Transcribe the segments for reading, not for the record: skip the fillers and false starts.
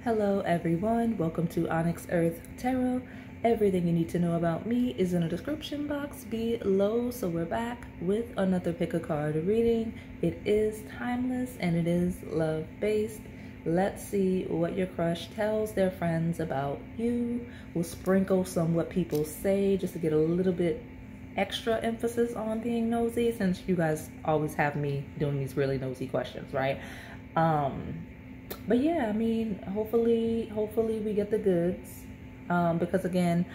Hello everyone, welcome to Onyx Earth Tarot. Everything you need to know about me is in the description box below. So we're back with another pick a card reading. It is timeless and it is love based. Let's see what your crush tells their friends about you. We'll sprinkle some what people say just to get a little bit extra emphasis on being nosy, since you guys always have me doing these really nosy questions, right? But yeah, I mean, hopefully we get the goods, because again,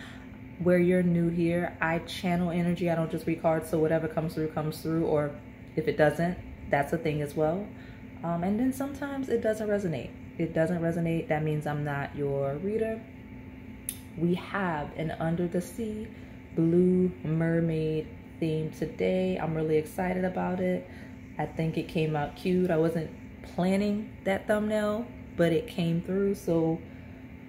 where you're new here, I channel energy. I don't just read cards, so whatever comes through, or if it doesn't, that's a thing as well. And then sometimes it doesn't resonate. That means I'm not your reader. We have an under the sea blue mermaid theme today. I'm really excited about it. I think it came out cute. I wasn't planning that thumbnail, but it came through, so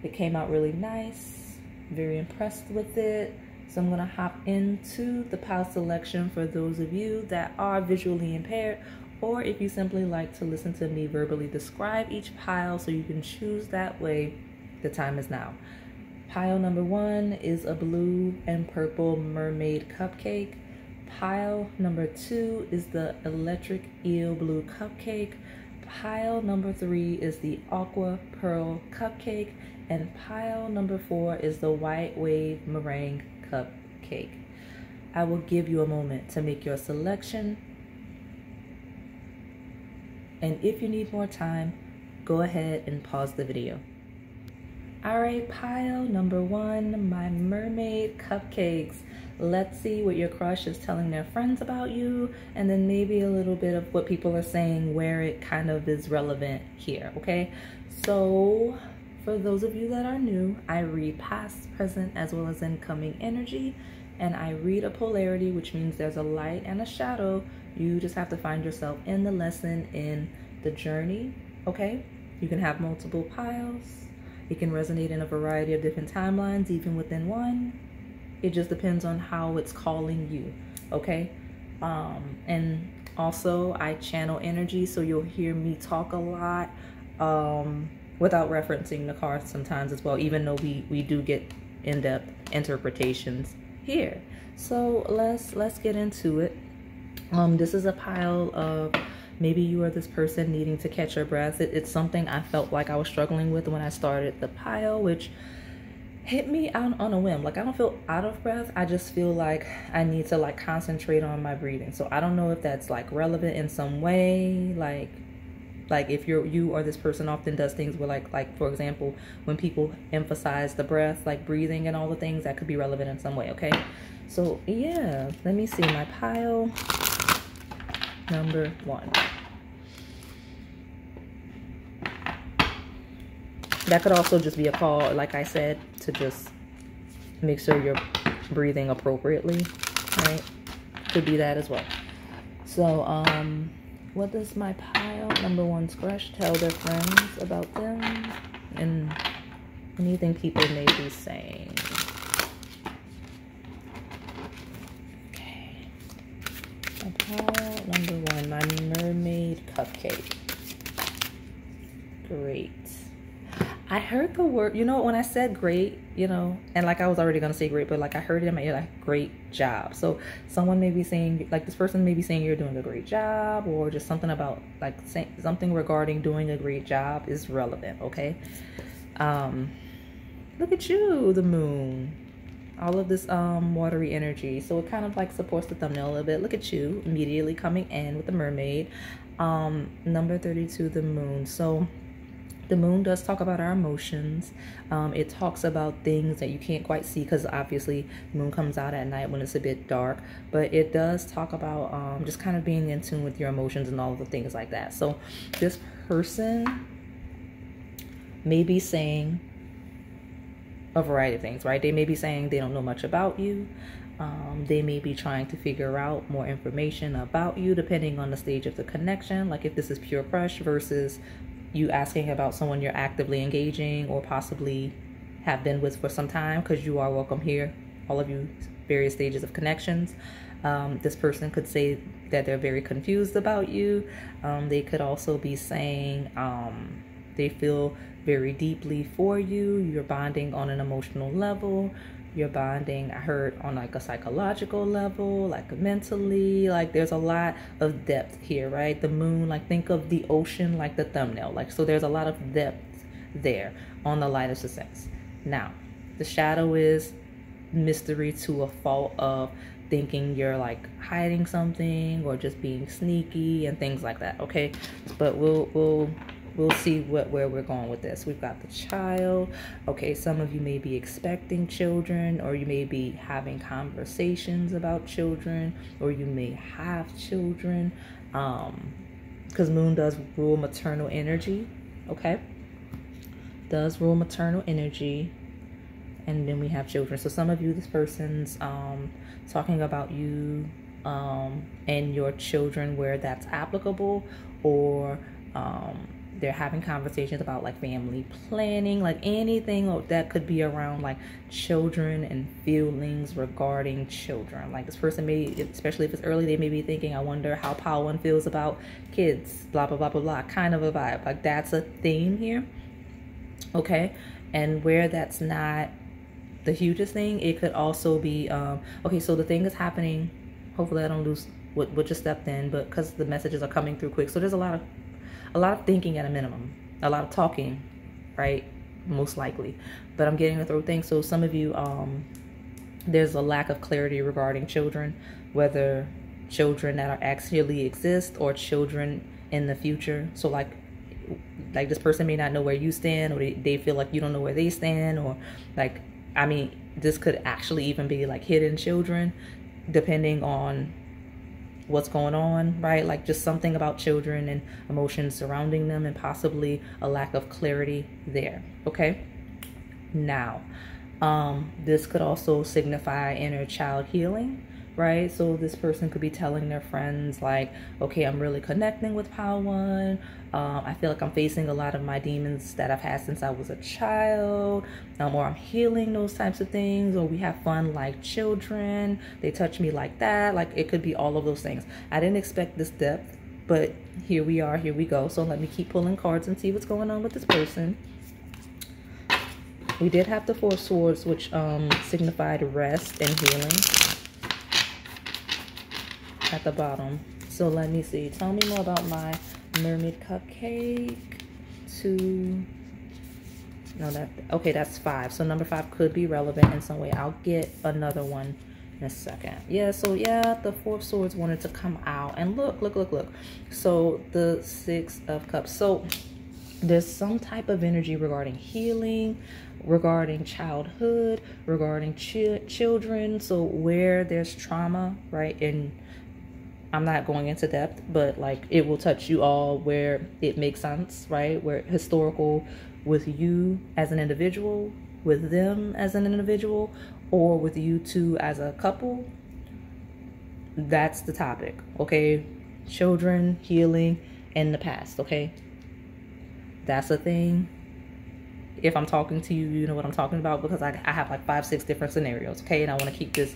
it came out really nice. Very impressed with it. So I'm gonna hop into the pile selection for those of you that are visually impaired, or if you simply like to listen to me verbally describe each pile so you can choose that way. The time is now. Pile number 1 is a blue and purple mermaid cupcake. Pile number 2 is the electric eel blue cupcake. Pile number 3 is the aqua pearl cupcake. And pile number 4 is the white wave meringue cupcake. I will give you a moment to make your selection. And if you need more time, go ahead and pause the video. All right, pile number 1, my mermaid cupcakes. Let's see what your crush is telling their friends about you, and then maybe a little bit of what people are saying, where it kind of is relevant here, okay? So for those of you that are new, I read past, present, as well as incoming energy, and I read a polarity, which means there's a light and a shadow. You just have to find yourself in the lesson, in the journey, okay? You can have multiple piles. It can resonate in a variety of different timelines, even within one. It just depends on how it's calling you, okay? And also, I channel energy, so you'll hear me talk a lot without referencing the cards sometimes as well, even though we do get in-depth interpretations here. So let's get into it. This is a pile of, maybe you are this person needing to catch your breath. It's something I felt like I was struggling with when I started the pile, which hit me out on a whim. Like, I don't feel out of breath. I just feel like I need to like concentrate on my breathing. So I don't know if that's like relevant in some way. Like if you or this person often does things where like for example, when people emphasize the breath, like breathing and all the things, that could be relevant in some way, okay? So yeah, let me see my pile number 1. That could also just be a call, like I said, to just make sure you're breathing appropriately, right? Could be that as well. So, what does my pile number 1's crush tell their friends about them? And anything people may be saying. Okay. Pile number 1, my mermaid cupcake. Great. I heard the word, you know, when I said great, you know, and like I was already gonna say great, but like I heard it in my ear, like great job. So someone may be saying, like this person may be saying you're doing a great job, or just something about like saying something regarding doing a great job is relevant, okay? Look at you, the moon. All of this watery energy, so it kind of like supports the thumbnail a little bit. Look at you immediately coming in with the mermaid. Number 32, the moon. So the moon does talk about our emotions. It talks about things that you can't quite see, because obviously the moon comes out at night when it's a bit dark, but it does talk about just kind of being in tune with your emotions and all of the things like that. So this person may be saying a variety of things, right? They may be saying they don't know much about you. They may be trying to figure out more information about you, depending on the stage of the connection. Like if this is pure crush versus you asking about someone you're actively engaging or possibly have been with for some time, because you are welcome here, all of you, various stages of connections. This person could say that they're very confused about you. They could also be saying they feel very deeply for you. You're bonding on an emotional level. You're bonding, I heard, on like a psychological level, like mentally. Like there's a lot of depth here, right? The moon, like think of the ocean like the thumbnail. Like, so there's a lot of depth there on the lightest of sense. Now, the shadow is mystery to a fault of thinking you're like hiding something or just being sneaky and things like that, okay? But we'll see where we're going with this. We've got the child. Okay, some of you may be expecting children, or you may be having conversations about children, or you may have children, because moon does rule maternal energy, okay? Does rule maternal energy. And then we have children. So some of you, this person's talking about you and your children where that's applicable, or they're having conversations about like family planning, like anything that could be around like children and feelings regarding children. Like this person may, especially if it's early, they may be thinking, I wonder how Pawan feels about kids, blah, blah, blah, blah, blah, kind of a vibe. Like that's a theme here, okay? And where that's not the hugest thing, it could also be, okay, so the thing is happening, hopefully I don't lose what just stepped in, but because the messages are coming through quick. So there's a lot of thinking at a minimum, a lot of talking, right? Most likely, but I'm getting the throat thing. So some of you, there's a lack of clarity regarding children, whether children that are actually exist or children in the future. So like this person may not know where you stand, or they feel like you don't know where they stand, or like, I mean, this could actually even be like hidden children, depending on what's going on, right? Like just something about children and emotions surrounding them, and possibly a lack of clarity there, okay? Now, this could also signify inner child healing, right? So this person could be telling their friends like, okay, I'm really connecting with Pawan. I feel like I'm facing a lot of my demons that I've had since I was a child, or I'm healing those types of things, or we have fun like children. They touch me like that. Like it could be all of those things. I didn't expect this depth, but here we are, here we go. So let me keep pulling cards and see what's going on with this person. We did have the Four of Swords, which signified rest and healing at the bottom. So let me see. Tell me more about my Mermaid Cupcake. Okay, that's 5. So number 5 could be relevant in some way. I'll get another one in a second. Yeah, so yeah, the Four of Swords wanted to come out. And look. So the 6 of Cups. So there's some type of energy regarding healing, regarding childhood, regarding children. So where there's trauma, right? And I'm not going into depth, but like it will touch you all where it makes sense, right? Where historical with you as an individual, with them as an individual, or with you two as a couple. That's the topic, okay? Children, healing, and the past, okay? That's a thing. If I'm talking to you, you know what I'm talking about, because I have like 5, 6 different scenarios, okay? And I want to keep this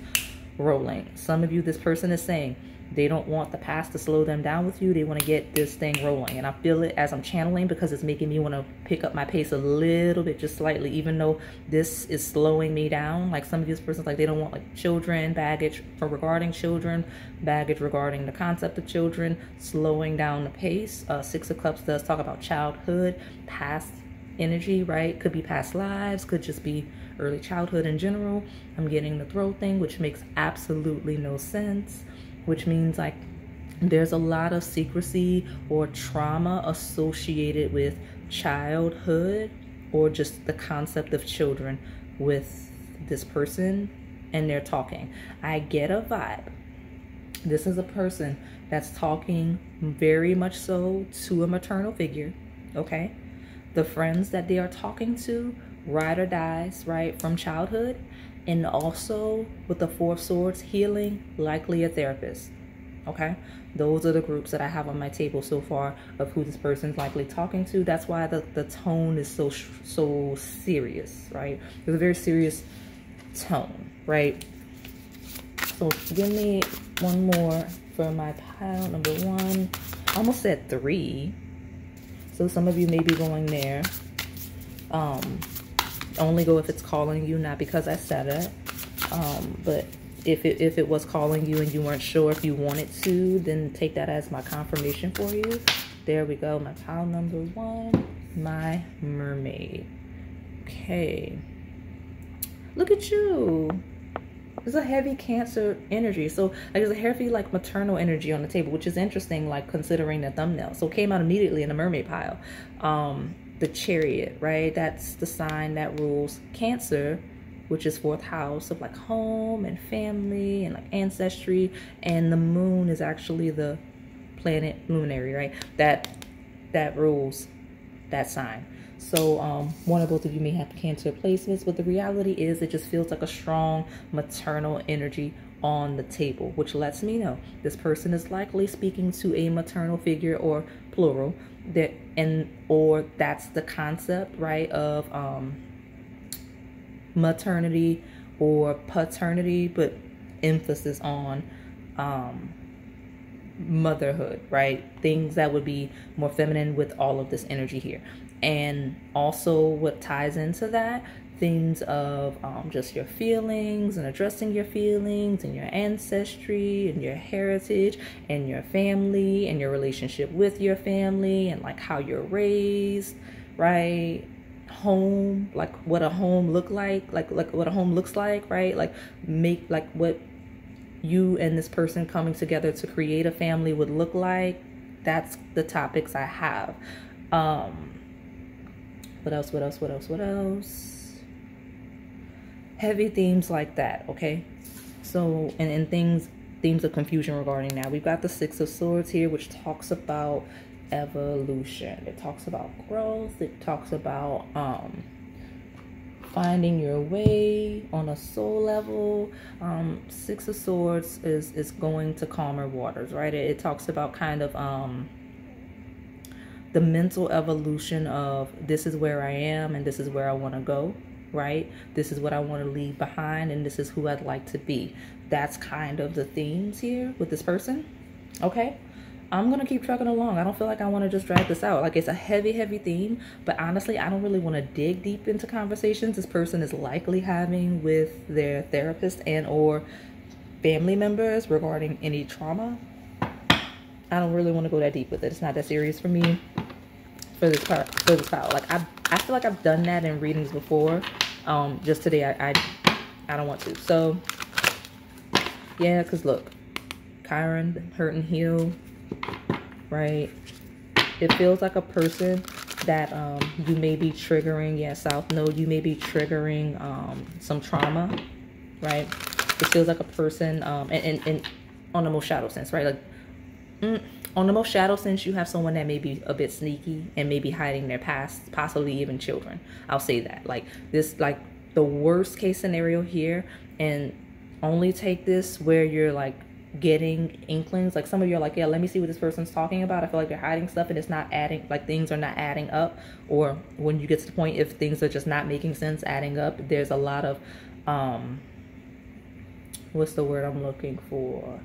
rolling. Some of you, this person is saying they don't want the past to slow them down with you. They want to get this thing rolling. And I feel it as I'm channeling, because it's making me want to pick up my pace a little bit, just slightly, even though this is slowing me down. Like some of these persons, like they don't want like children, baggage for regarding children, baggage regarding the concept of children, slowing down the pace. 6 of Cups does talk about childhood, past energy, right? Could be past lives, could just be early childhood in general. I'm getting the throat thing, which makes absolutely no sense, which means like there's a lot of secrecy or trauma associated with childhood, or just the concept of children with this person, and they're talking. I get a vibe. This is a person that's talking very much so to a maternal figure, okay? The friends that they are talking to, ride or dies, right, from childhood. And also with the Four of Swords, healing, likely a therapist, okay? Those are the groups that I have on my table so far of who this person's likely talking to. That's why the tone is so serious, right? There's a very serious tone, right? So give me one more for my pile, number 1. I almost said 3. So some of you may be going there. Only go if it's calling you, not because I said it. But if it was calling you and you weren't sure if you wanted to, then take that as my confirmation for you. There we go. My pile number 1, my mermaid. Okay. Look at you. There's a heavy Cancer energy. So like, there's a heavy like maternal energy on the table, which is interesting, like considering the thumbnail. So it came out immediately in the mermaid pile. The Chariot, right? That's the sign that rules Cancer, which is 4th house of like home and family and like ancestry. And the moon is actually the planet luminary, right? That rules that sign. So one or both of you may have Cancer placements, but the reality is it just feels like a strong maternal energy on the table, which lets me know this person is likely speaking to a maternal figure, or plural, that or that's the concept, right, of maternity or paternity, but emphasis on motherhood, right? Things that would be more feminine with all of this energy here. And also what ties into that, things of just your feelings and addressing your feelings and your ancestry and your heritage and your family and your relationship with your family and like how you're raised, right? Home, like what a home look like what a home looks like, right? Like make like what you and this person coming together to create a family would look like. That's the topics I have. What else? Heavy themes like that, okay? So, and themes of confusion regarding that. We've got the 6 of Swords here, which talks about evolution. It talks about growth. It talks about finding your way on a soul level. 6 of Swords is going to calmer waters, right? It talks about kind of the mental evolution of this is where I am and this is where I want to go, right? This is what I want to leave behind and this is who I'd like to be. That's kind of the themes here with this person, okay? I'm going to keep trucking along. I don't feel like I want to just drag this out. Like, it's a heavy theme, but honestly, I don't really want to dig deep into conversations this person is likely having with their therapist and or family members regarding any trauma. I don't really want to go that deep with it. It's not that serious for me for this pile. Like I feel like I've done that in readings before. Just today I don't want to. So yeah, because look, Chiron, hurt and heal, right? It feels like a person that you may be triggering. Yeah, South Node, you may be triggering some trauma, right? It feels like a person and on the most shadow sense, right? Like on the most shadow sense, you have someone that may be a bit sneaky and maybe hiding their past, possibly even children. I'll say that. Like this, like the worst case scenario here, and only take this where you're like getting inklings. Like some of you are like, yeah, let me see what this person's talking about. I feel like they're hiding stuff and it's not adding, like things are not adding up. Or when you get to the point, if things are just not making sense, adding up, there's a lot of, what's the word I'm looking for?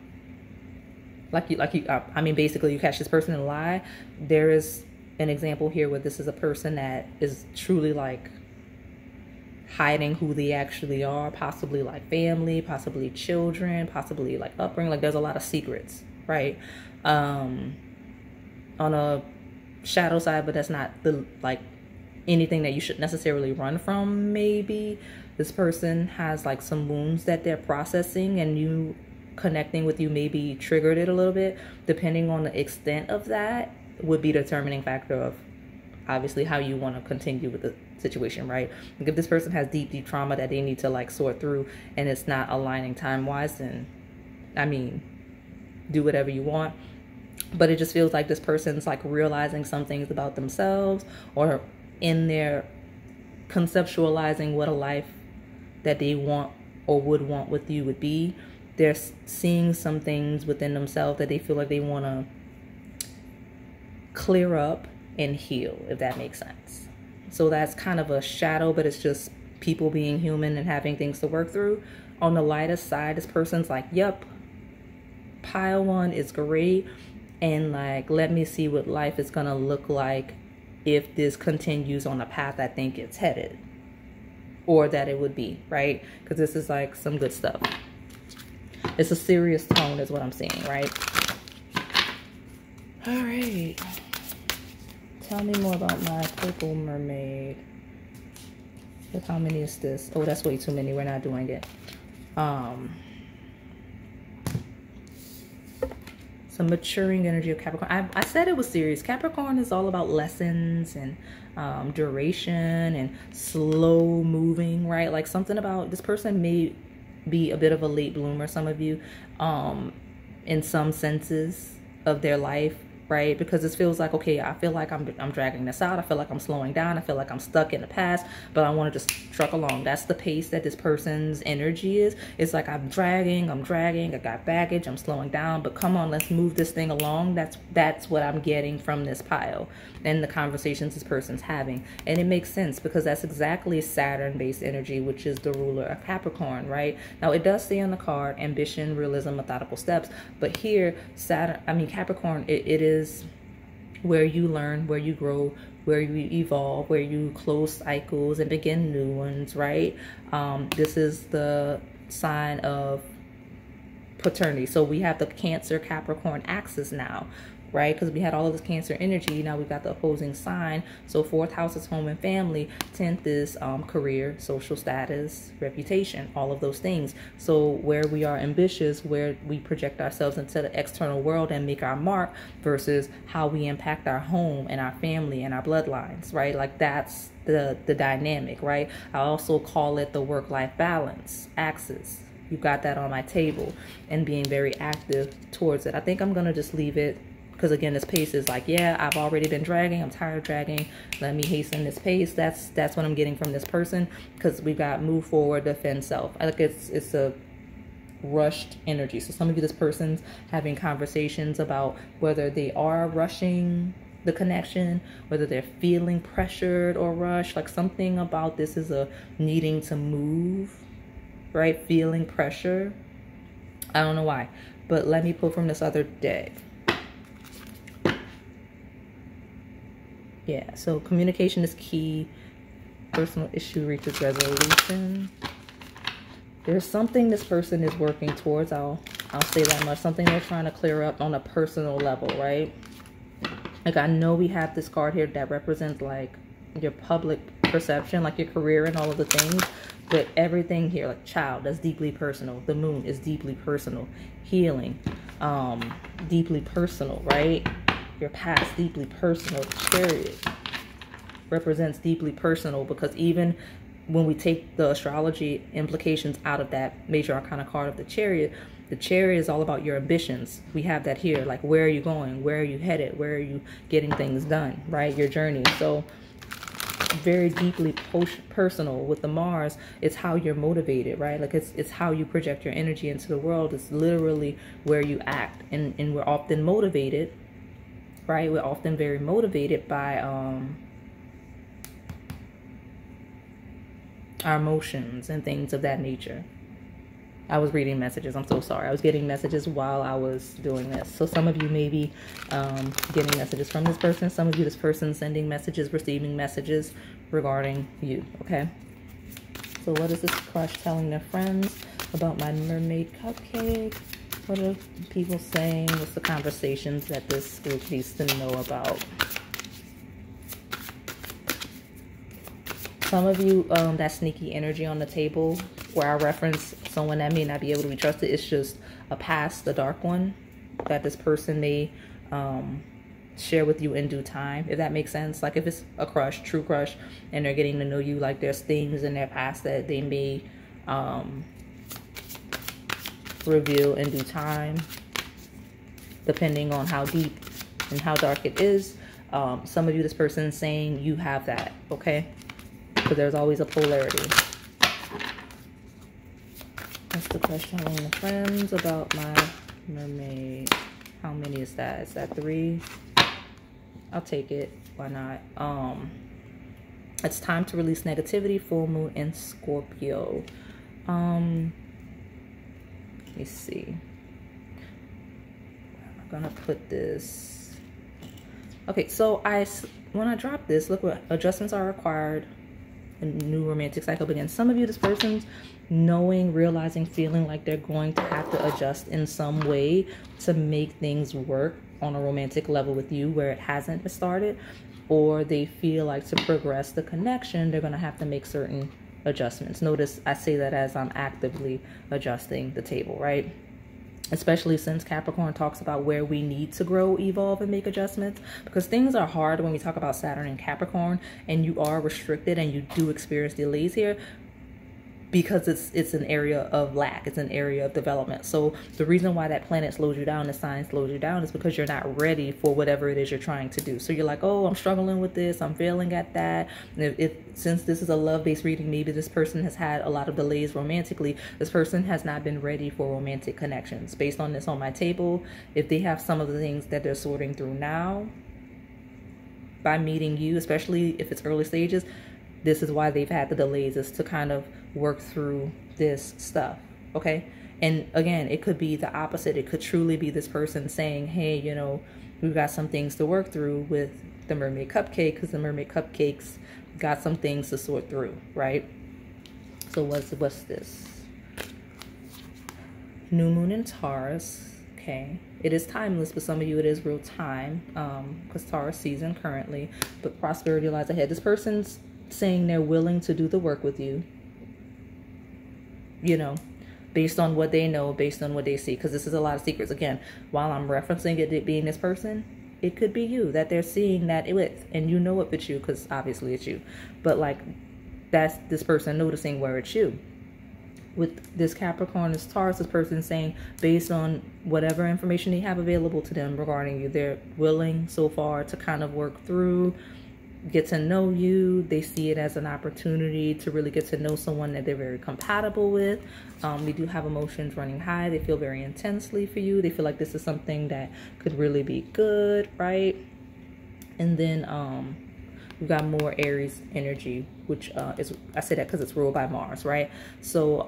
I mean, basically you catch this person in a lie. There is an example here where this is a person that is truly like hiding who they actually are, possibly like family, possibly children, possibly like upbringing. Like there's a lot of secrets, right? On a shadow side, but that's not the like anything that you should necessarily run from. Maybe this person has like some wounds that they're processing, and you connecting with you maybe triggered it a little bit. Depending on the extent of that would be the determining factor of obviously how you want to continue with the situation, right? Like if this person has deep trauma that they need to like sort through and it's not aligning time-wise, then I mean, do whatever you want. But it just feels like this person's like realizing some things about themselves, or in their conceptualizing what a life that they want or would want with you would be. They're seeing some things within themselves that they feel like they want to clear up and heal, if that makes sense. So that's kind of a shadow, but it's just people being human and having things to work through. On the lighter side, this person's like, yep, pile 1 is great, and like let me see what life is gonna look like if this continues on the path I think it's headed, or that it would be, right? Because this is like some good stuff. It's a serious tone is what I'm seeing, right? All right. Tell me more about my purple mermaid. Look, how many is this? Oh, that's way too many. We're not doing it. Some maturing energy of Capricorn. I said it was serious. Capricorn is all about lessons and duration and slow moving, right? Like something about this person may be a bit of a late bloomer, some of you, in some senses of their life, right? Because this feels like, okay, I feel like I'm dragging this out. I feel like I'm slowing down. I feel like I'm stuck in the past, but I want to just truck along. That's the pace that this person's energy is. It's like I'm dragging, I got baggage, I'm slowing down, but come on, let's move this thing along. That's what I'm getting from this pile and the conversations this person's having. And it makes sense because that's exactly Saturn-based energy, which is the ruler of Capricorn, right? Now, it does say on the card, ambition, realism, methodical steps, but here, Capricorn, it is where you learn, where you grow, where you evolve, where you close cycles and begin new ones, right? This is the sign of paternity. So we have the Cancer Capricorn axis now, right? Because we had all of this Cancer energy. Now we've got the opposing sign. So 4th house is home and family. 10th is career, social status, reputation, all of those things. So where we are ambitious, where we project ourselves into the external world and make our mark versus how we impact our home and our family and our bloodlines, right? Like that's the dynamic, right? I also call it the work-life balance axis. You got that on my table and being very active towards it. I think I'm going to just leave it because, again, this pace is like, yeah, I've already been dragging. I'm tired of dragging. Let me hasten this pace. That's what I'm getting from this person because we've got move forward, defend self. I think it's a rushed energy. So some of you, this person's having conversations about whether they are rushing the connection, whether they're feeling pressured or rushed. Like something about this is a needing to move, right? Feeling pressure. I don't know why, but let me pull from this other deck. Yeah, so communication is key. Personal issue reaches resolution. There's something this person is working towards. I'll say that much. Something they're trying to clear up on a personal level, right? Like I know we have this card here that represents like your public perception, like your career and all of the things. But everything here, like child, that's deeply personal. The moon is deeply personal. Healing, deeply personal, right? Your past, deeply personal. Chariot represents deeply personal because even when we take the astrology implications out of that major arcana card of the chariot is all about your ambitions. We have that here. Like, where are you going? Where are you headed? Where are you getting things done, right? Your journey. So very deeply personal. With the Mars, it's how you're motivated, right? Like it's how you project your energy into the world. It's literally where you act, and we're often motivated, right? We're often very motivated by our emotions and things of that nature. I was reading messages. I'm so sorry. I was getting messages while I was doing this. So some of you may be getting messages from this person. Some of you, this person sending messages, receiving messages regarding you, okay? So what is this crush telling their friends about my mermaid cupcake? What are people saying? What's the conversations that this group needs to know about? Some of you, that sneaky energy on the table where I reference someone that may not be able to be trusted, it's just a past, the dark one that this person may share with you in due time, if that makes sense. Like if it's a crush, true crush, and they're getting to know you, like there's things in their past that they may reveal in due time, depending on how deep and how dark it is. Some of you, this person is saying you have that, okay? So there's always a polarity. That's the question on the friends about my mermaid. How many is that? Is that 3? I'll take it. Why not? It's time to release negativity. Full moon in Scorpio. Let me see. I'm gonna put this. Okay, so when I drop this, look what adjustments are required. A new romantic cycle begins. Some of you, this person's knowing, realizing, feeling like they're going to have to adjust in some way to make things work on a romantic level with you where it hasn't started, or they feel like to progress the connection, they're going to have to make certain adjustments. Notice I say that as I'm actively adjusting the table, right? Especially since Capricorn talks about where we need to grow, evolve, and make adjustments, because things are hard when we talk about Saturn and Capricorn, and you are restricted and you do experience delays here because it's an area of lack. It's an area of development. So the reason why that planet slows you down, the sign slows you down, is because you're not ready for whatever it is you're trying to do. So you're like, oh, I'm struggling with this, I'm failing at that. And since this is a love-based reading, maybe this person has had a lot of delays romantically. This person has not been ready for romantic connections. Based on this on my table, if they have some of the things that they're sorting through now by meeting you, especially if it's early stages, this is why they've had the delays, is to kind of work through this stuff, okay? And again, it could be the opposite. It could truly be this person saying, hey, you know, we've got some things to work through with the Mermaid Cupcake, because the Mermaid Cupcakes got some things to sort through, right? So what's this? New Moon in Taurus, okay? It is timeless, but some of you it is real time, because Taurus season currently, but prosperity lies ahead. This person's saying they're willing to do the work with you, you know, based on what they know, based on what they see, because this is a lot of secrets. Again, while I'm referencing it being this person, it could be you that they're seeing that with, and you know if it's you, because obviously it's you, but like that's this person noticing where it's you. With this Capricorn, this Taurus, this person saying based on whatever information they have available to them regarding you, they're willing so far to kind of work through, get to know you. They see it as an opportunity to really get to know someone that they're very compatible with. We do have emotions running high. They feel very intensely for you. They feel like this is something that could really be good, right? And then we've got more Aries energy, which is, I say that because it's ruled by Mars, right? So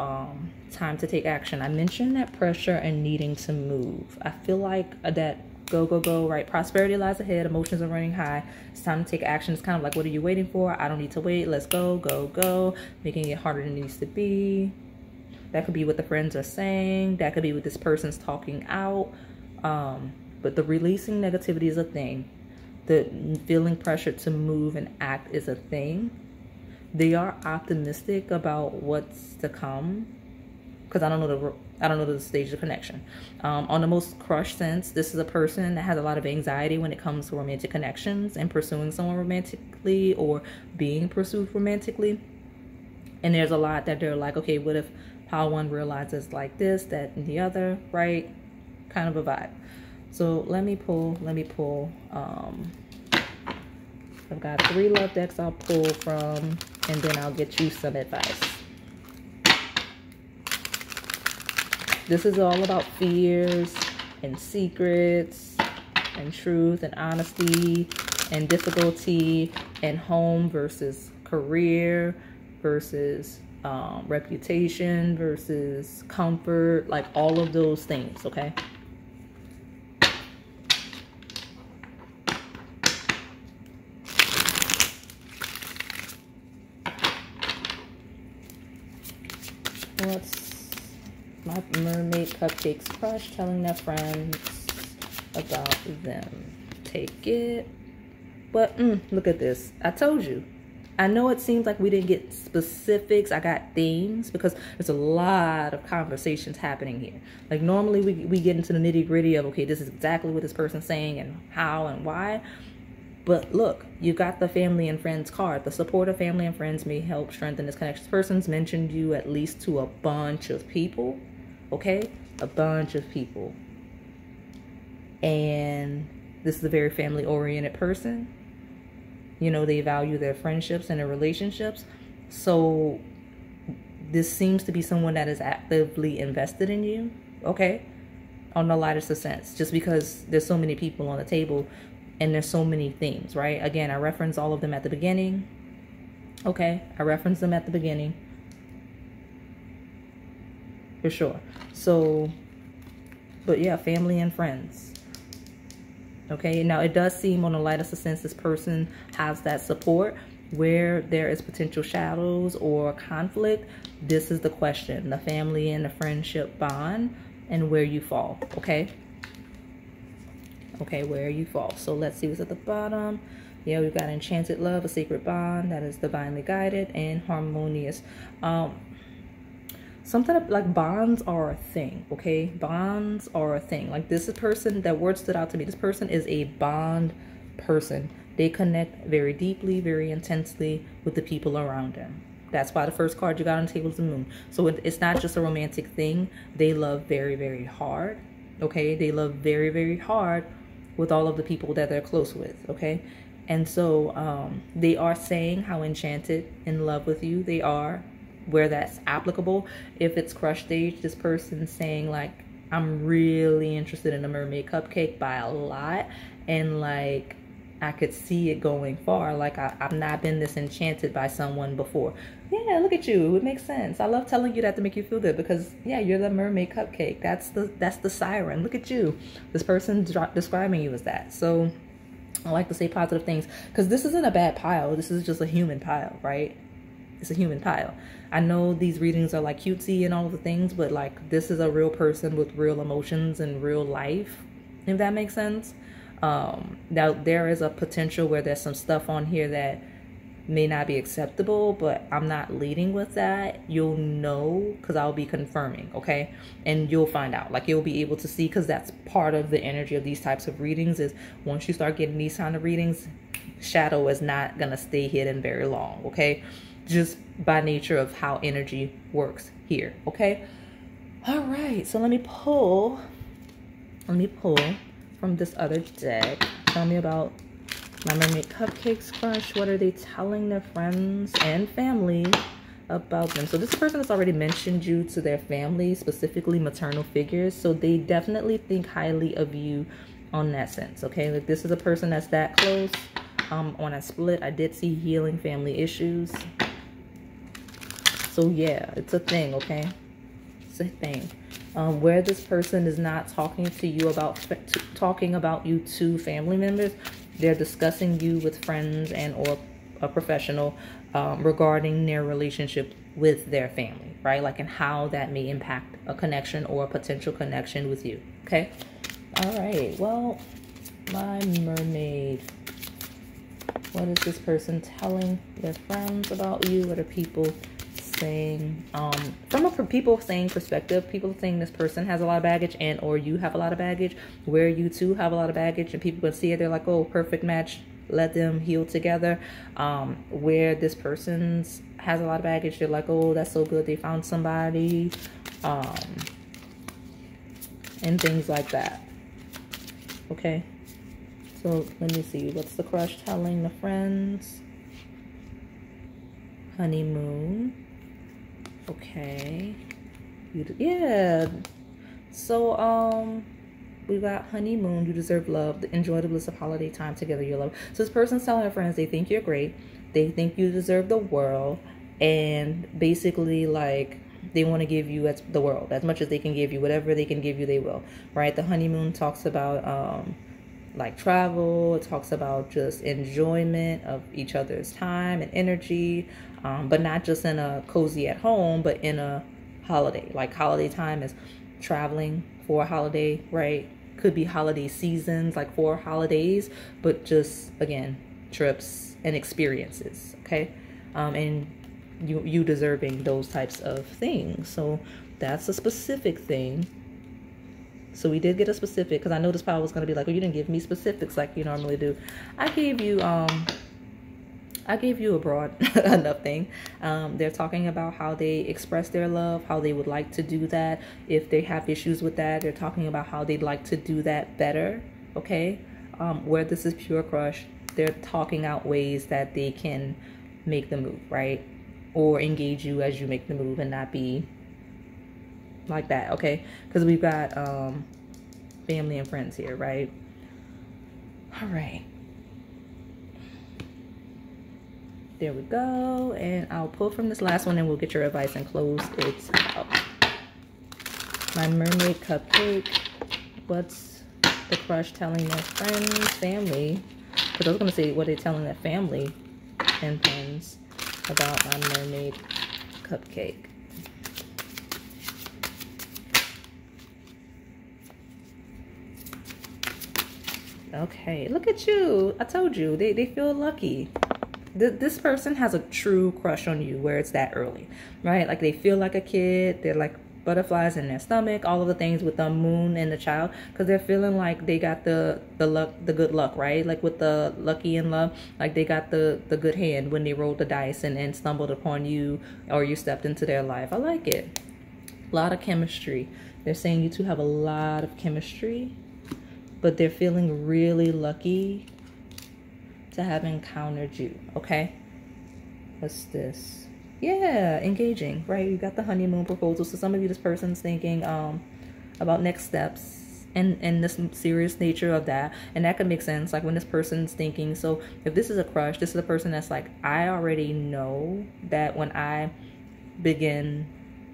time to take action. I mentioned that pressure and needing to move. I feel like that go, right? Prosperity lies ahead. Emotions are running high. It's time to take action. It's kind of like, what are you waiting for? I don't need to wait. Let's go. Making it harder than it needs to be. That could be what the friends are saying. That could be what this person's talking out. But the releasing negativity is a thing. The feeling pressure to move and act is a thing. They are optimistic about what's to come, because I don't know the stage of connection. On the most crushed sense, this is a person that has a lot of anxiety when it comes to romantic connections and pursuing someone romantically or being pursued romantically. And there's a lot that they're like, okay, what if pile one realizes like this, that, and the other, right? Kind of a vibe. So let me pull. I've got 3 love decks I'll pull from, and then I'll get you some advice. This is all about fears and secrets and truth and honesty and difficulty and home versus career versus reputation versus comfort, like all of those things, okay? What's my Mermaid Cupcake's crush telling their friends about them? Take it. But look at this. I told you. I know it seems like we didn't get specifics. I got themes because there's a lot of conversations happening here. Like normally we get into the nitty gritty of, okay, this is exactly what this person's saying and how and why. But look, you got the family and friends card. The support of family and friends may help strengthen this connection. This person's mentioned you at least to a bunch of people, okay? A bunch of people. And this is a very family-oriented person. You know, they value their friendships and their relationships. So this seems to be someone that is actively invested in you, okay? On the lightest of sense. Just because there's so many people on the table and there's so many themes, right? Again, I reference all of them at the beginning. Okay, I reference them at the beginning. For sure. So, but yeah, family and friends. Okay, now it does seem on the lightest of sense this person has that support. Where there is potential shadows or conflict, this is the question: the family and the friendship bond, and where you fall. Okay, where you fall. So let's see what's at the bottom. Yeah, we've got enchanted love, a sacred bond that is divinely guided and harmonious. Something like bonds are a thing. Okay, bonds are a thing. Like, this person, that word stood out to me. This person is a bond person. They connect very deeply, very intensely with the people around them. That's why the first card you got on the table is the moon. So it's not just a romantic thing. They love very, very hard. Okay, they love very, very hard with all of the people that they're close with. Okay, and so they are saying how enchanted in love with you they are, where that's applicable. If it's crush stage, this person's saying like, I'm really interested in the Mermaid Cupcake by a lot, and like, I could see it going far. Like, I've not been this enchanted by someone before. Yeah, look at you. It makes sense. I love telling you that to make you feel good, because yeah, you're the Mermaid Cupcake. That's the siren. Look at you. This person's describing you as that. So I like to say positive things, because this isn't a bad pile. This is just a human pile, right? It's a human pile. I know these readings are like cutesy and all of the things, but like, this is a real person with real emotions and real life, if that makes sense. Now there is a potential where there's some stuff on here that may not be acceptable, but I'm not leading with that. You'll know, because I'll be confirming. Okay, and you'll find out. Like, you'll be able to see, because that's part of the energy of these types of readings, is once you start getting these kind of readings, shadow is not gonna stay hidden very long. Okay, just by nature of how energy works here. Okay, all right, so let me pull from this other deck. Tell me about my Mermaid Cupcakes crush. What are they telling their friends and family about them? So this person has already mentioned you to their family, specifically maternal figures. So they definitely think highly of you on that sense. Okay, like, this is a person that's that close. On a split, I did see healing family issues. So yeah, it's a thing. Okay, it's a thing. Where this person is not talking to you about you to family members, they're discussing you with friends and or a professional regarding their relationship with their family, right? Like, and how that may impact a connection or a potential connection with you. Okay, all right, well, my mermaid, what is this person telling their friends about you? What are people saying? From a people saying perspective, people saying this person has a lot of baggage, and or you have a lot of baggage, where you too have a lot of baggage, and people can see it, they're like, oh, perfect match, let them heal together. Where this person's has a lot of baggage, they're like, oh, that's so good, they found somebody, and things like that. Okay, so let me see, what's the crush telling the friends? Honeymoon. Okay, yeah, so we got honeymoon. You deserve love. Enjoy the bliss of holiday time together, your love. So this person's telling their friends they think you're great, they think you deserve the world, and basically, like, they want to give you the world as much as they can give you. Whatever they can give you, they will, right? The honeymoon talks about like travel. It talks about just enjoyment of each other's time and energy, but not just in a cozy at home, but in a holiday. Like, holiday time is traveling for a holiday, right? Could be holiday seasons, like 4 holidays, but just, again, trips and experiences. Okay, and you deserving those types of things. So that's a specific thing. So we did get a specific, because I know this pile was going to be like, oh, you didn't give me specifics like you normally do. I gave you a broad enough thing. They're talking about how they express their love, how they would like to do that. If they have issues with that, they're talking about how they'd like to do that better. Okay, where this is pure crush, they're talking out ways that they can make the move, right? Or engage you as you make the move, and not be like that. Okay, because we've got family and friends here, right? All right, there we go. And I'll pull from this last one and we'll get your advice and close it out. My Mermaid Cupcake, what's The crush telling their friends, family, because I was going to say what they're telling their family and friends about my mermaid cupcake. Okay, look at you. I told you, they feel lucky. This person has a true crush on you where it's that early, right? Like they feel like a kid. They're like butterflies in their stomach, all of the things with the moon and the child, because they're feeling like they got the luck, the good luck, right? Like with the lucky in love, like they got the good hand when they rolled the dice and stumbled upon you, or you stepped into their life. I like it. A lot of chemistry. They're saying you two have a lot of chemistry, but they're feeling really lucky to have encountered you. Okay, what's this? Yeah, engaging, right? You got the honeymoon proposal. So some of you, this person's thinking about next steps and this serious nature of that. And that could make sense. Like when this person's thinking, so if this is a crush, this is a person that's like, I already know that when I begin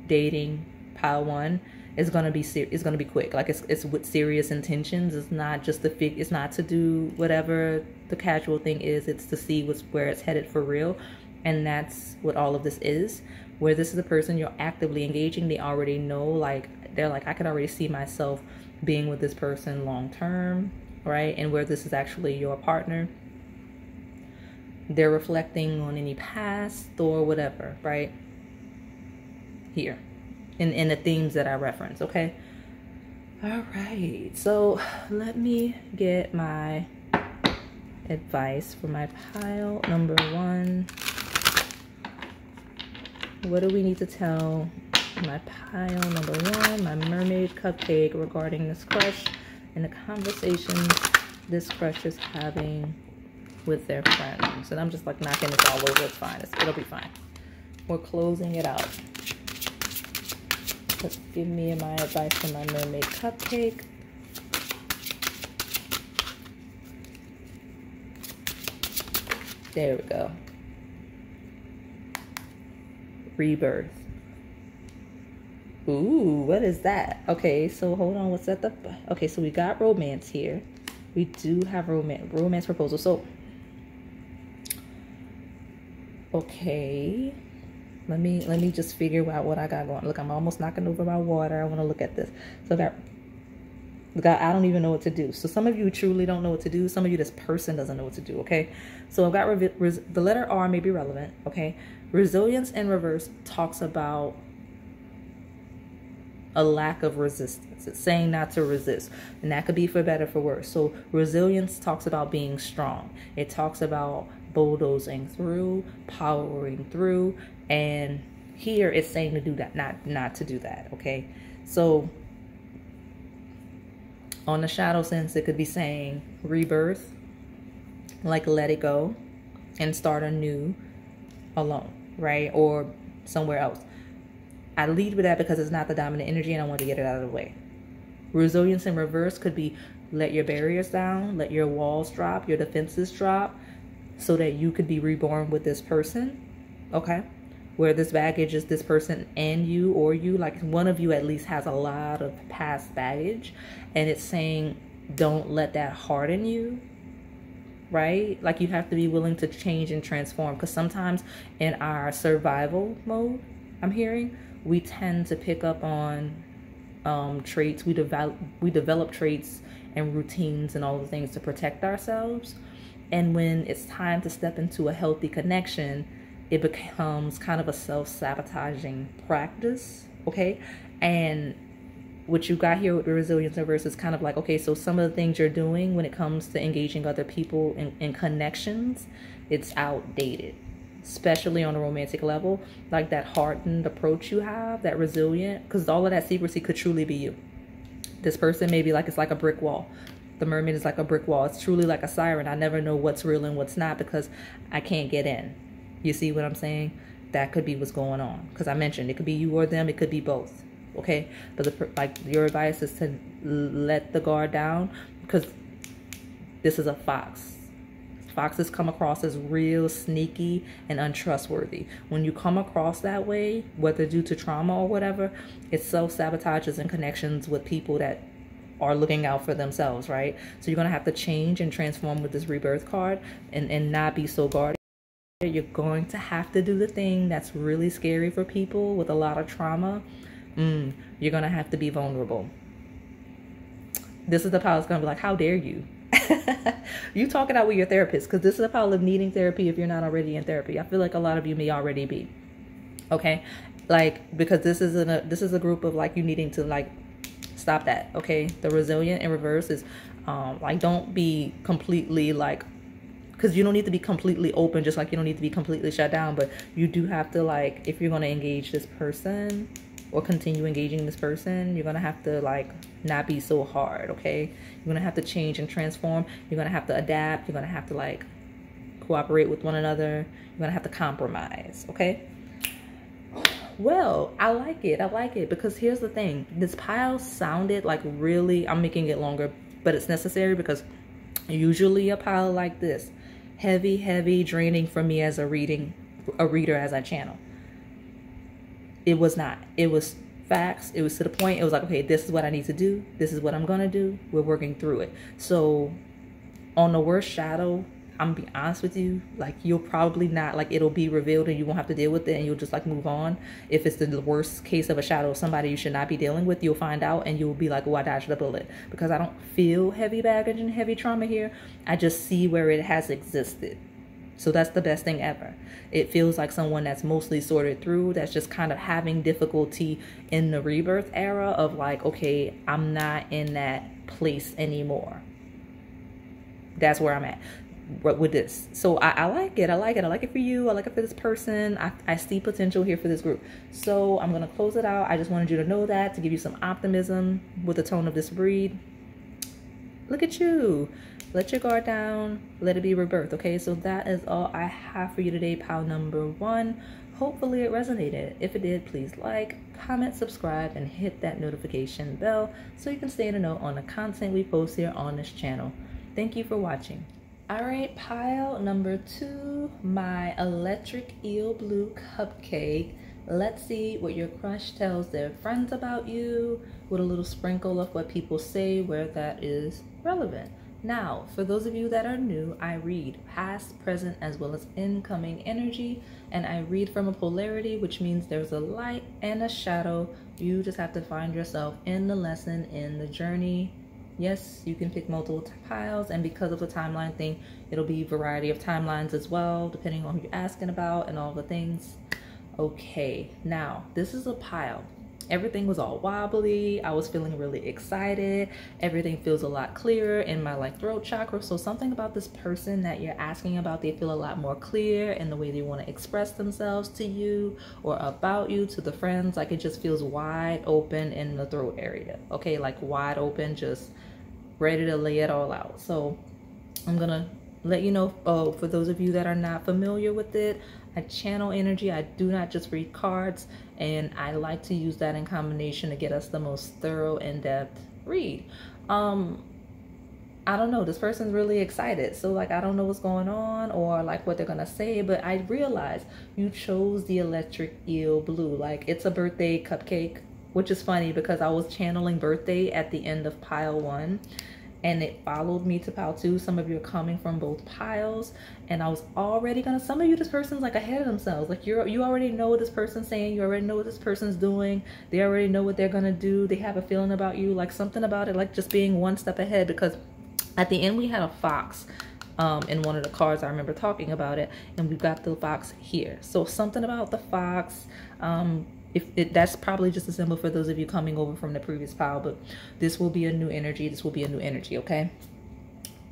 dating pile one, it's gonna be quick. Like it's with serious intentions. It's not just it's not to do whatever the casual thing is. It's to see where it's headed for real. And that's what all of this is. Where this is a person you're actively engaging, they already know, like they're like, I could already see myself being with this person long term, right? And where this is actually your partner, they're reflecting on any past or whatever, right? Here in the themes that I reference. Okay, all right, so let me get my advice for my pile number one. What do we need to tell my pile number one, my mermaid cupcake, regarding this crush and the conversations this crush is having with their friends? And I'm just like knocking this all over. It's fine. It'll be fine. We're closing it out. Let's give me my advice for my mermaid cupcake. There we go. Rebirth. Ooh, what is that? Okay, so hold on. What's that? Okay, so we got romance here. We do have romance proposal. So, okay. Let me just figure out what I got going. Look, I'm almost knocking over my water. I want to look at this. So I don't even know what to do. So some of you truly don't know what to do. Some of you, this person doesn't know what to do. Okay. So I've got the letter R may be relevant. Okay. Resilience in reverse talks about a lack of resistance. It's saying not to resist, and that could be for better, for worse. So resilience talks about being strong. It talks about bulldozing through, powering through, and here it's saying to do that, not to do that. Okay. So on the shadow sense, it could be saying rebirth, like let it go and start anew alone, right? Or somewhere else. I lead with that because it's not the dominant energy and I want to get it out of the way. Resilience in reverse could be let your barriers down, let your walls drop, your defenses drop, so that you could be reborn with this person. Okay. Where this baggage is this person and you, or you, like one of you at least has a lot of past baggage, and it's saying don't let that harden you, right? Like you have to be willing to change and transform, because sometimes in our survival mode, I'm hearing, we tend to pick up on traits. We develop traits and routines and all the things to protect ourselves, and when it's time to step into a healthy connection, it becomes kind of a self-sabotaging practice, okay? And what you got here with the resilience reverse is kind of like, okay, so some of the things you're doing when it comes to engaging other people in connections, it's outdated, especially on a romantic level. Like that hardened approach you have, that resilient, because all of that secrecy could truly be you. This person may be like, it's like a brick wall. The mermaid is like a brick wall. It's truly like a siren. I never know what's real and what's not because I can't get in. You see what I'm saying? That could be what's going on. Because I mentioned it could be you or them. It could be both. Okay? But like your advice is to let the guard down, because this is a fox. Foxes come across as real sneaky and untrustworthy. When you come across that way, whether due to trauma or whatever, it self-sabotages in connections with people that are looking out for themselves, right? So you're going to have to change and transform with this rebirth card, and not be so guarded. You're going to have to do the thing that's really scary for people with a lot of trauma. You're going to have to be vulnerable. This is the pile that's going to be like, how dare you? You talk it out with your therapist, because this is a pile of needing therapy if you're not already in therapy. I feel like a lot of you may already be. Okay? Like, because this is a group of like you needing to like stop that. Okay? The resilient in reverse is like, don't be completely like, because you don't need to be completely open, just like you don't need to be completely shut down, but you do have to, like, if you're going to engage this person or continue engaging this person, you're going to have to like not be so hard. Okay? You're going to have to change and transform. You're going to have to adapt. You're going to have to like cooperate with one another. You're going to have to compromise. Okay? Well, I like it. I like it, because here's the thing. This pile sounded like really, I'm making it longer, but it's necessary, because usually a pile like this, heavy, draining for me as a reader as I channel. It was not. It was facts. It was to the point. It was like, okay, this is what I need to do. This is what I'm going to do. We're working through it. So on the worst shadow, I'm gonna be honest with you, like, you'll probably not, like, it'll be revealed and you won't have to deal with it, and you'll just like move on. If it's the worst case of a shadow, somebody you should not be dealing with, you'll find out and you'll be like, oh, I dodged a bullet, because I don't feel heavy baggage and heavy trauma here. I just see where it has existed. So that's the best thing ever. It feels like someone that's mostly sorted through, that's just kind of having difficulty in the rebirth era of like, okay, I'm not in that place anymore. That's where I'm at with this. So I like it. I like it. I like it for you. I like it for this person. I see potential here for this group. So I'm going to close it out. I just wanted you to know that, to give you some optimism with the tone of this read. Look at you. Let your guard down. Let it be rebirth. Okay, so that is all I have for you today, pile number 1. Hopefully it resonated. If it did, please like, comment, subscribe, and hit that notification bell so you can stay in the know on the content we post here on this channel. Thank you for watching. All right, pile number 2, my electric eel blue cupcake. Let's see what your crush tells their friends about you, with a little sprinkle of what people say where that is relevant. Now, for those of you that are new, I read past, present, as well as incoming energy, and I read from a polarity, which means there's a light and a shadow. You just have to find yourself in the lesson, in the journey. Yes, you can pick multiple piles, and because of the timeline thing, it'll be a variety of timelines as well, depending on who you're asking about and all the things. Okay, now this is a pile. Everything was all wobbly. I was feeling really excited. Everything feels a lot clearer in my like throat chakra. So something about this person that you're asking about, they feel a lot more clear in the way they want to express themselves to you or about you to the friends. Like, it just feels wide open in the throat area. Okay, like wide open, just ready to lay it all out. So I'm gonna let you know, for those of you that are not familiar with it, I channel energy. I do not just read cards, and I like to use that in combination to get us the most thorough, in-depth read. I don't know, this person's really excited, so like I don't know what's going on or like what they're gonna say, but I realized you chose the electric eel blue. Like, it's a birthday cupcake, which is funny because I was channeling birthday at the end of pile 1, and it followed me to pile 2. Some of you are coming from both piles, and I was already gonna, some of you, this person's like ahead of themselves. Like, you already know what this person's saying. You already know what this person's doing. They already know what they're gonna do. They have a feeling about you, like something about it, like just being one step ahead, because at the end we had a fox in one of the cards. I remember talking about it, and we've got the fox here. So something about the fox, that's probably just a symbol for those of you coming over from the previous pile, but this will be a new energy. This will be a new energy, okay?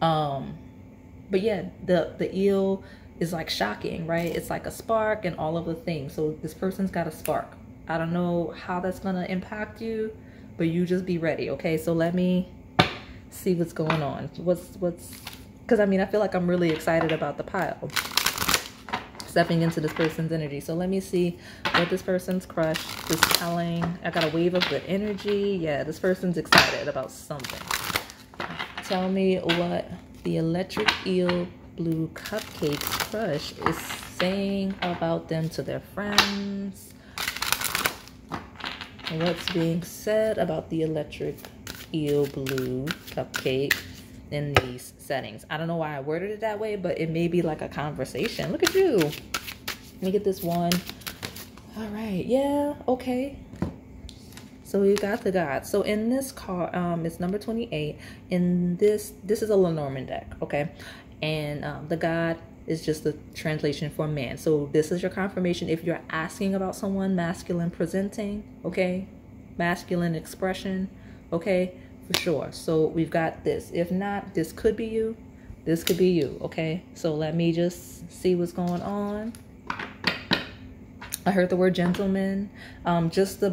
But yeah, the eel is like shocking, right? It's like a spark and all of the things. So this person's got a spark. I don't know how that's gonna impact you, but you just be ready, okay? So let me see what's going on. Because I mean, I feel like I'm really excited about the pile, stepping into this person's energy. So let me see what this person's crush is telling. I got a wave of good energy. Yeah, this person's excited about something. Tell me what the electric eel blue cupcake crush is saying about them to their friends. What's being said about the electric eel blue cupcake in these settings. I don't know why I worded it that way, but it may be like a conversation. Look at you. Let me get this one. All right. Yeah. Okay. So we got the God. So in this card, it's number 28. In this is a Lenormand deck, okay? And the God is just the translation for man. So this is your confirmation if you're asking about someone masculine presenting, okay? Masculine expression, okay? For sure. So we've got this. If not, this could be you. This could be you, okay? So let me just see what's going on. I heard the word gentleman. Just the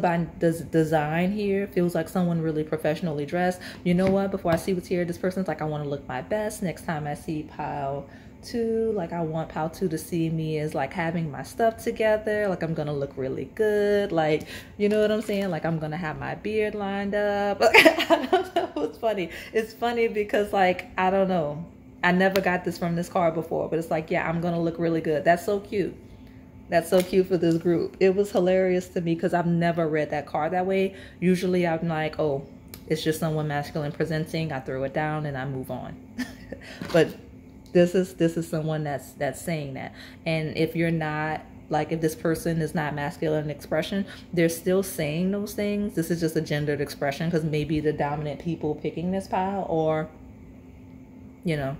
design here feels like someone really professionally dressed. You know what? Before I see what's here, this person's like, I want to look my best. Next time I see pile 2, like I want pile 2 to see me as like having my stuff together. Like I'm going to look really good. Like, you know what I'm saying? Like I'm going to have my beard lined up. I don't know. It's funny. It's funny because like, I don't know. I never got this from this card before, but it's like, yeah, I'm going to look really good. That's so cute. That's so cute for this group. It was hilarious to me because I've never read that card that way. Usually I'm like, oh, it's just someone masculine presenting. I throw it down and I move on. But this is someone that's saying that. And if you're not, like if this person is not masculine expression, they're still saying those things. This is just a gendered expression because maybe the dominant people picking this pile, or, you know,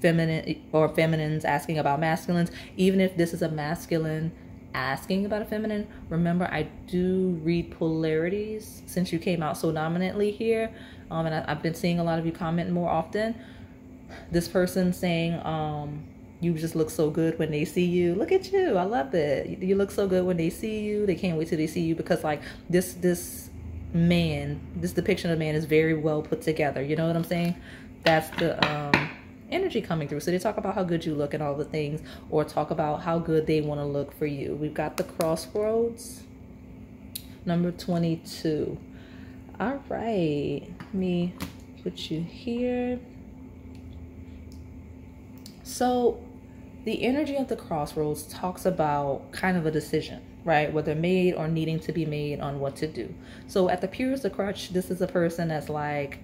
feminine or feminines asking about masculines. Even if this is a masculine asking about a feminine, remember I do read polarities since you came out so dominantly here, and I've been seeing a lot of you comment more often. This person saying you just look so good when they see you. Look at you. I love it. You look so good when they see you. They can't wait till they see you, because like this man, this depiction of man is very well put together. You know what I'm saying? That's the energy coming through. So they talk about how good you look and all the things, or talk about how good they want to look for you. We've got the crossroads, number 22. All right, let me put you here. So the energy of the crossroads talks about kind of a decision, right? Whether made or needing to be made on what to do. So at the purest of crutch, this is a person that's like,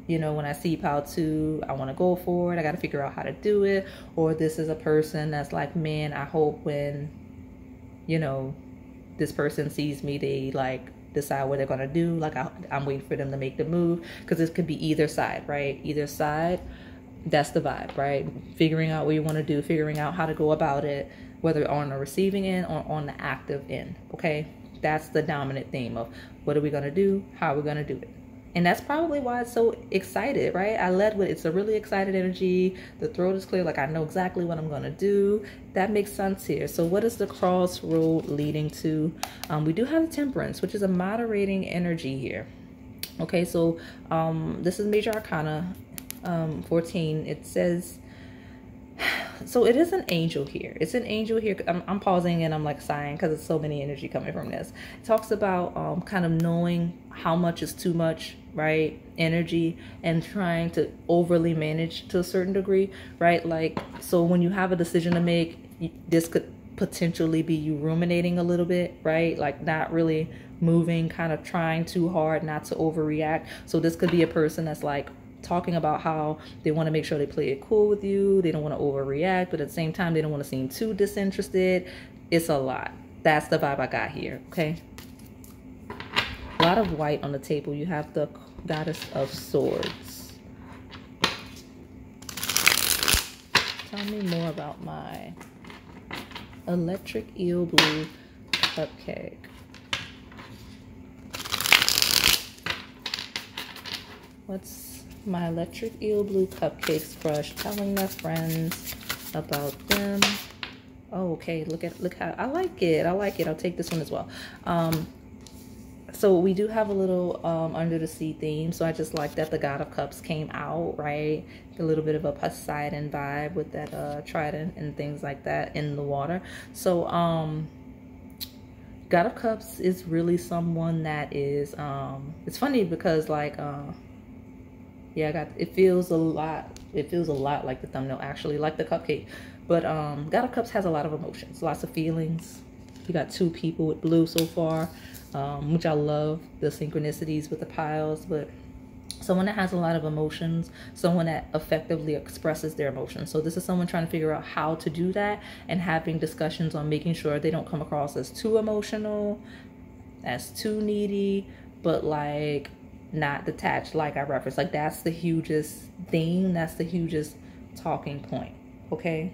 you know, when I see pile 2, I want to go for it. I got to figure out how to do it. Or this is a person that's like, man, I hope when, you know, this person sees me, they like decide what they're going to do. Like I'm waiting for them to make the move, because this could be either side, right? Either side. That's the vibe, right? Figuring out what you want to do, figuring out how to go about it, whether on the receiving end or on the active end, okay? That's the dominant theme of what are we going to do? How are we going to do it? And that's probably why it's so excited, right? I led with, it's a really excited energy. The throat is clear, like I know exactly what I'm going to do. That makes sense here. So what is the crossroad leading to? We do have the Temperance, which is a moderating energy here. Okay, so this is Major Arcana 14. It says, so it is an angel here. It's an angel here. I'm pausing and I'm like sighing because there's so many energy coming from this. It talks about kind of knowing how much is too much, right? Energy, and trying to overly manage to a certain degree, right? Like, so when you have a decision to make, this could potentially be you ruminating a little bit, right? Like not really moving, kind of trying too hard not to overreact. So this could be a person that's like talking about how they want to make sure they play it cool with you. They don't want to overreact, but at the same time, they don't want to seem too disinterested. It's a lot. That's the vibe I got here, okay? A lot of white on the table. You have the Goddess of Swords. Tell me more about my electric eel blue cupcake. What's my electric eel blue cupcakes crush telling their friends about them? Oh, okay. Look how I like it. I like it. I'll take this one as well. So we do have a little under the sea theme. So I just like that the God of Cups came out, right? A little bit of a Poseidon vibe with that trident and things like that in the water. So God of Cups is really someone that is it's funny because like yeah, it feels a lot like the thumbnail, actually, like the cupcake. But God of Cups has a lot of emotions, lots of feelings. You got 2 people with blue so far. which I love the synchronicities with the piles. But someone that has a lot of emotions, someone that effectively expresses their emotions. So this is someone trying to figure out how to do that and having discussions on making sure they don't come across as too emotional, as too needy, but like not detached, like I referenced. Like that's the hugest thing, that's the hugest talking point, okay?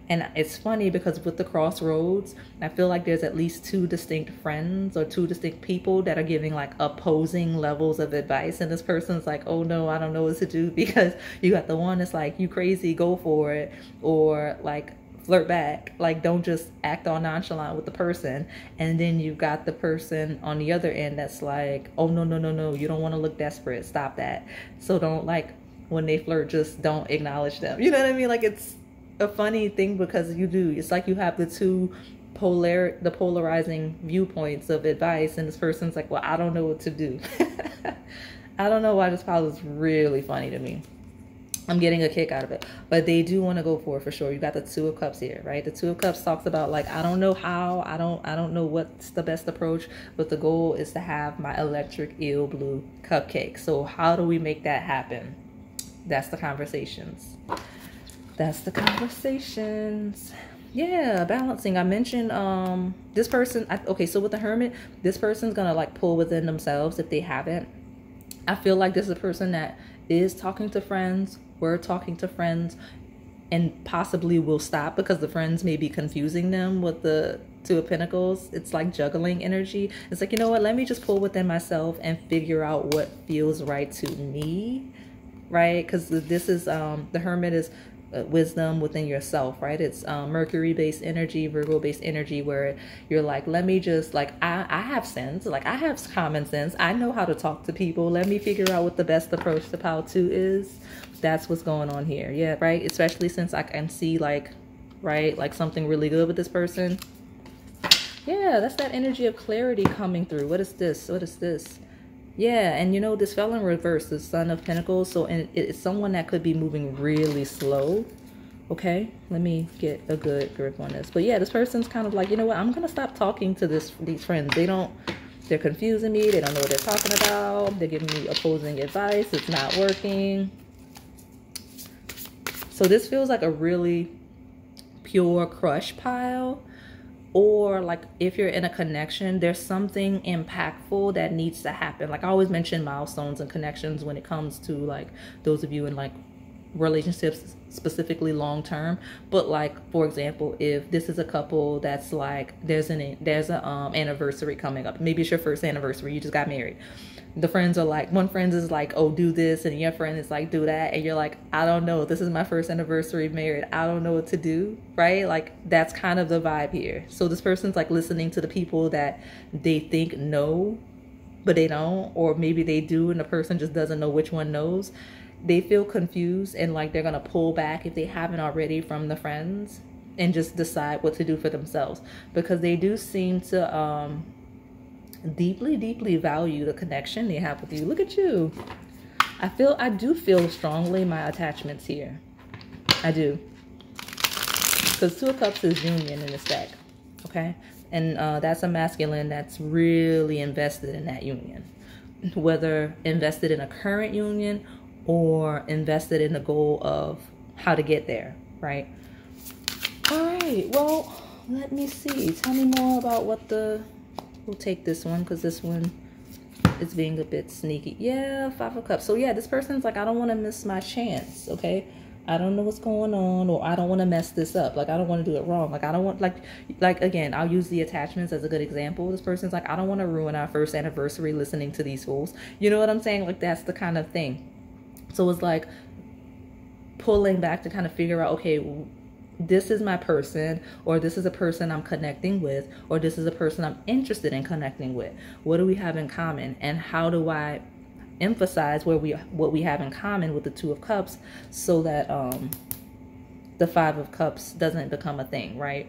And it's funny because with the crossroads, I feel like there's at least two distinct friends or two distinct people that are giving like opposing levels of advice. And this person's like, oh no, I don't know what to do, because you got the one that's like, you crazy, go for it, or like flirt back, like don't just act all nonchalant with the person. And then you've got the person on the other end that's like, oh no, no, no, no, you don't want to look desperate, stop that. So don't, like when they flirt, just don't acknowledge them. You know what I mean? Like it's a funny thing because you do, it's like you have the two polarizing viewpoints of advice, and this person's like, well, I don't know what to do. I don't know why this pile is really funny to me. I'm getting a kick out of it, but they do want to go for it for sure. You got the Two of Cups here, right? The Two of Cups talks about like, I don't know how, I don't know what's the best approach, but the goal is to have my electric eel blue cupcake. So how do we make that happen? That's the conversations. That's the conversations. Yeah, balancing. I mentioned this person. Okay, so with the Hermit, this person's gonna like pull within themselves if they haven't. I feel like this is a person that is talking to friends. We're talking to friends, and possibly will stop because the friends may be confusing them with the Two of Pentacles. It's like juggling energy. It's like, you know what? Let me just pull within myself and figure out what feels right to me, right? Because this is the Hermit is wisdom within yourself, right? It's Mercury based energy, Virgo based energy, where you're like, let me just like, I have sense, like I have common sense, I know how to talk to people, let me figure out what the best approach to pile 2 is. That's what's going on here. Yeah, right. Especially since I can see like, right, like something really good with this person. Yeah, that's that energy of clarity coming through. What is this? What is this? Yeah, and you know, this fell in reverse, the Son of Pentacles. So it's someone that could be moving really slow. Okay, let me get a good grip on this. But yeah, this person's kind of like, you know what, I'm gonna stop talking to these friends. They're confusing me. They don't know what they're talking about. They're giving me opposing advice. It's not working. So this feels like a really pure crush pile. Or like if you're in a connection, there's something impactful that needs to happen. Like I always mention milestones and connections when it comes to like those of you in like relationships, specifically long term. But like, for example, if this is a couple that's like there's an anniversary coming up, maybe it's your first anniversary, you just got married. The friends are like, one friend is like, oh, do this, and your friend is like, do that, and you're like, I don't know, this is my first anniversary married, I don't know what to do, right? Like that's kind of the vibe here. So this person's like listening to the people that they think know, but they don't, or maybe they do and the person just doesn't know which one knows. They feel confused and like they're gonna pull back if they haven't already from the friends and just decide what to do for themselves, because they do seem to deeply value the connection they have with you. Look at you. I do feel strongly my attachments here. I do, because Two of Cups is union in this deck, okay? And that's a masculine that's really invested in that union, whether invested in a current union or invested in the goal of how to get there, right? All right, well, let me see. Tell me more about what the... We'll take this one because this one is being a bit sneaky. Yeah, 5 of Cups. So yeah, this person's like, I don't want to miss my chance, okay? I don't know what's going on, or I don't want to mess this up. Like, I don't want to do it wrong. Like, I don't want, like again, I'll use the attachments as a good example. This person's like, I don't want to ruin our first anniversary listening to these fools. You know what I'm saying? Like, that's the kind of thing. So it's like pulling back to kind of figure out, okay, this is my person, or this is a person I'm connecting with, or this is a person I'm interested in connecting with. What do we have in common, and how do I emphasize what we have in common with the Two of Cups so that the 5 of Cups doesn't become a thing, right?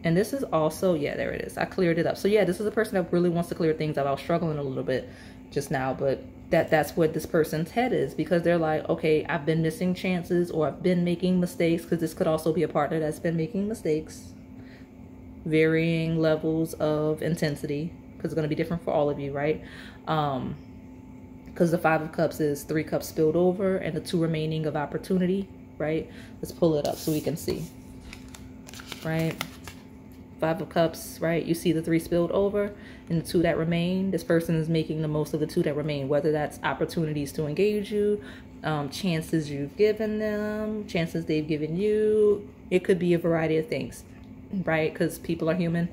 And this is also, yeah, there it is. I cleared it up. So yeah, this is a person that really wants to clear things up. I was struggling a little bit just now, but that's what this person's head is, because they're like, okay, I've been missing chances, or I've been making mistakes, because this could also be a partner that's been making mistakes. varying levels of intensity, because it's going to be different for all of you, right? Because the 5 of Cups is 3 cups spilled over and the 2 remaining of opportunity, right? Let's pull it up so we can see, right? 5 of Cups, right? You see the 3 spilled over and the 2 that remain. This person is making the most of the 2 that remain, whether that's opportunities to engage you, chances you've given them, chances they've given you. It could be a variety of things, right? Because people are human,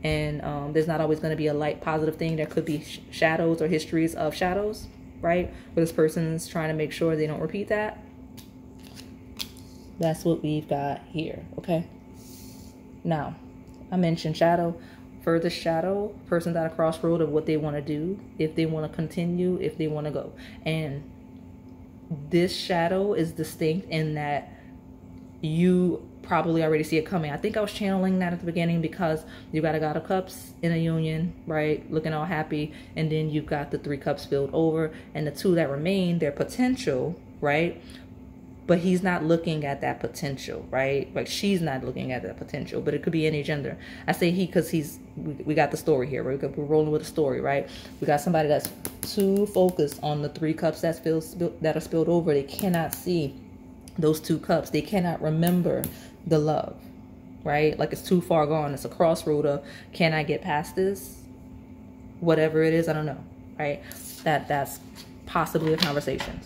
and there's not always going to be a light positive thing. There could be shadows or histories of shadows, right? But this person's trying to make sure they don't repeat that. That's what we've got here, okay? Now, I mentioned shadow. Further shadow, person's at a crossroad of what they want to do, if they want to continue, if they want to go. And this shadow is distinct in that you probably already see it coming. I think I was channeling that at the beginning, because you got a God of Cups in a union, right? Looking all happy. And then you've got the 3 cups filled over, and the 2 that remain, their potential, right? But he's not looking at that potential, right? Like, she's not looking at that potential, but it could be any gender. I say he because we got the story here, right? We're rolling with the story, right? We got somebody that's too focused on the 3 cups that are spilled over. They cannot see those 2 cups. They cannot remember the love, right? Like, it's too far gone. It's a crossroad of, can I get past this? Whatever it is, I don't know, right? That's possibly a conversation.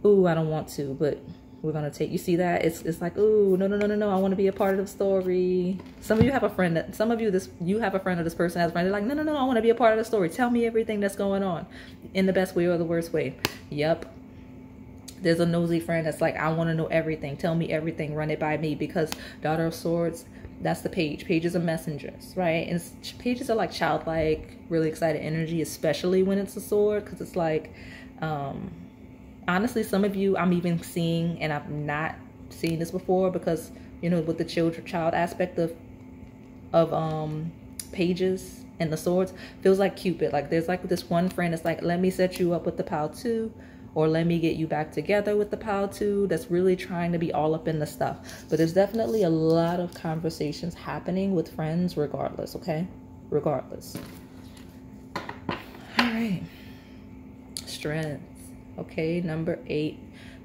Ooh, I don't want to, but we're gonna take. You see that? It's like, ooh, no. I want to be a part of the story. Some of you have a friend that. Some of you you have a friend, or this person has a friend. They're like, no. I want to be a part of the story. Tell me everything that's going on, in the best way or the worst way. Yep. There's a nosy friend that's like, I want to know everything. Tell me everything. Run it by me, because Daughter of Swords. That's the page. Pages are messengers, right? And pages are like childlike, really excited energy, especially when it's a sword, because it's like, honestly, some of you I'm even seeing, and I've not seen this before, because, you know, with the child aspect of pages and the swords, feels like Cupid. Like, there's like this one friend that's like, let me set you up with the pile 2, or let me get you back together with the pile 2, that's really trying to be all up in the stuff. But there's definitely a lot of conversations happening with friends regardless, okay? Regardless. All right. Strength. Okay, number 8,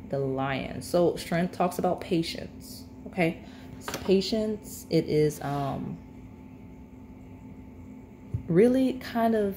the Lion. So strength talks about patience, okay? So patience, it is really kind of,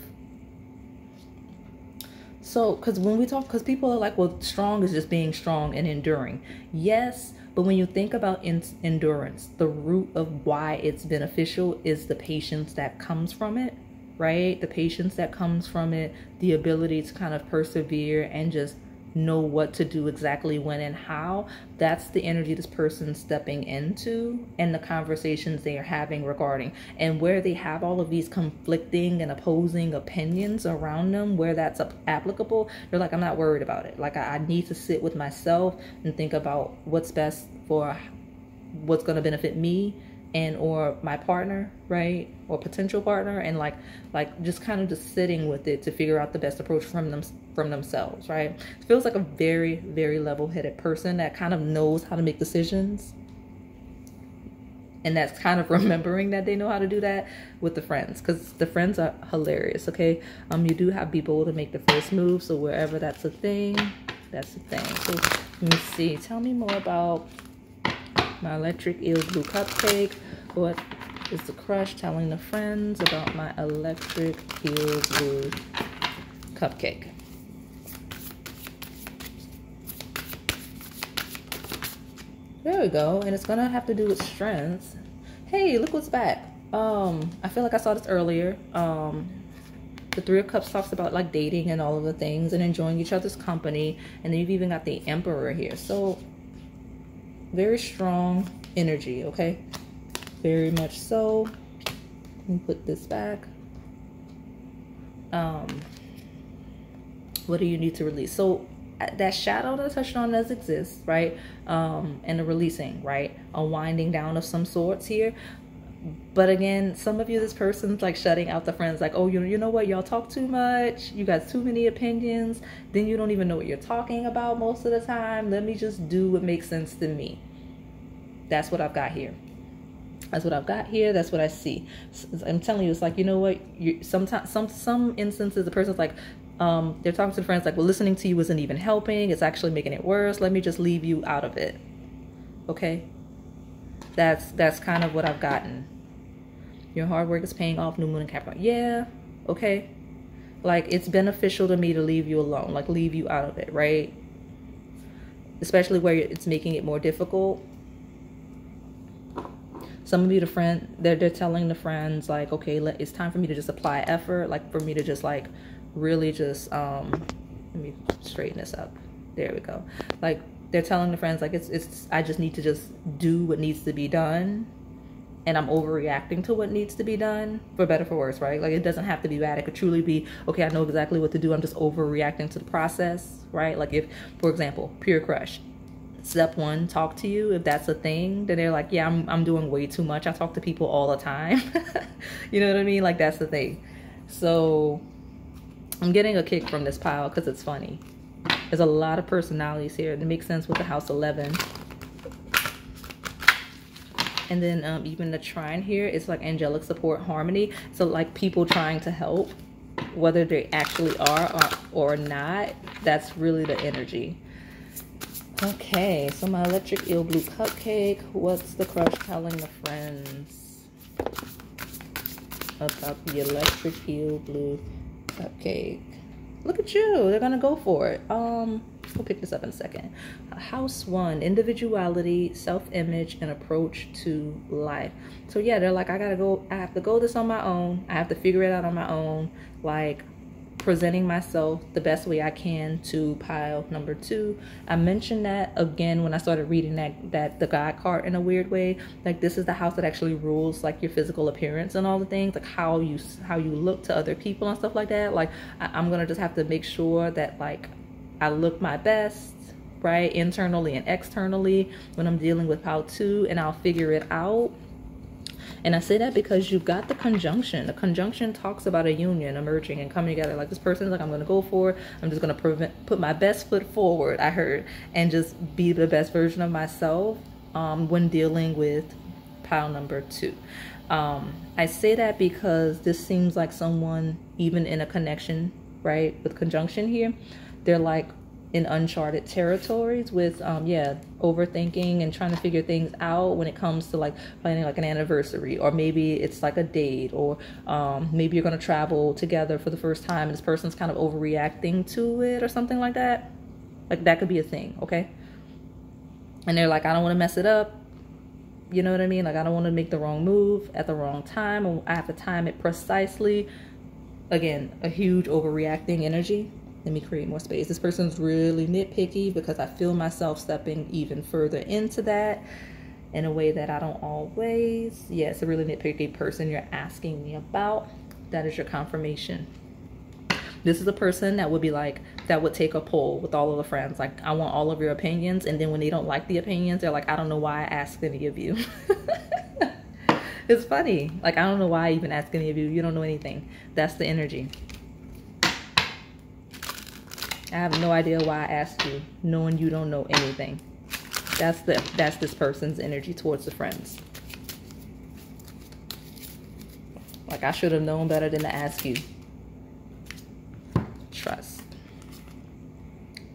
so, because when we talk, because people are like, well, strong is just being strong and enduring. Yes, but when you think about endurance, the root of why it's beneficial is the patience that comes from it, right? The patience that comes from it, the ability to kind of persevere and just know what to do exactly when and how. That's the energy this person's stepping into, and the conversations they are having regarding, and where they have all of these conflicting and opposing opinions around them, where that's applicable, they're like, I'm not worried about it. Like, I need to sit with myself and think about what's best for what's going to benefit me and or my partner, right, or potential partner, and like just kind of just sitting with it to figure out the best approach from themselves, right? It feels like a very, very level-headed person that kind of knows how to make decisions, and that's kind of remembering that they know how to do that with the friends, because the friends are hilarious, okay? You do have be bold to make the first move, so wherever that's a thing, that's a thing. So let me see, tell me more about my electric eel blue cupcake. What is the crush telling the friends about my electric eel blue cupcake? There we go. And it's gonna have to do with strengths. Hey, look what's back. I feel like I saw this earlier. The 3 of Cups talks about like dating and all of the things and enjoying each other's company, and then you've even got the Emperor here. So very strong energy, okay? Very much so. Let me put this back. What do you need to release? So that shadow that I touched on does exist, right? And the releasing, right? A winding down of some sorts here. But again, some of you, this person's like shutting out the friends, like, oh, you know what, y'all talk too much, you got too many opinions, then you don't even know what you're talking about most of the time. Let me just do what makes sense to me. That's what I've got here. That's what I've got here. That's what I see. I'm telling you, it's like, you know what? Sometimes, some instances, the person's like, they're talking to friends like, well, listening to you isn't even helping. It's actually making it worse. Let me just leave you out of it. Okay? That's kind of what I've gotten. Your hard work is paying off, new moon and Capricorn. Yeah. Okay. Like, it's beneficial to me to leave you alone, like leave you out of it, right? Especially where it's making it more difficult. Some of you, they're telling the friends like, okay, it's time for me to just apply effort, like for me to just like really just let me straighten this up. There we go. Like, they're telling the friends like, I just need to just do what needs to be done, and I'm overreacting to what needs to be done, for better for worse, right? Like, it doesn't have to be bad. It could truly be, okay, I know exactly what to do. I'm just overreacting to the process, right? Like, if, for example, pure crush. Step one, talk to you. If that's a thing, then they're like, yeah, I'm doing way too much. I talk to people all the time. You know what I mean? Like, that's the thing. So I'm getting a kick from this pile because it's funny. There's a lot of personalities here. It makes sense with the house 11. And then even the trine here is like angelic support, harmony. So like people trying to help, whether they actually are or not. That's really the energy. Okay, so my electric eel blue cupcake. What's the crush telling the friends about the electric eel blue cupcake? Look at you. They're gonna go for it. We'll pick this up in a second. House 1, individuality, self-image, and approach to life. So yeah, they're like, I have to go this on my own. I have to figure it out on my own. Like, presenting myself the best way I can to pile number 2. I mentioned that again when I started reading that the God card in a weird way. Like, this is the house that actually rules like your physical appearance and all the things, like how you look to other people and stuff like that. Like, I'm gonna just have to make sure that like I look my best, right, internally and externally when I'm dealing with pile 2, and I'll figure it out. And I say that because you've got the conjunction. The conjunction talks about a union, emerging and coming together. Like, this person is like, I'm going to go for it. I'm just going to put my best foot forward, I heard, and just be the best version of myself when dealing with pile number 2. I say that because this seems like someone, even in a connection, right, with conjunction here, they're like in uncharted territories with overthinking and trying to figure things out when it comes to like planning like an anniversary, or maybe it's like a date, or maybe you're going to travel together for the first time and this person's kind of overreacting to it or something like that. Like, that could be a thing, okay? And they're like, I don't want to mess it up. You know what I mean? Like, I don't want to make the wrong move at the wrong time. I have to time it precisely. Again, a huge overreacting energy. Let me create more space. This person's really nitpicky because I feel myself stepping even further into that in a way that I don't always. Yeah, it's a really nitpicky person you're asking me about. That is your confirmation. This is a person that would be like, that would take a poll with all of the friends. Like, I want all of your opinions. And then when they don't like the opinions, they're like, I don't know why I asked any of you. It's funny. Like, I don't know why I even ask any of you. You don't know anything. That's the energy. I have no idea why I asked you, knowing you don't know anything. That's this person's energy towards the friends. Like, I should have known better than to ask you. Trust.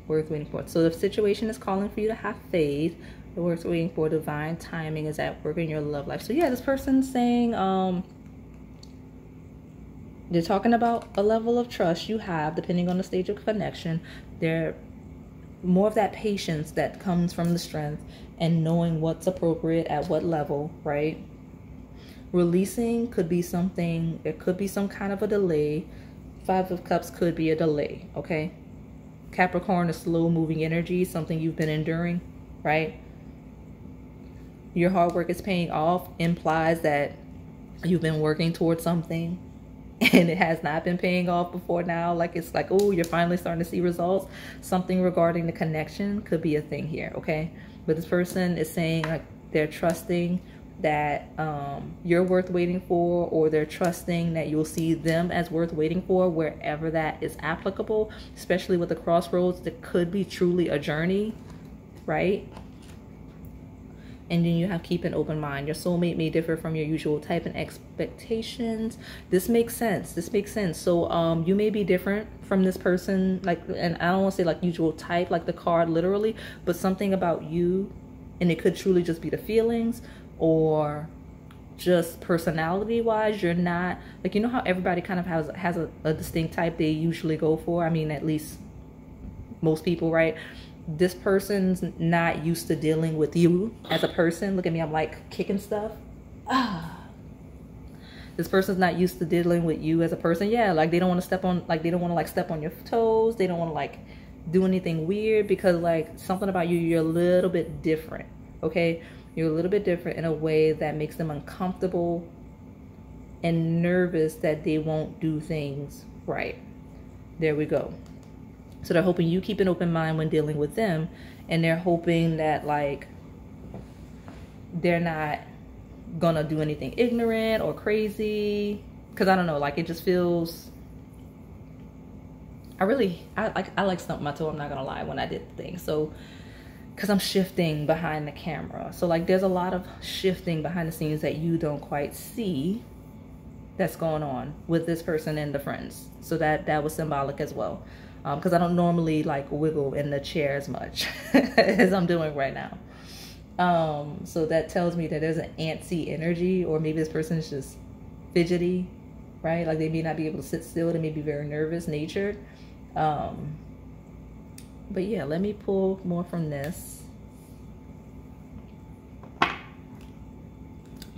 Worth waiting for. So the situation is calling for you to have faith. The worth waiting for, divine timing is at work in your love life. So yeah, this person's saying, they're talking about a level of trust you have depending on the stage of connection. They're more of that patience that comes from the strength and knowing what's appropriate at what level, right? Releasing could be something, there could be some kind of a delay. 5 of Cups could be a delay, okay? Capricorn is slow moving energy, something you've been enduring, right? Your hard work is paying off implies that you've been working towards something and it has not been paying off before now. Like, it's like, oh, you're finally starting to see results. Something regarding the connection could be a thing here, okay? But this person is saying like they're trusting that you're worth waiting for, or they're trusting that you'll see them as worth waiting for wherever that is applicable, especially with the crossroads. That could be truly a journey, right? And then you have keep an open mind. Your soulmate may differ from your usual type and expectations. This makes sense. This makes sense. So you may be different from this person, like, and I don't want to say like usual type, like the card literally, but something about you, and it could truly just be the feelings, or just personality wise, you're not like, you know how everybody kind of has a distinct type they usually go for. I mean, at least most people, right? This person's not used to dealing with you as a person. Look at me, I'm like kicking stuff. This person's not used to dealing with you as a person. Yeah, like they don't want to step on, like they don't want to like step on your toes. They don't want to like do anything weird, because like something about you, you're a little bit different. Okay, you're a little bit different in a way that makes them uncomfortable and nervous that they won't do things right. There we go. So they're hoping you keep an open mind when dealing with them, and they're hoping that like they're not gonna do anything ignorant or crazy, because I don't know, like it just feels, I like stumped my toe, I'm not gonna lie, when I did the thing. So because I'm shifting behind the camera, so like there's a lot of shifting behind the scenes that you don't quite see that's going on with this person and the friends. So that was symbolic as well, because I don't normally like wiggle in the chair as much as I'm doing right now. So that tells me that there's an antsy energy, or maybe this person is just fidgety, right? Like they may not be able to sit still. They may be very nervous natured. But yeah, let me pull more from this.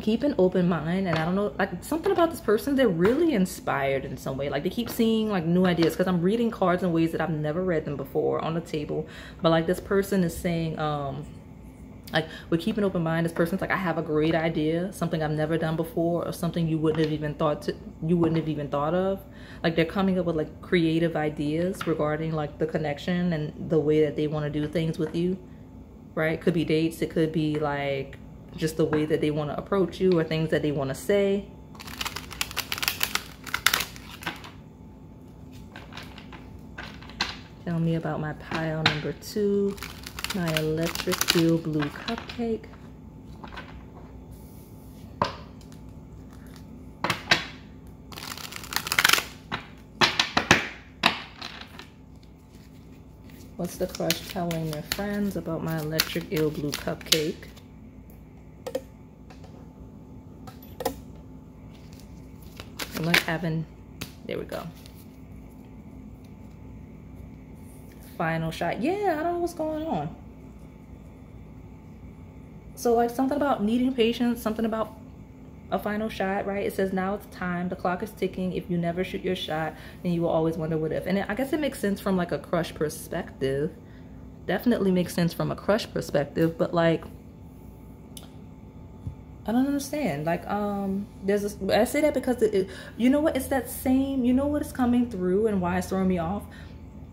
Keep an open mind. And I don't know, like something about this person, they're really inspired in some way. Like they keep seeing like new ideas, because I'm reading cards in ways that I've never read them before on the table. But like this person is saying, like with keep an open mind, this person's like, I have a great idea, something I've never done before, or something you wouldn't have even thought of. Like they're coming up with like creative ideas regarding like the connection and the way that they want to do things with you, right? Could be dates, it could be like just the way that they want to approach you, or things that they want to say. Tell me about my pile number 2. My electric steel blue cupcake. What's the crush telling their friends about my electric eel blue cupcake? I like having, there we go. Final shot. Yeah, I don't know what's going on. So like something about needing patience, something about a final shot, right? It says now it's time, the clock is ticking. If you never shoot your shot, then you will always wonder what if. And I guess it makes sense from like a crush perspective. Definitely makes sense from a crush perspective, but like I don't understand. Like there's this, I say that because you know what, it's that same, you know what is coming through and why it's throwing me off?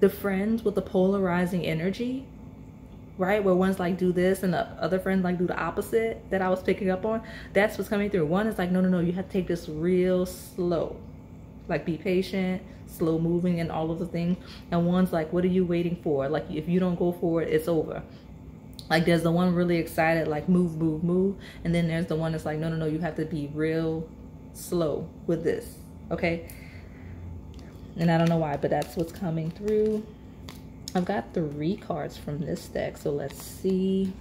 The friends with the polarizing energy, right? Where one's like do this and the other friends like do the opposite that I was picking up on. That's what's coming through. One is like, no, you have to take this real slow. Like be patient, slow moving and all of the things. And one's like, what are you waiting for? Like if you don't go for it, it's over. Like there's the one really excited, like move, move, move. And then there's the one that's like, no, you have to be real slow with this, okay? And I don't know why, but that's what's coming through. I've got 3 cards from this deck, so let's see.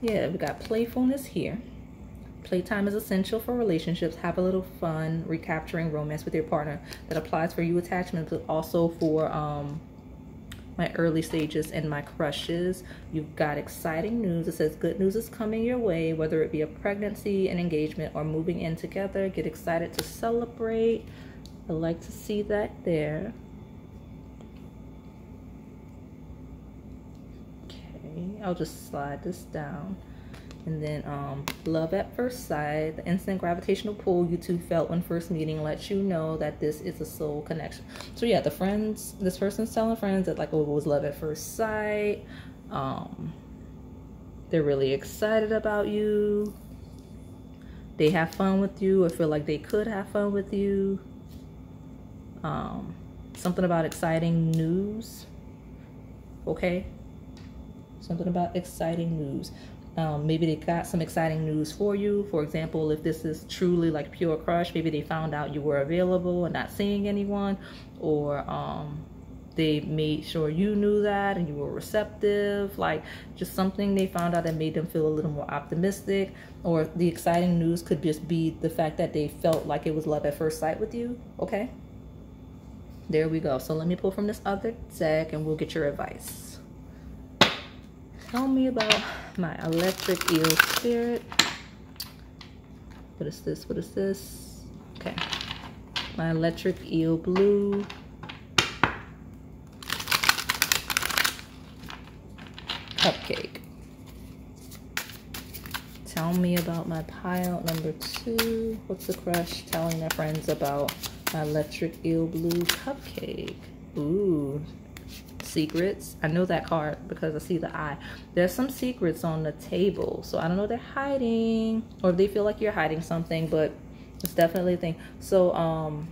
Yeah, we got playfulness here. Playtime is essential for relationships. Have a little fun recapturing romance with your partner. That applies for you attachment, but also for my early stages and my crushes. You've got exciting news. It says good news is coming your way, whether it be a pregnancy, an engagement, or moving in together. Get excited to celebrate. I like to see that there. Okay, I'll just slide this down. And then love at first sight, the instant gravitational pull you two felt when first meeting lets you know that this is a soul connection. So yeah, the friends, this person's telling friends that like, oh, it was love at first sight. They're really excited about you. They have fun with you, or feel like they could have fun with you. Something about exciting news. Okay, something about exciting news. Maybe they got some exciting news for you. For example, if this is truly like pure crush, maybe they found out you were available and not seeing anyone, or they made sure you knew that and you were receptive. Like just something they found out that made them feel a little more optimistic. Or the exciting news could just be the fact that they felt like it was love at first sight with you. Okay, there we go. So let me pull from this other deck and we'll get your advice. Tell me about my electric eel spirit. What is this? What is this? Okay. My electric eel blue. Cupcake. Tell me about my pile number 2. What's the crush telling their friends about my electric eel blue cupcake? Ooh. Secrets. I know that card because I see the eye. There's some secrets on the table, so I don't know if they're hiding or if they feel like you're hiding something, but it's definitely a thing. So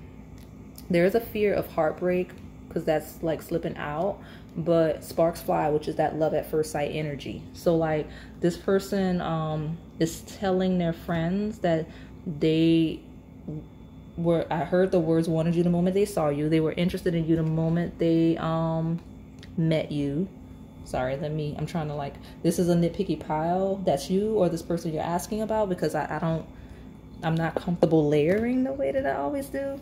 there is a fear of heartbreak because that's like slipping out, but sparks fly, which is that love at first sight energy. So like this person is telling their friends that they were, I heard the words, wanted you the moment they saw you. They were interested in you the moment they met you. Sorry, I'm trying to like, this is a nitpicky pile. That's you or this person you're asking about, because I'm not comfortable layering the way that I always do.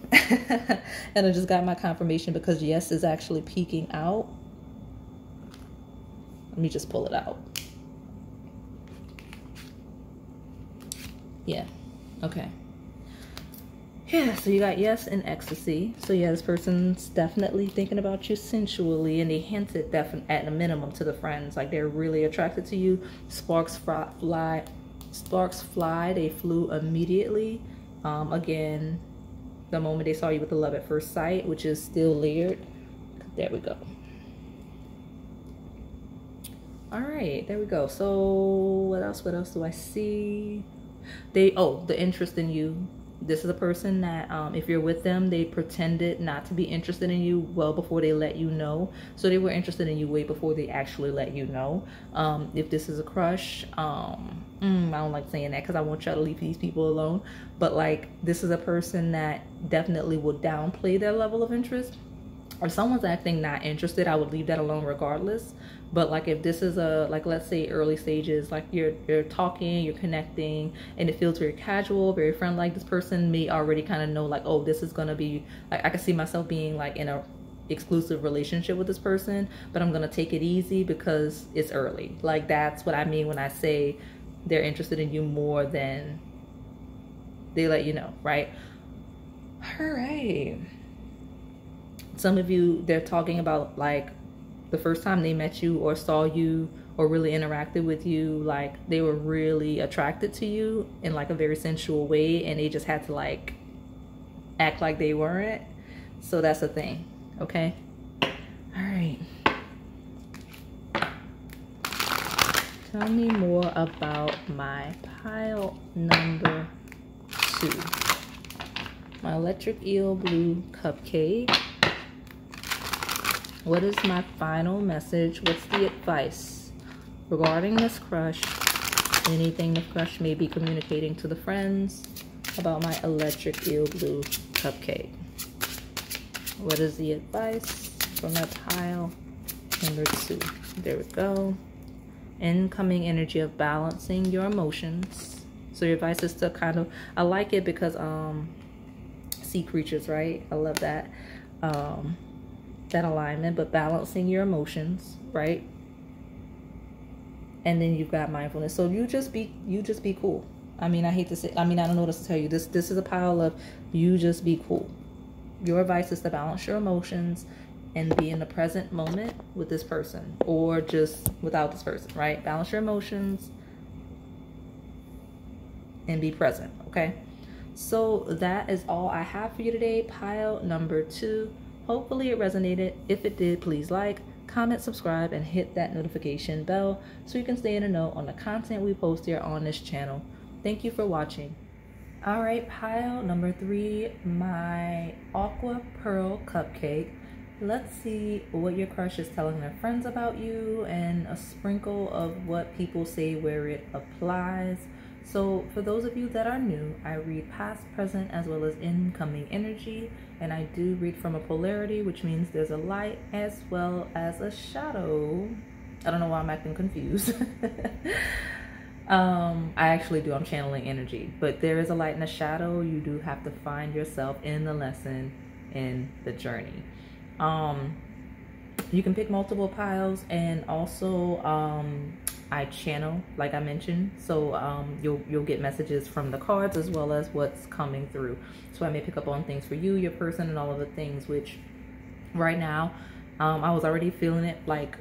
And I just got my confirmation because yes is actually peeking out. Let me just pull it out. Yeah, okay. Yeah, so you got yes and ecstasy. So yeah, this person's definitely thinking about you sensually, and they hinted at a minimum to the friends, like they're really attracted to you. Sparks fly, they flew immediately. Again, the moment they saw you with the love at first sight, which is still layered. There we go. All right, there we go. So what else do I see? The interest in you. This is a person that if you're with them, they pretended not to be interested in you well before they let you know. So they were interested in you way before they actually let you know. If this is a crush, I don't like saying that because I want y'all to leave these people alone. But like, this is a person that definitely will downplay their level of interest. Or someone's acting not interested, I would leave that alone regardless. But like if this is like let's say early stages, like you're talking, you're connecting, and it feels very casual, very friendly, like this person may already kind of know like, oh, this is gonna be like, I can see myself being like in a exclusive relationship with this person, but I'm gonna take it easy because it's early. Like that's what I mean when I say they're interested in you more than they let you know, right? All right. Some of you, they're talking about like the first time they met you or saw you or really interacted with you, like they were really attracted to you in like a very sensual way, and they just had to like act like they weren't. So that's a thing, okay? All right. Tell me more about my pile number 2. My electric eel blue cupcake. What is my final message? What's the advice regarding this crush? Anything the crush may be communicating to the friends about my electric eel blue cupcake. What is the advice for my pile number 2? There we go. Incoming energy of balancing your emotions. So your advice is to kind of, I like it because sea creatures, right? I love that. That alignment, but balancing your emotions, right? And then you've got mindfulness. So you just be cool. I mean, I hate to say, I mean, I don't know what else to tell you. This is a pile of you just be cool. Your advice is to balance your emotions and be in the present moment with this person, or just without this person, right? Balance your emotions and be present, okay? So that is all I have for you today. Pile number 2. Hopefully it resonated. If it did, please like, comment, subscribe, and hit that notification bell so you can stay in the know on the content we post here on this channel. Thank you for watching. All right, pile number 3, my Aqua Pearl Cupcake. Let's see what your crush is telling their friends about you, and a sprinkle of what people say where it applies. So for those of you that are new, I read past, present, as well as incoming energy, and I do read from a polarity, which means there's a light as well as a shadow. I don't know why I'm acting confused. I actually do, I'm channeling energy, but there is a light and a shadow. You do have to find yourself in the lesson, in the journey. You can pick multiple piles, and also I channel, like I mentioned, so you'll get messages from the cards as well as what's coming through. So I may pick up on things for you, your person, and all of the things, which right now I was already feeling it, like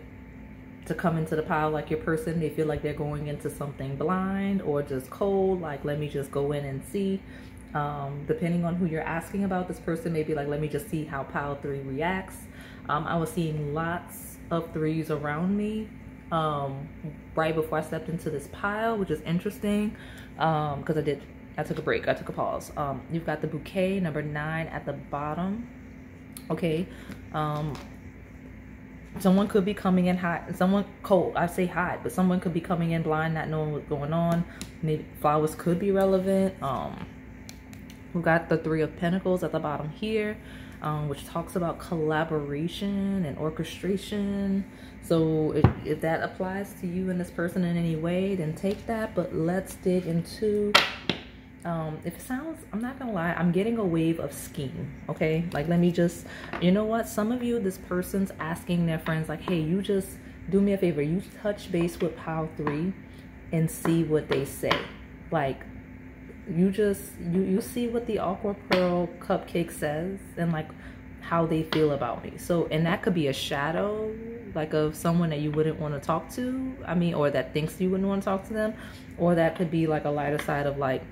to come into the pile, like your person, they feel like they're going into something blind or just cold, like let me just go in and see. Depending on who you're asking about, this person may be like, let me just see how pile 3 reacts. I was seeing lots of 3s around me right before I stepped into this pile, which is interesting because I took a break, I took a pause. You've got the bouquet, number 9 at the bottom. Okay. Someone could be coming in hot, and someone cold. I say hot, but someone could be coming in blind, not knowing what's going on. Maybe flowers could be relevant. We've got the 3 of Pentacles at the bottom here, which talks about collaboration and orchestration. So if that applies to you and this person in any way, then take that. But let's dig into, if it sounds, I'm not gonna lie, I'm getting a wave of scheme, okay? Like, let me just, you know what? Some of you, this person's asking their friends, like, hey, you just do me a favor. You touch base with pile 3 and see what they say. Like, you see what the Aqua Pearl Cupcake says and like how they feel about me. So, and that could be a shadow, like of someone that you wouldn't want to talk to. I mean, or that thinks you wouldn't want to talk to them. Or that could be like a lighter side of like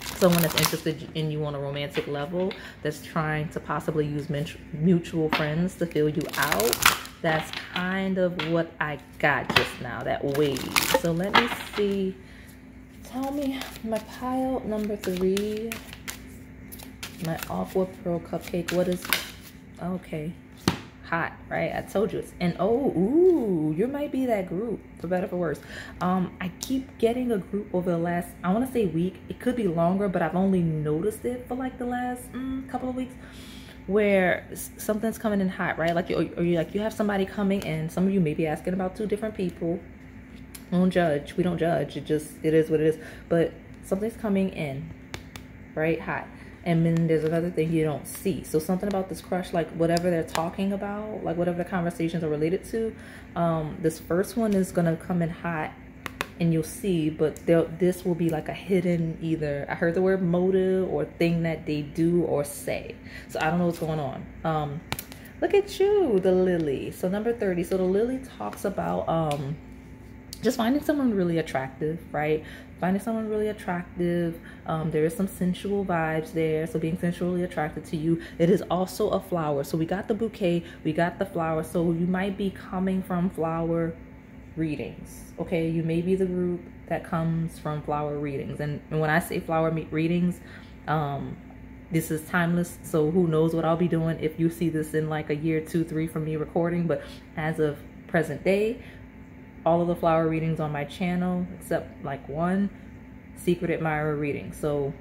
someone that's interested in you on a romantic level, that's trying to possibly use mutual friends to fill you out. That's kind of what I got just now, that wave. So let me see. Tell me, my pile number 3, my Aqua Pearl Cupcake, what is, okay, hot, right? I told you it's, and oh, ooh, you might be that group, for better or for worse. I keep getting a group over the last, I want to say week, it could be longer, but I've only noticed it for like the last couple of weeks, where something's coming in hot, right? Like, you have somebody coming in, some of you may be asking about 2 different people. Don't judge. We don't judge. It is what it is. But something's coming in, right? Hot. And then there's another thing you don't see. So something about this crush, like whatever they're talking about, like whatever the conversations are related to, this first one is going to come in hot and you'll see, but this will be like a hidden, either, I heard the word motive or thing that they do or say. So I don't know what's going on. Look at you, the lily. So number 30. So the lily talks about, just finding someone really attractive, right? Finding someone really attractive. There is some sensual vibes there. So being sensually attracted to you. It is also a flower. So we got the bouquet, we got the flower. So you might be coming from flower readings. Okay, you may be the group that comes from flower readings. And when I say flower readings, this is timeless. So who knows what I'll be doing if you see this in like a year, 2, 3 from me recording. But as of present day, all of the flower readings on my channel, except like one, secret admirer reading. So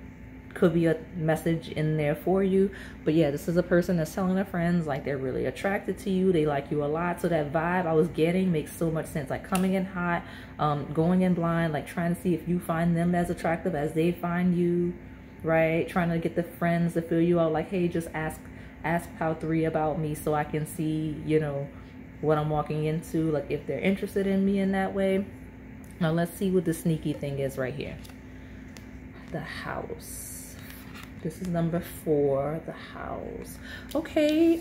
could be a message in there for you. But yeah, this is a person that's telling their friends like they're really attracted to you. They like you a lot. So that vibe I was getting makes so much sense. Like coming in hot, going in blind, like trying to see if you find them as attractive as they find you, right? Trying to get the friends to fill you out. Like, hey, just ask pile 3 about me so I can see, you know, what I'm walking into, like if they're interested in me in that way. Now let's see what the sneaky thing is right here. The house. This is number 4, the house. Okay,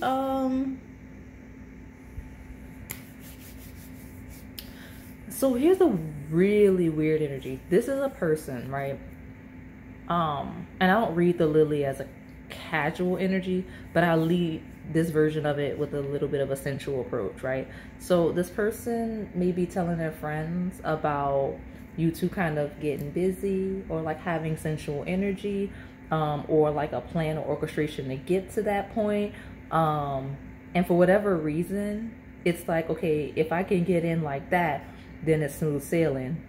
so here's a really weird energy. This is a person, right? And I don't read the lily as a casual energy, but I lead this version of it with a little bit of a sensual approach, right? So this person may be telling their friends about you two kind of getting busy or like having sensual energy, or like a plan or orchestration to get to that point. And for whatever reason, it's like, okay, if I can get in like that, then it's smooth sailing.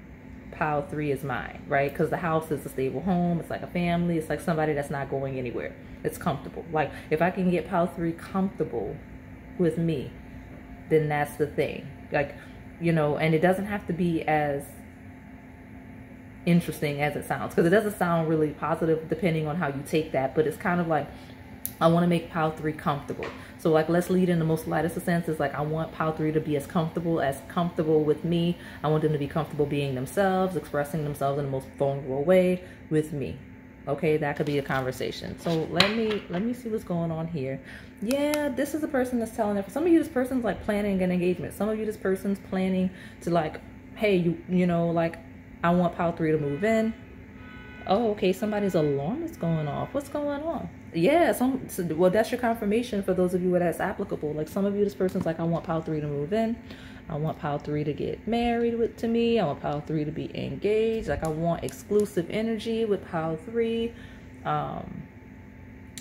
Pile 3 is mine, right? Because the house is a stable home. It's like a family. It's like somebody that's not going anywhere. It's comfortable. Like if I can get pile 3 comfortable with me, then that's the thing. Like, you know, and it doesn't have to be as interesting as it sounds, because it doesn't sound really positive depending on how you take that, but it's kind of like, I want to make pile 3 comfortable. So like, let's lead in the most lightest of senses. Like I want pile 3 to be as comfortable with me. I want them to be comfortable being themselves, expressing themselves in the most vulnerable way with me. Okay, that could be a conversation. So let me see what's going on here. Yeah, this is a person that's telling it. For some of you, this person's like planning an engagement. Some of you, this person's planning to like, hey, you know, like, I want pile 3 to move in. Oh, okay, somebody's alarm is going off. What's going on? Yeah, well, that's your confirmation for those of you where that's applicable. Like some of you, this person's like, I want pile 3 to move in. I want pile 3 to get married to me. I want pile 3 to be engaged. Like I want exclusive energy with pile 3.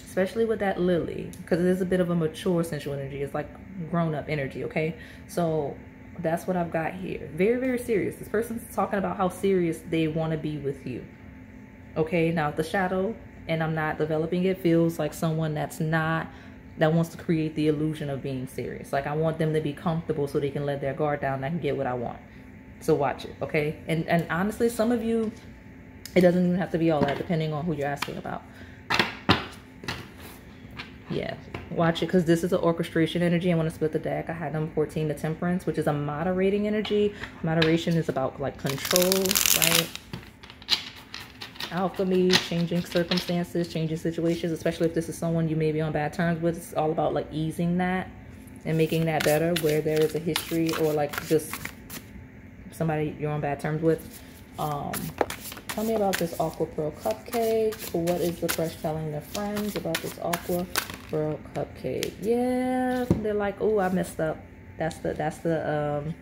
Especially with that lily, because it is a bit of a mature sensual energy. It's like grown-up energy, okay? So that's what I've got here. Very, very serious. This person's talking about how serious they want to be with you. Okay, now the shadow, and I'm not developing it, feels like someone that wants to create the illusion of being serious. Like I want them to be comfortable so they can let their guard down and I can get what I want. So watch it, okay? And honestly, some of you, it doesn't even have to be all that, depending on who you're asking about. Yeah, watch it, because this is an orchestration energy. I want to split the deck. I had number 14, the Temperance, which is a moderating energy. Moderation is about like control, right? Alchemy, changing circumstances, changing situations, especially if this is someone you may be on bad terms with. It's all about like easing that and making that better where there is a history, or like just somebody you're on bad terms with. Tell me about this Aqua Pearl Cupcake. What is the crush telling their friends about this Aqua Pearl Cupcake? Yeah, they're like, oh, I messed up. That's the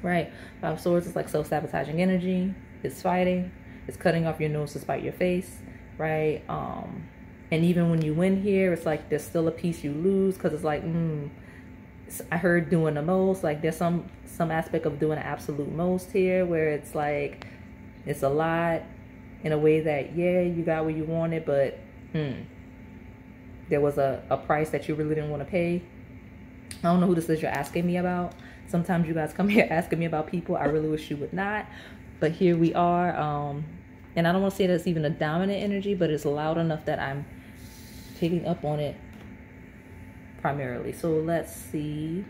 right. 5 of Swords is like self-sabotaging energy. It's fighting. It's cutting off your nose to spite your face, right? And even when you win here, it's like there's still a piece you lose, because it's like, I heard doing the most. Like there's some aspect of doing the absolute most here, where it's like, it's a lot in a way that, yeah, you got what you wanted, but there was a price that you really didn't want to pay. I don't know who this is you're asking me about. Sometimes you guys come here asking me about people. I really wish you would not. But here we are. And I don't want to say that's even a dominant energy, but it's loud enough that I'm picking up on it primarily. So let's see.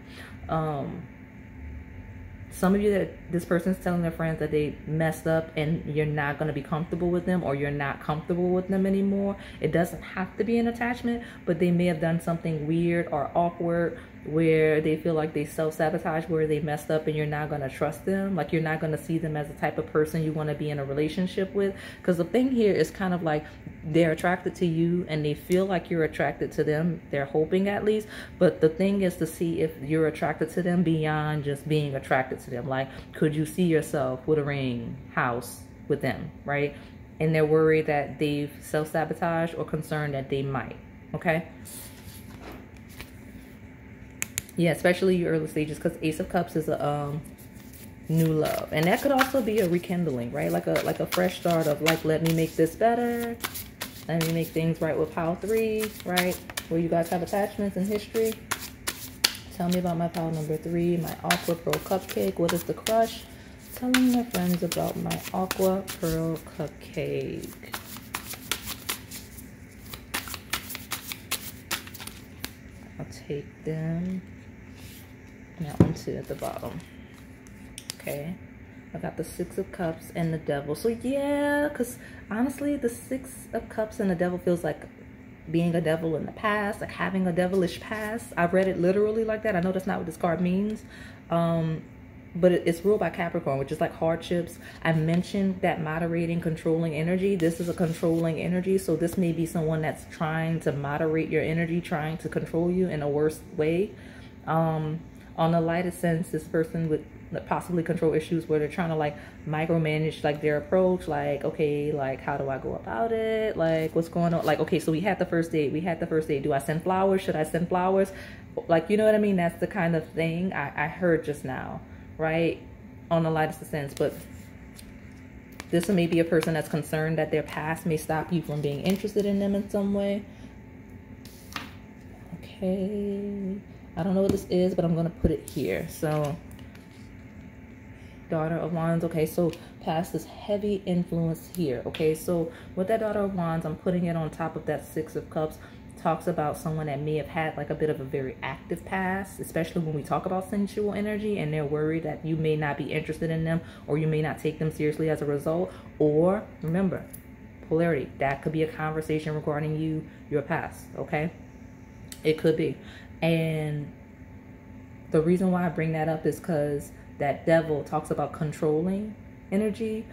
Some of you, that this person's telling their friends that they messed up and you're not going to be comfortable with them, or you're not comfortable with them anymore. It doesn't have to be an attachment, but they may have done something weird or awkward where they feel like they self-sabotage, where they messed up, and you're not going to trust them. Like you're not going to see them as the type of person you want to be in a relationship with. Because the thing here is kind of like they're attracted to you and they feel like you're attracted to them. They're hoping, at least. But the thing is to see if you're attracted to them beyond just being attracted to them. Like, could you see yourself with a ring, house with them, right? And they're worried that they've self-sabotaged, or concerned that they might, okay? Yeah, especially your early stages, because Ace of Cups is a new love. And that could also be a rekindling, right? Like a fresh start of like, let me make this better. Let me make things right with pile 3, right? Where you guys have attachments and history. Tell me about my pile number 3, my Aqua Pearl Cupcake. What is the crush? Telling my friends about my Aqua Pearl Cupcake. I'll take them. Now onto at the bottom. Okay. I got the 6 of Cups and the Devil. So yeah, because honestly, the 6 of Cups and the Devil feels like being a devil in the past, like having a devilish past. I've read it literally like that. I know that's not what this card means. But it's ruled by Capricorn, which is like hardships. I mentioned that moderating, controlling energy. This is a controlling energy. So this may be someone that's trying to moderate your energy, trying to control you in a worse way. On the lightest sense, this person possibly control issues where they're trying to like micromanage like their approach, like, okay, like how do I go about it, like what's going on, like, okay, so we had the first date, do I send flowers, should I send flowers, like, you know what I mean? That's the kind of thing I heard just now, right, on the lightest of sense. But this may be a person that's concerned that their past may stop you from being interested in them in some way. Okay, I don't know what this is, but I'm gonna put it here. So Daughter of Wands. Okay, so past this heavy influence here. Okay, so with that Daughter of Wands, I'm putting it on top of that Six of Cups. Talks about someone that may have had like a bit of a very active past, especially when we talk about sensual energy, and they're worried that you may not be interested in them, or you may not take them seriously as a result. Or remember, polarity, that could be a conversation regarding your past. Okay, it could be. And the reason why I bring that up is because that Devil talks about controlling energy.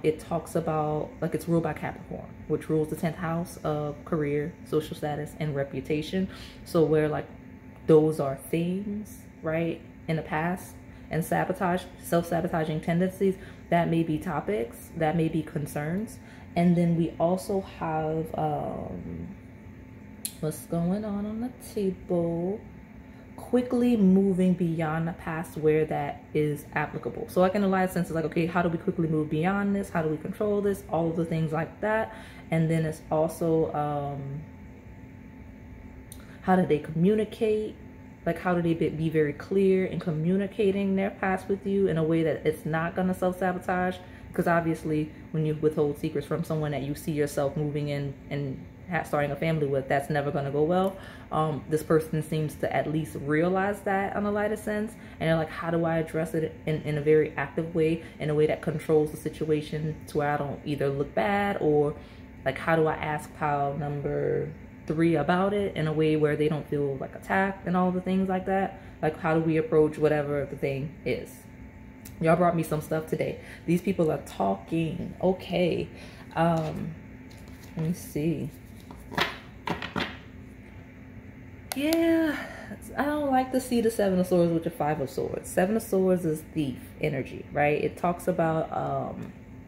It talks about, like, it's ruled by Capricorn, which rules the 10th house of career, social status, and reputation. So where like those are themes, right, in the past, and sabotage, self-sabotaging tendencies, that may be topics, that may be concerns. And then we also have what's going on the table, quickly moving beyond the past where that is applicable. So like in a lot of senses, like, okay, how do we quickly move beyond this? How do we control this? All of the things like that. And then it's also how do they communicate? Like, how do they be very clear in communicating their past with you in a way that it's not going to self-sabotage? Because obviously when you withhold secrets from someone that you see yourself moving in and starting a family with, that's never going to go well. This person seems to at least realize that on a lighter sense, and they're like, how do I address it in a very active way, in a way that controls the situation to where I don't either look bad, or like, how do I ask pile number 3 about it in a way where they don't feel like attacked and all the things like that. Like, how do we approach whatever the thing is? Y'all brought me some stuff today. These people are talking. Okay, let me see. Yeah, I don't like to see the Seven of Swords with the Five of Swords. Seven of Swords is thief energy, right? It talks about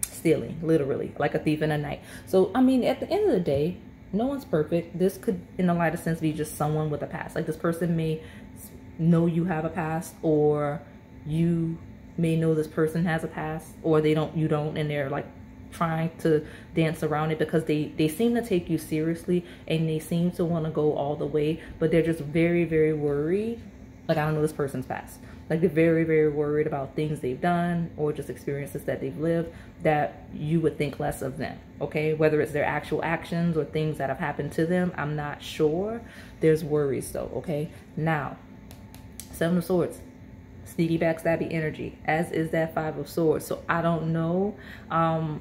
stealing, literally, like a thief in the night. So, I mean, at the end of the day, no one's perfect. This could, in a lighter sense, be just someone with a past. Like, this person may know you have a past, or you may know this person has a past, or they don't, you don't, and they're like trying to dance around it because they seem to take you seriously and they seem to want to go all the way, but they're just very, very worried. Like, I don't know this person's past. Like, they're very, very worried about things they've done or just experiences that they've lived that you would think less of them. Okay, whether it's their actual actions or things that have happened to them, I'm not sure. There's worries though. Okay, now Seven of Swords, sneaky backstabby energy, as is that Five of Swords. So I don't know,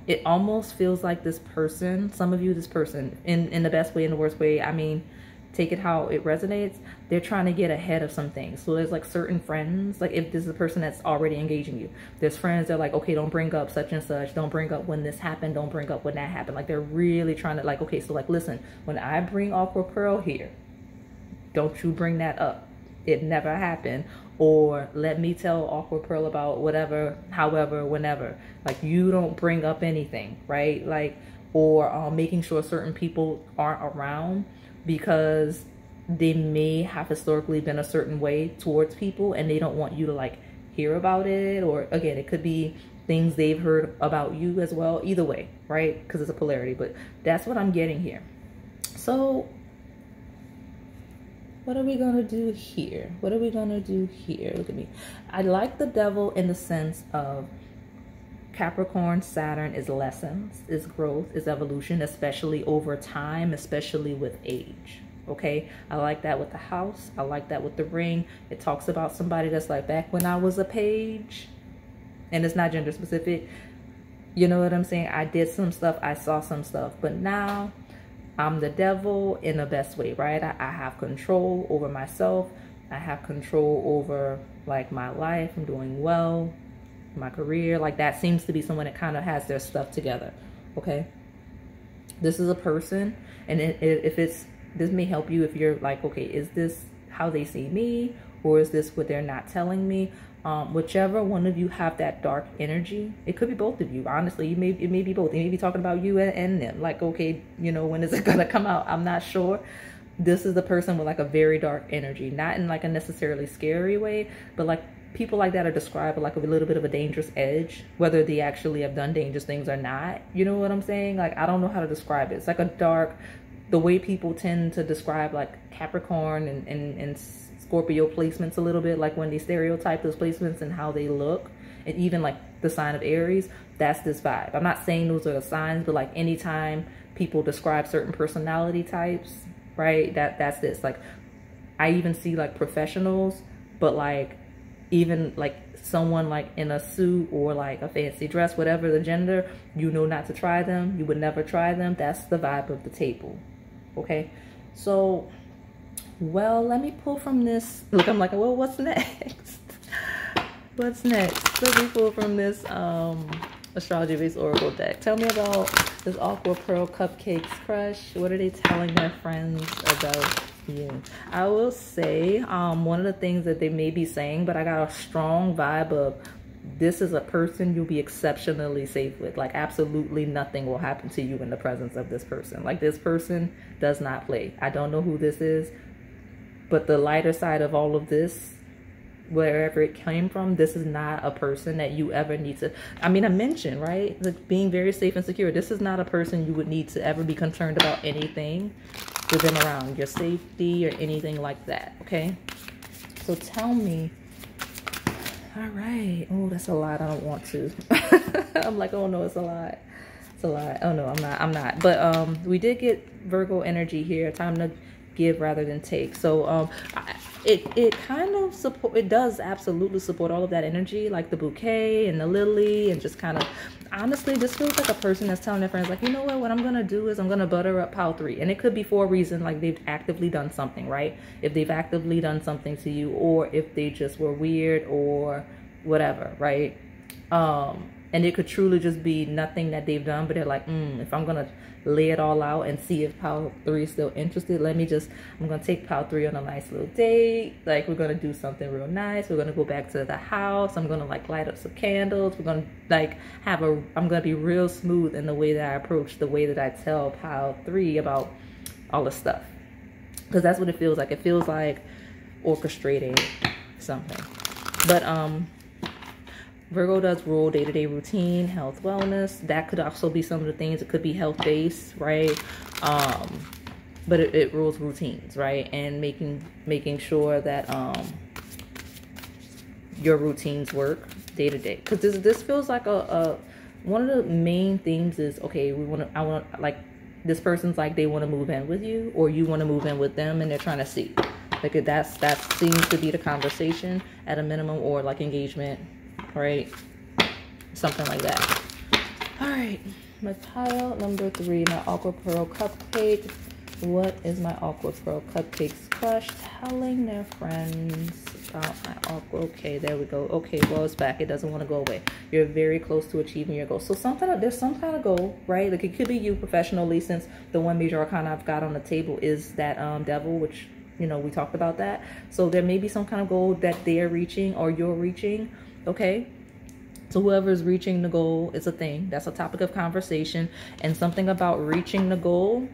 it almost feels like this person, some of you, this person, in the best way, in the worst way, I mean, take it how it resonates, they're trying to get ahead of some things. So there's like certain friends, like if this is a person that's already engaging you, there's friends that are like, okay, don't bring up such and such, don't bring up when this happened, don't bring up when that happened. Like, they're really trying to, like, okay, so like, listen, when I bring Aqua Pearl here, don't you bring that up. It never happened. Or let me tell Aqua Pearl about whatever, however, whenever. Like, you don't bring up anything, right? Like, or making sure certain people aren't around because they may have historically been a certain way towards people and they don't want you to like hear about it. Or again, it could be things they've heard about you as well. Either way, right? Because it's a polarity, but that's what I'm getting here. So what are we gonna do here? What are we gonna do here? Look at me. I like the Devil in the sense of Capricorn, Saturn is lessons, is growth, is evolution, especially over time, especially with age. Okay, I like that with the house. I like that with the ring. It talks about somebody that's like, back when I was a page, and it's not gender specific. You know what I'm saying? I did some stuff, I saw some stuff, but now I'm the Devil in the best way, right? I have control over myself. I have control over like my life. I'm doing well, my career. Like, that seems to be someone that kind of has their stuff together. Okay, this is a person, and if it's, this may help you if you're like, okay, is this how they see me, or is this what they're not telling me? Whichever one of you have that dark energy, it could be both of you. Honestly, it may be both. They may be talking about you and them. Like, okay, you know, when is it gonna come out? I'm not sure. This is the person with like a very dark energy, not in like a necessarily scary way, but like people like that are described with like a little bit of a dangerous edge, whether they actually have done dangerous things or not. You know what I'm saying? Like, I don't know how to describe it. It's like a dark, the way people tend to describe like Capricorn and Scorpio placements a little bit, like when they stereotype those placements and how they look, and even like the sign of Aries, that's this vibe. I'm not saying those are the signs, but like anytime people describe certain personality types, right, that's this. Like, I even see like professionals, but like even like someone like in a suit or like a fancy dress, whatever the gender, you know not to try them. You would never try them. That's the vibe of the table. Okay, so, well, let me pull from this. Look, I'm like, well, what's next? What's next? Let me pull from this astrology based oracle deck. Tell me about this Aqua Pearl Cupcakes crush. What are they telling their friends about you? I will say one of the things that they may be saying, but I got a strong vibe of this is a person you'll be exceptionally safe with. Like, absolutely nothing will happen to you in the presence of this person. Like, this person does not play. I don't know who this is, but the lighter side of all of this, wherever it came from, this is not a person that you ever need to, I mean, I mentioned, right, like being very safe and secure. This is not a person you would need to ever be concerned about anything with them around, your safety or anything like that. Okay, so tell me. All right. Oh, that's a lot. I don't want to. I'm like, oh no, it's a lot. It's a lot. Oh no, I'm not. But we did get Virgo energy here. Time to give rather than take. So it kind of support, it does absolutely support all of that energy, like the bouquet and the lily, and just kind of, honestly, this feels like a person that's telling their friends, like, you know what I'm gonna do is I'm gonna butter up pile 3. And it could be for a reason, like they've actively done something, right? If they've actively done something to you, or if they just were weird or whatever, right? And it could truly just be nothing that they've done, but they're like, if I'm gonna lay it all out and see if pile 3 is still interested, I'm gonna take pile 3 on a nice little date. Like, we're gonna do something real nice. We're gonna go back to the house. I'm gonna like light up some candles. We're gonna like I'm gonna be real smooth in the way that I approach, the way that I tell pile 3 about all the stuff. Because that's what it feels like. It feels like orchestrating something. But Virgo does rule day-to-day routine, health, wellness. That could also be some of the things. It could be health-based, right? But it rules routines, right? And making sure that your routines work day-to-day. Because this feels like one of the main themes is, okay, like, this person's like, they want to move in with you, or you want to move in with them, and they're trying to see. Like, that seems to be the conversation at a minimum, or like engagement, right? Something like that. All right, my pile number 3, my Aqua Pearl Cupcake. What is my Aqua Pearl Cupcakes crush telling their friends about my Aqua? Okay, there we go. Okay, well, it's back. It doesn't want to go away. You're very close to achieving your goal. So there's some kind of goal, right? Like, it could be you professionally, since the one major arcana I've got on the table is that devil, which, you know, we talked about that. So there may be some kind of goal that they're reaching or you're reaching. Okay, so whoever's reaching the goal is a thing. That's a topic of conversation. And something about reaching the goal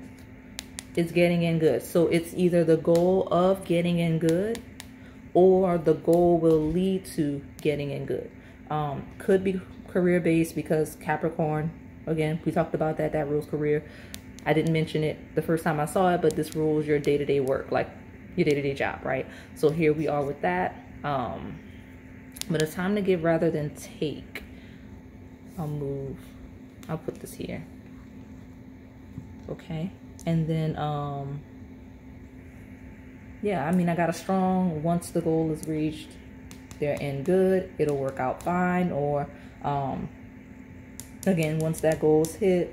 is getting in good. So it's either the goal of getting in good, or the goal will lead to getting in good. Could be career-based, because Capricorn, again, we talked about that rules career. I didn't mention it the first time I saw it, but this rules your day-to-day work, like your day-to-day job, right? So here we are with that. But it's time to give rather than take. I'll put this here. Okay. And then, yeah, I mean, I got a strong, once the goal is reached, they're in good, it'll work out fine. Or, again, once that goal's hit,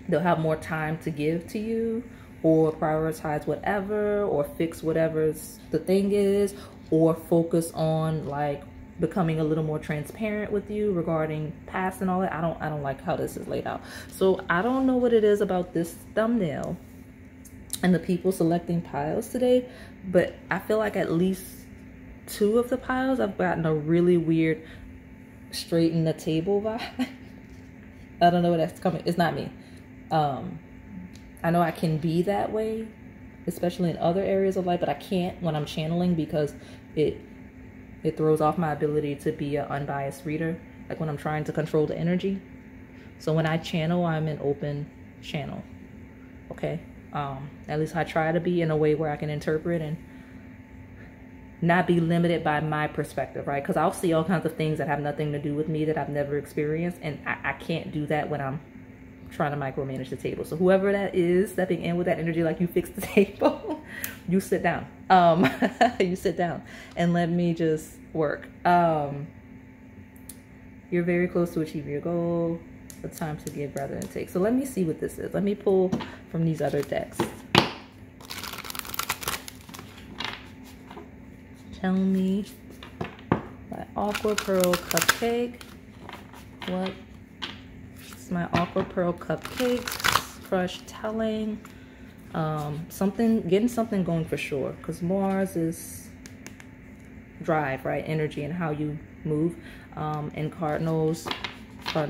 they'll have more time to give to you, or prioritize whatever, or fix whatever's the thing is, or focus on like becoming a little more transparent with you regarding past and all that. I don't like how this is laid out. So I don't know what it is about this thumbnail and the people selecting piles today, but I feel like at least two of the piles, I've gotten a really weird straighten the table vibe. I don't know where that's coming. It's not me. I know I can be that way, especially in other areas of life, but I can't when I'm channeling because it throws off my ability to be an unbiased reader, like when I'm trying to control the energy. So when I channel, I'm an open channel. Okay. At least I try to be, in a way where I can interpret and not be limited by my perspective, right? Because I'll see all kinds of things that have nothing to do with me that I've never experienced, and I can't do that when I'm trying to micromanage the table. So whoever that is stepping in with that energy, like you fix the table, you sit down. You sit down and let me just work. You're very close to achieving your goal. The time to give rather than take. So let me see what this is. Let me pull from these other decks. Tell me my Aqua Pearl Cupcake. What is my Aqua Pearl Cupcake? Crush telling. Getting something going for sure. Because Mars is drive, right? Energy and how you move. And cardinal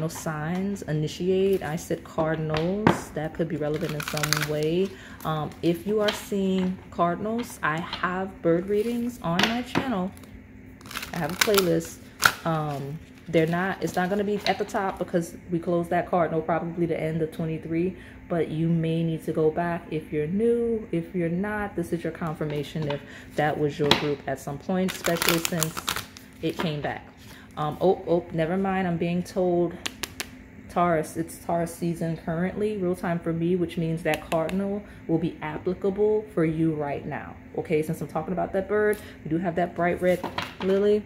signs, initiate. I said cardinals. That could be relevant in some way. If you are seeing cardinals, I have bird readings on my channel. I have a playlist. It's not going to be at the top because we closed that cardinal probably the end of 23, but you may need to go back if you're new. If you're not, this is your confirmation if that was your group at some point, especially since it came back. Never mind. I'm being told Taurus. It's Taurus season currently, real time for me, which means that cardinal will be applicable for you right now. Okay, since I'm talking about that bird, we do have that bright red lily.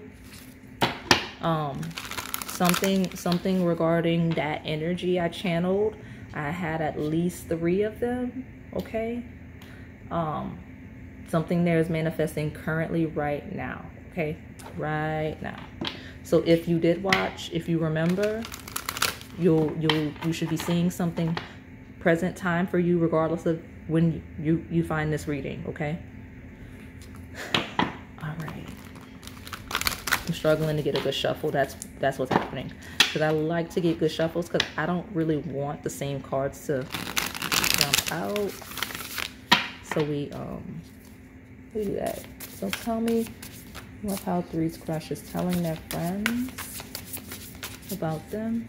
Something regarding that energy I channeled. I had at least 3 of them. Okay. Something there is manifesting currently right now. Okay, right now. So if you did watch, if you remember, you should be seeing something present time for you, regardless of when you find this reading. Okay. All right. I'm struggling to get a good shuffle. That's what's happening, because I like to get good shuffles because I don't really want the same cards to jump out. So we do that. So tell me. Love how 3's crush is telling their friends about them.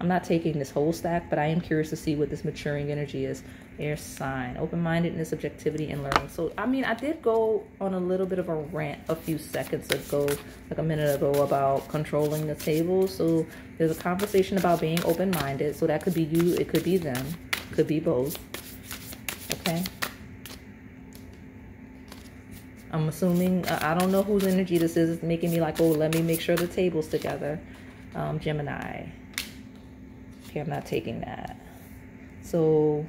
I'm not taking this whole stack, but I am curious to see what this maturing energy is. Air sign, open-mindedness, objectivity, and learning. So, I mean, I did go on a little bit of a rant a few seconds ago, like a minute ago, about controlling the table. So there's a conversation about being open-minded. So that could be you, it could be them, could be both. Okay. I'm assuming, I don't know whose energy this is. It's making me like, oh, let me make sure the table's together. Gemini. Okay, I'm not taking that. So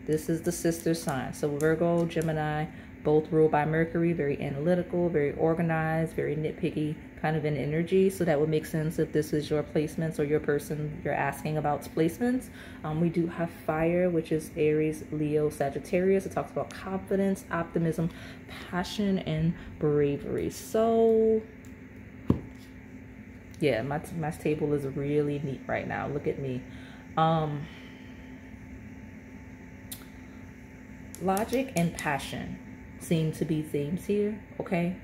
this is the sister sign. So Virgo, Gemini, both ruled by Mercury, very analytical, very organized, very nitpicky kind of an energy. So that would make sense if this is your placements or your person you're asking about placements. We do have fire, which is Aries, Leo, Sagittarius. It talks about confidence, optimism, passion, and bravery. So yeah, my table is really neat right now. Look at me. Logic and passion seem to be themes here. Okay.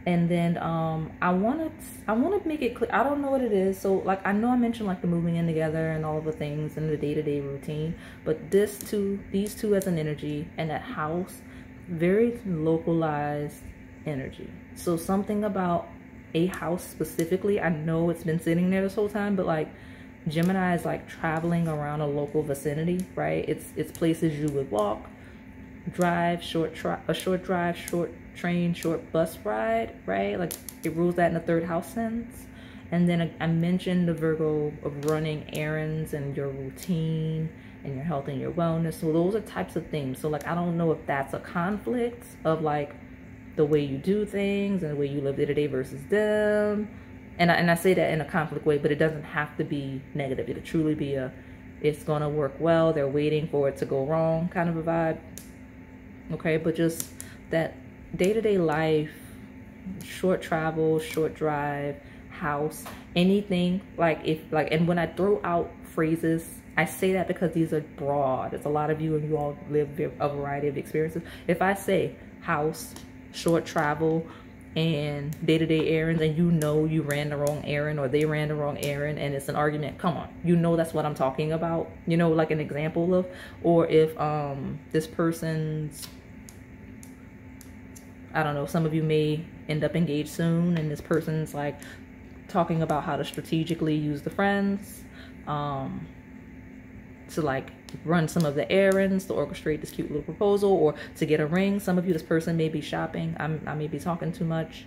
And then I want to make it clear. I don't know what it is. So like, I know I mentioned like the moving in together and all the things and the day-to-day routine, but these two as an energy and that house, very localized energy. So something about a house specifically, I know it's been sitting there this whole time, but like Gemini is like traveling around a local vicinity, right? It's places you would walk, drive, short drive, short train, short bus ride, right? Like it rules that in the 3rd house sense. And then I mentioned the Virgo of running errands and your routine and your health and your wellness. So those are types of things. So like, I don't know if that's a conflict of like the way you do things and the way you live day to day versus them. And I say that in a conflict way, but it doesn't have to be negative. It'll truly be it's going to work well. They're waiting for it to go wrong kind of a vibe. Okay, but just that day-to-day life, short travel, short drive, house, anything and when I throw out phrases, I say that because these are broad. It's a lot of you and you all live a variety of experiences. If I say house, short travel, and day-to-day errands, and you ran the wrong errand or they ran the wrong errand and it's an argument, come on, that's what I'm talking about, like an example of. Or if this person's, I don't know, some of you may end up engaged soon and this person's like talking about how to strategically use the friends to like run some of the errands, to orchestrate this cute little proposal, or to get a ring. Some of you, this person may be shopping. I may be talking too much.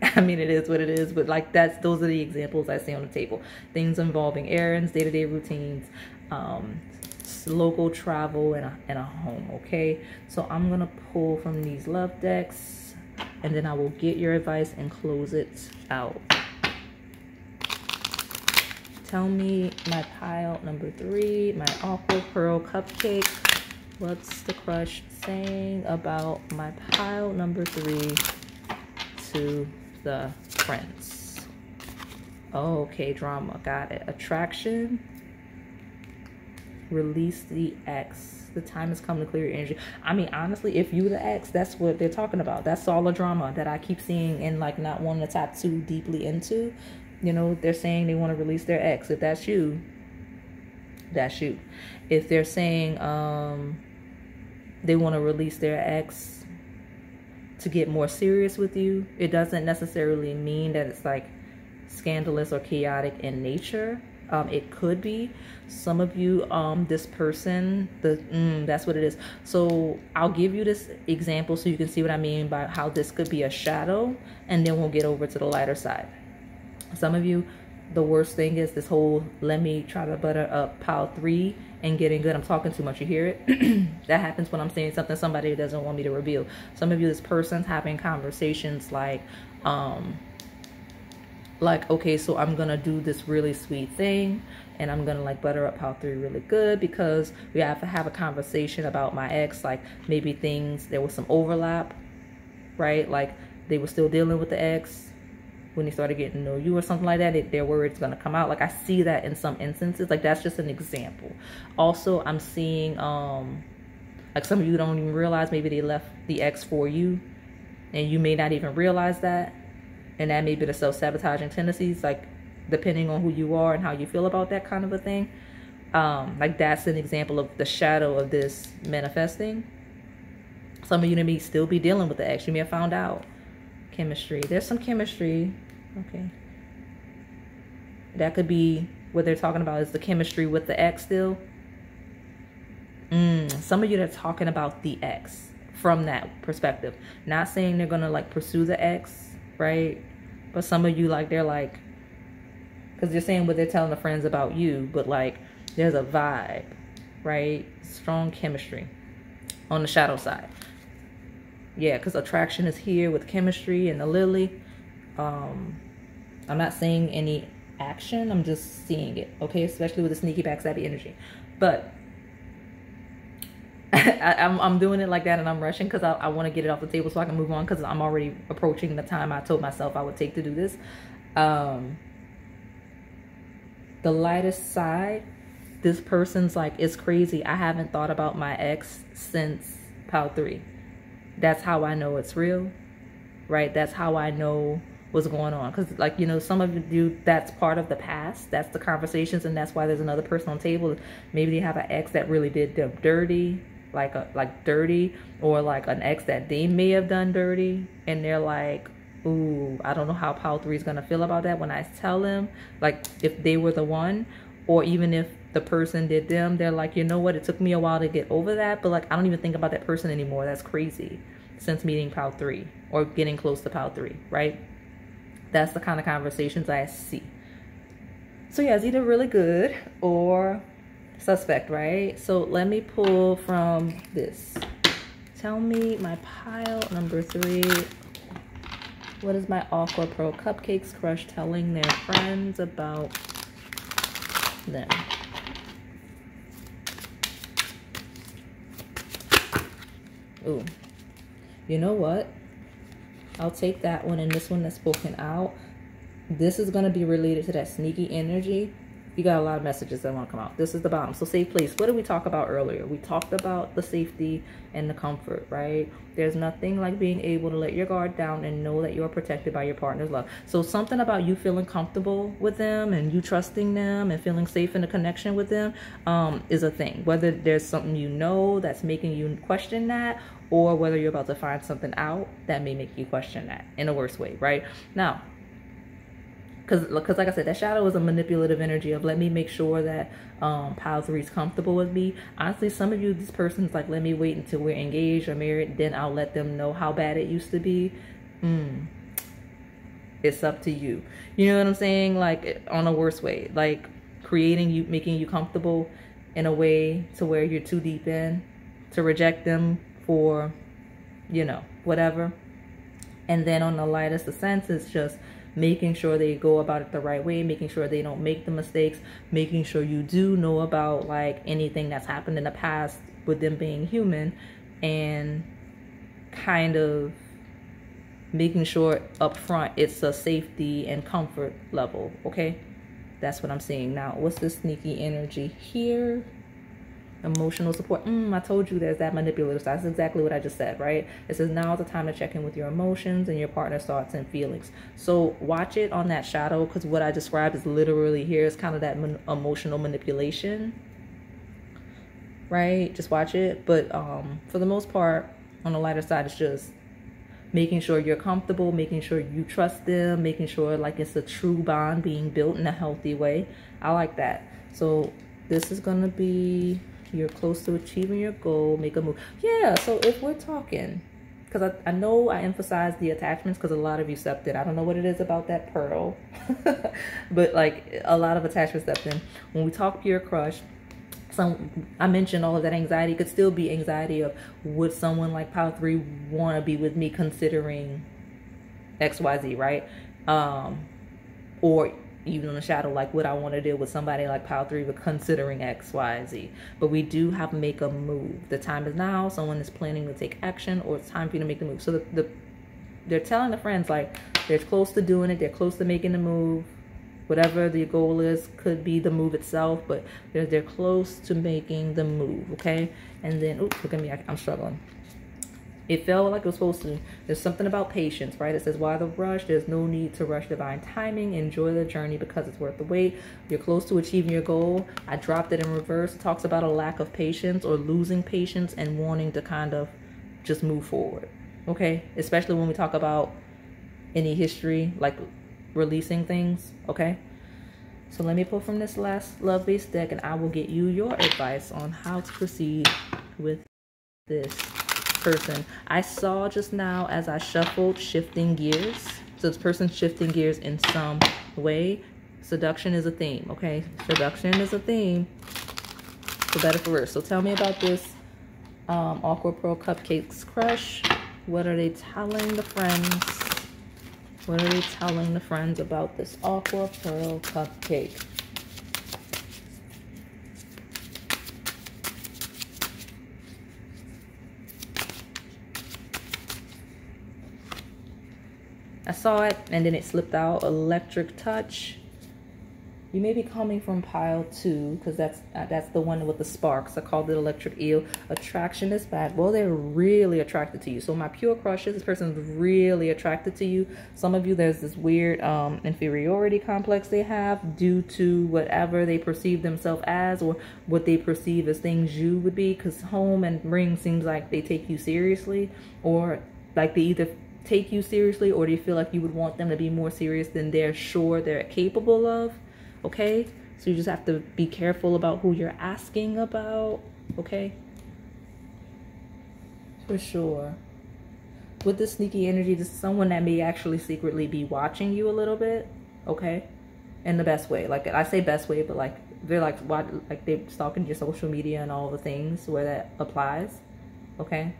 I mean, it is what it is, but like those are the examples I see on the table. Things involving errands, day-to-day routines, local travel, and a home. Okay, so I'm gonna pull from these love decks, and then I will get your advice and close it out. Tell me, my pile number 3, my Aqua Pearl Cupcake. What's the crush saying about my pile number 3 to the friends? Okay, drama. Got it. Attraction. Release the ex. The time has come to clear your energy. I mean, honestly, if you the ex, that's what they're talking about. That's all the drama that I keep seeing and like not wanting to tap too deeply into. They're saying they want to release their ex. If that's you, that's you. If they're saying they want to release their ex to get more serious with you, it doesn't necessarily mean that it's like scandalous or chaotic in nature. It could be. Some of you, this person, that's what it is. So I'll give you this example so you can see what I mean by how this could be a shadow, and then we'll get over to the lighter side. Some of you, the worst thing is this whole let me try to butter up pile 3 and getting good. I'm talking too much. You hear it? That happens when I'm saying something somebody doesn't want me to reveal. Some of you, this person's having conversations like, okay, so I'm gonna do this really sweet thing and I'm gonna like butter up pile 3 really good because we have to have a conversation about my ex. Like maybe there was some overlap, right? Like they were still dealing with the ex when they started getting to know you or something like that. Their words gonna come out. Like I see that in some instances. Like that's just an example. Also, I'm seeing like some of you don't even realize maybe they left the ex for you and you may not even realize that. And that may be the self-sabotaging tendencies, like depending on who you are and how you feel about that kind of a thing. Like that's an example of the shadow of this manifesting. Some of you may still be dealing with the ex. You may have found out. Chemistry. There's some chemistry. Okay. That could be what they're talking about, is the chemistry with the ex still. Some of you are talking about the ex from that perspective. Not saying they're gonna like pursue the ex, right? But some of you, like, they're like, because you're saying what they're telling the friends about you, but like there's a vibe, right? Strong chemistry on the shadow side. Yeah, because attraction is here with chemistry and the lily. I'm not saying any action, I'm just seeing it, okay? Especially with the sneaky backstabby energy. But I'm doing it like that and I'm rushing because I want to get it off the table so I can move on, because I'm already approaching the time I told myself I would take to do this. The lightest side, this person's like, it's crazy. I haven't thought about my ex since pile 3. That's how I know it's real, right? That's how I know what's going on. Because, like, some of you, that's part of the past. That's the conversations, and that's why there's another person on the table. Maybe they have an ex that really did them dirty, like dirty, or like an ex that they may have done dirty, and they're like, ooh, I don't know how pile 3 is going to feel about that when I tell them, like, if they were the one, or even if the person did them, they're like, you know what, it took me a while to get over that, but like I don't even think about that person anymore. That's crazy, since meeting pile 3 or getting close to pile 3, right? That's the kind of conversations I see. So yeah, it's either really good or suspect, right? So let me pull from this. Tell me, my pile number 3, What is my Aqua Pearl Cupcakes crush telling their friends about them? Ooh. You know what? I'll take that one and this one that's spoken out. This is going to be related to that sneaky energy. You got a lot of messages that want to come out. This is the bottom. So safe place. What did we talk about earlier? We talked about the safety and the comfort, right? There's nothing like being able to let your guard down and know that you're protected by your partner's love. So something about you feeling comfortable with them and you trusting them and feeling safe in a connection with them is a thing. Whether there's something you know that's making you question that, or whether you're about to find something out that may make you question that in a worse way, right? Now, because like I said, that shadow is a manipulative energy of let me make sure that pile 3 is comfortable with me. Honestly, some of you, this person's like, let me wait until we're engaged or married, then I'll let them know how bad it used to be. It's up to you. You know what I'm saying? Like, on a worse way, like creating you, making you comfortable in a way to where you're too deep in to reject them for, you know, whatever. And then on the lightest of sense, it's just making sure they go about it the right way, making sure they don't make the mistakes, making sure you do know about like anything that's happened in the past with them being human, and kind of making sure up front it's a safety and comfort level, okay? That's what I'm seeing. Now, what's this sneaky energy here? Emotional support. I told you there's that manipulative side. That's exactly what I just said, right? It says now is the time to check in with your emotions and your partner's thoughts and feelings. So watch it on that shadow, because what I described is literally here is kind of that emotional manipulation, right? Just watch it. But for the most part, on the lighter side, it's just making sure you're comfortable, making sure you trust them, making sure like it's a true bond being built in a healthy way. I like that. So this is going to be, you're close to achieving your goal, make a move. Yeah, so if we're talking, because I know I emphasize the attachments because a lot of you stepped in. I don't know what it is about that pearl, but like a lot of attachments stepped in. When we talk pure crush, I mentioned all of that anxiety could still be anxiety of, would someone like Pile 3 want to be with me considering XYZ, right? Or even in the shadow, like, would I want to deal with somebody like Pile 3 with considering X, Y, Z? But we do have to make a move. The time is now. Someone is planning to take action, or it's time for you to make the move. So they're telling the friends, like, they're close to doing it. They're close to making the move. Whatever the goal is, could be the move itself, but they're close to making the move, okay? And then, oops, look at me, I'm struggling. It felt like it was supposed to. There's something about patience, right? It says, why the rush? There's no need to rush divine timing. Enjoy the journey because it's worth the wait. You're close to achieving your goal. I dropped it in reverse. It talks about a lack of patience or losing patience and wanting to kind of just move forward, okay? Especially when we talk about any history, like releasing things, okay? So let me pull from this last love-based deck, and I will get you your advice on how to proceed with this person. I saw just now as I shuffled shifting gears. So this person's shifting gears in some way. Seduction is a theme, okay? Seduction is a theme. For better for worse. So tell me about this Aqua Pearl Cupcakes crush. What are they telling the friends? What are they telling the friends about this Aqua Pearl Cupcake? I saw it and then it slipped out. Electric touch. You may be coming from Pile 2 because that's the one with the sparks. I called it electric eel. Attraction is bad. Well, they're really attracted to you. So my pure crushes, this person's really attracted to you. Some of you, there's this weird inferiority complex they have due to whatever they perceive themselves as, or what they perceive as things you would be, because home and ring seems like they take you seriously, or like they either take you seriously or do you feel like you would want them to be more serious than they're sure they're capable of, okay? So you just have to be careful about who you're asking about, okay? For sure. With this sneaky energy, this is someone that may actually secretly be watching you a little bit, okay? In the best way. Like, I say best way, but like they're like they're stalking your social media and all the things where that applies, okay?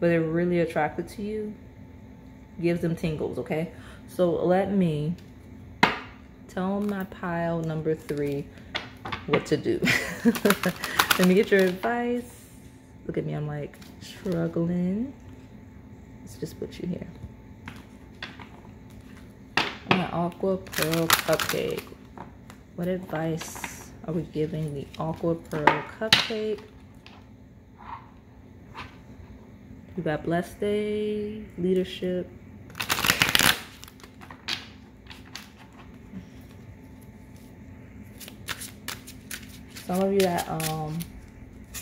But they're really attracted to you. gives them tingles, okay? So let me tell my pile number 3 what to do. Let me get your advice. Look at me, I'm like struggling. Let's just put you here. My Aqua Pearl Cupcake. What advice are we giving the Aqua Pearl Cupcake? You got blessed day, leadership. Some of you that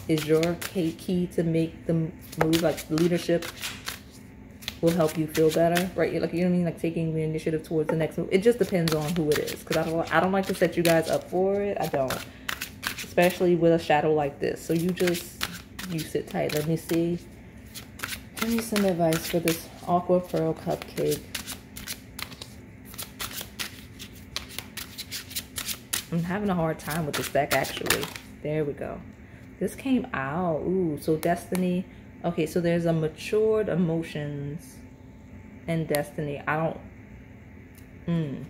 is your key to make the move, like leadership will help you feel better, right? Like, you know what I mean? Like taking the initiative towards the next move. It just depends on who it is, because I don't like to set you guys up for it. I don't, especially with a shadow like this. So you sit tight. Let me see. Give me some advice for this Aqua Pearl Cupcake. I'm having a hard time with this deck, actually. There we go. This came out. Ooh, so destiny. Okay, so there's a matured emotions and destiny. I don't...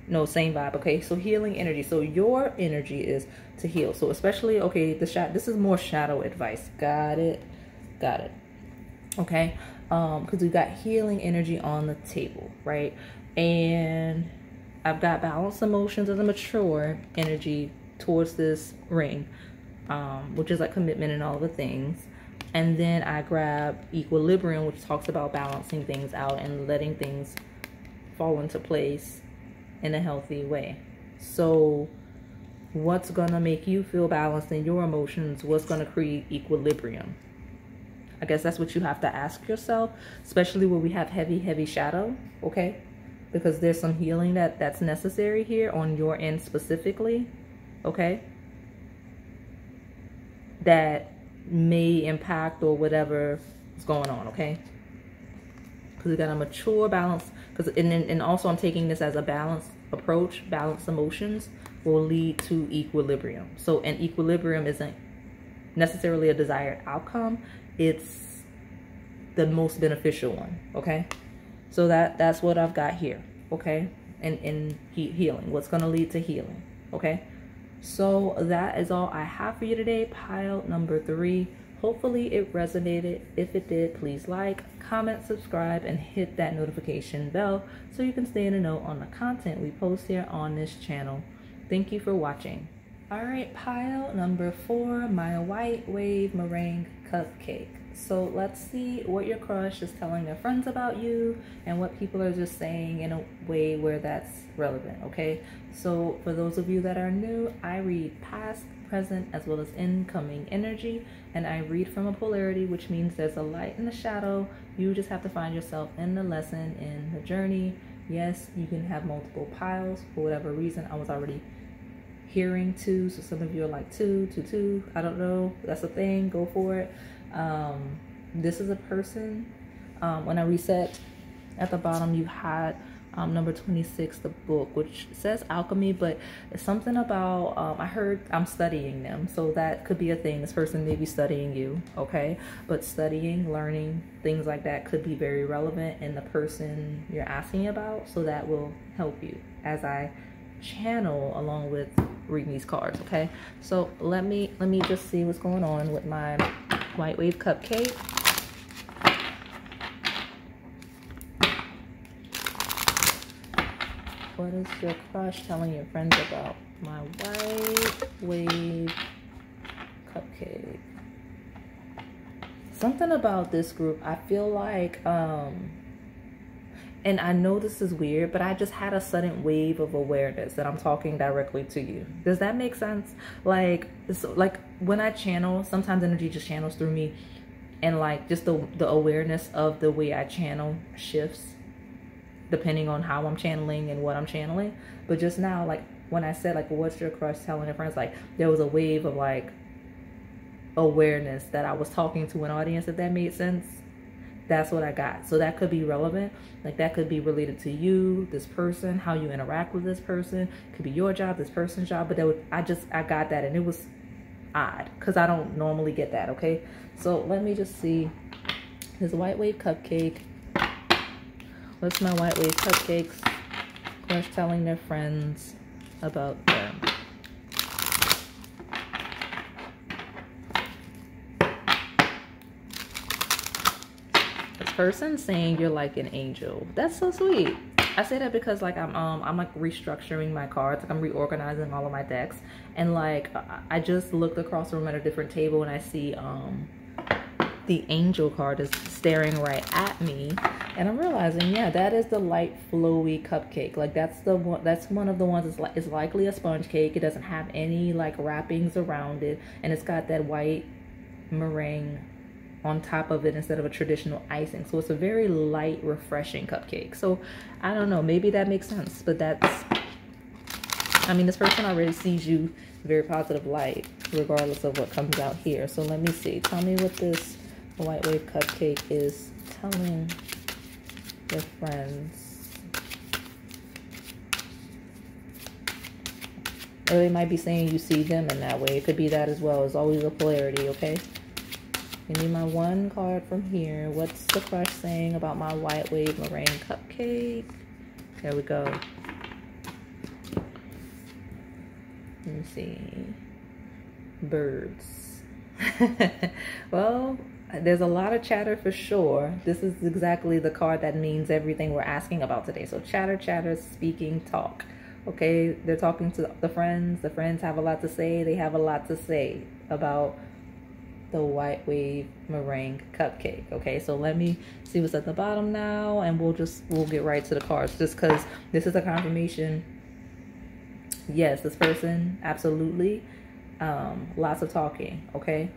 No, same vibe. Okay, so healing energy. So your energy is to heal. So especially, okay, this is more shadow advice. Got it. Got it. Okay. Because we got healing energy on the table, right? And I've got balanced emotions as a mature energy towards this ring, which is like commitment and all the things. And then I grab equilibrium, which talks about balancing things out and letting things fall into place in a healthy way. So what's gonna make you feel balanced in your emotions? What's gonna create equilibrium? I guess that's what you have to ask yourself, especially when we have heavy shadow, okay? Because there's some healing that's necessary here on your end specifically, okay? That may impact or whatever is going on, okay? Because we got a mature balance, and also I'm taking this as a balanced approach. Balanced emotions will lead to equilibrium. So, and equilibrium isn't necessarily a desired outcome. It's the most beneficial one, okay? So that's what I've got here, okay? And healing, what's going to lead to healing, okay? So that is all I have for you today, pile number 3. Hopefully it resonated. If it did, please like, comment, subscribe, and hit that notification bell so you can stay in the know on the content we post here on this channel. Thank you for watching. All right, pile number 4, my white wave meringue cupcake. So let's see what your crush is telling their friends about you and what people are just saying in a way where that's relevant, okay? So for those of you that are new, I read past, present, as well as incoming energy, and I read from a polarity, which means there's a light and a shadow. You just have to find yourself in the lesson, in the journey. Yes, you can have multiple piles for whatever reason. I was already hearing 2, so some of you are like 2, 2, 2. I don't know. That's a thing. Go for it. This is a person. When I reset at the bottom, you had number 26, the book, which says alchemy, but it's something about I heard I'm studying them, so that could be a thing. This person may be studying you, okay? But studying, learning, things like that could be very relevant in the person you're asking about, so that will help you as I channel along with reading these cards, okay? So let me just see what's going on with my white wave cupcake. What is your crush telling your friends about my white wave cupcake? Something about this group, I feel like and I know this is weird, but I just had a sudden wave of awareness that I'm talking directly to you. Does that make sense? Like, it's like when I channel, sometimes energy just channels through me, and like just the awareness of the way I channel shifts depending on how I'm channeling and what I'm channeling. But just now, like when I said like, what's your crush telling your friends, like there was a wave of like awareness that I was talking to an audience, if that made sense. That's what I got. So that could be relevant. Like that could be related to you, this person, how you interact with this person. Could be your job, this person's job. But that would, I got that, and it was odd because I don't normally get that. Okay, so let me just see. There's a white wave cupcake. What's my white wave cupcakes? Of course, telling their friends about them. This person saying you're like an angel. That's so sweet. I say that because like I'm like restructuring my cards. Like I'm reorganizing all of my decks, and like I just looked across the room at a different table and I see the angel card is staring right at me, and I'm realizing, yeah, that is the light flowy cupcake. Like that's the one, that's one of the ones that's it's likely a sponge cake. It doesn't have any like wrappings around it, and it's got that white meringue on top of it instead of a traditional icing. So it's a very light, refreshing cupcake. So I don't know, maybe that makes sense, but that's, I mean, this person already sees you very positive light regardless of what comes out here. So let me see, tell me what this white wave cupcake is telling their friends. Or they might be saying you see them in that way. It could be that as well. It's always a polarity, okay? Give me my one card from here. What's the crush saying about my white wave meringue cupcake? There we go. Let me see. Birds. Well, there's a lot of chatter for sure. This is exactly the card that means everything we're asking about today. So chatter, chatter, speaking, talk. Okay, they're talking to the friends. The friends have a lot to say. They have a lot to say about the white wave meringue cupcake. Okay, so let me see what's at the bottom now, and we'll get right to the cards, just because this is a confirmation. Yes, this person, absolutely. Lots of talking. Okay,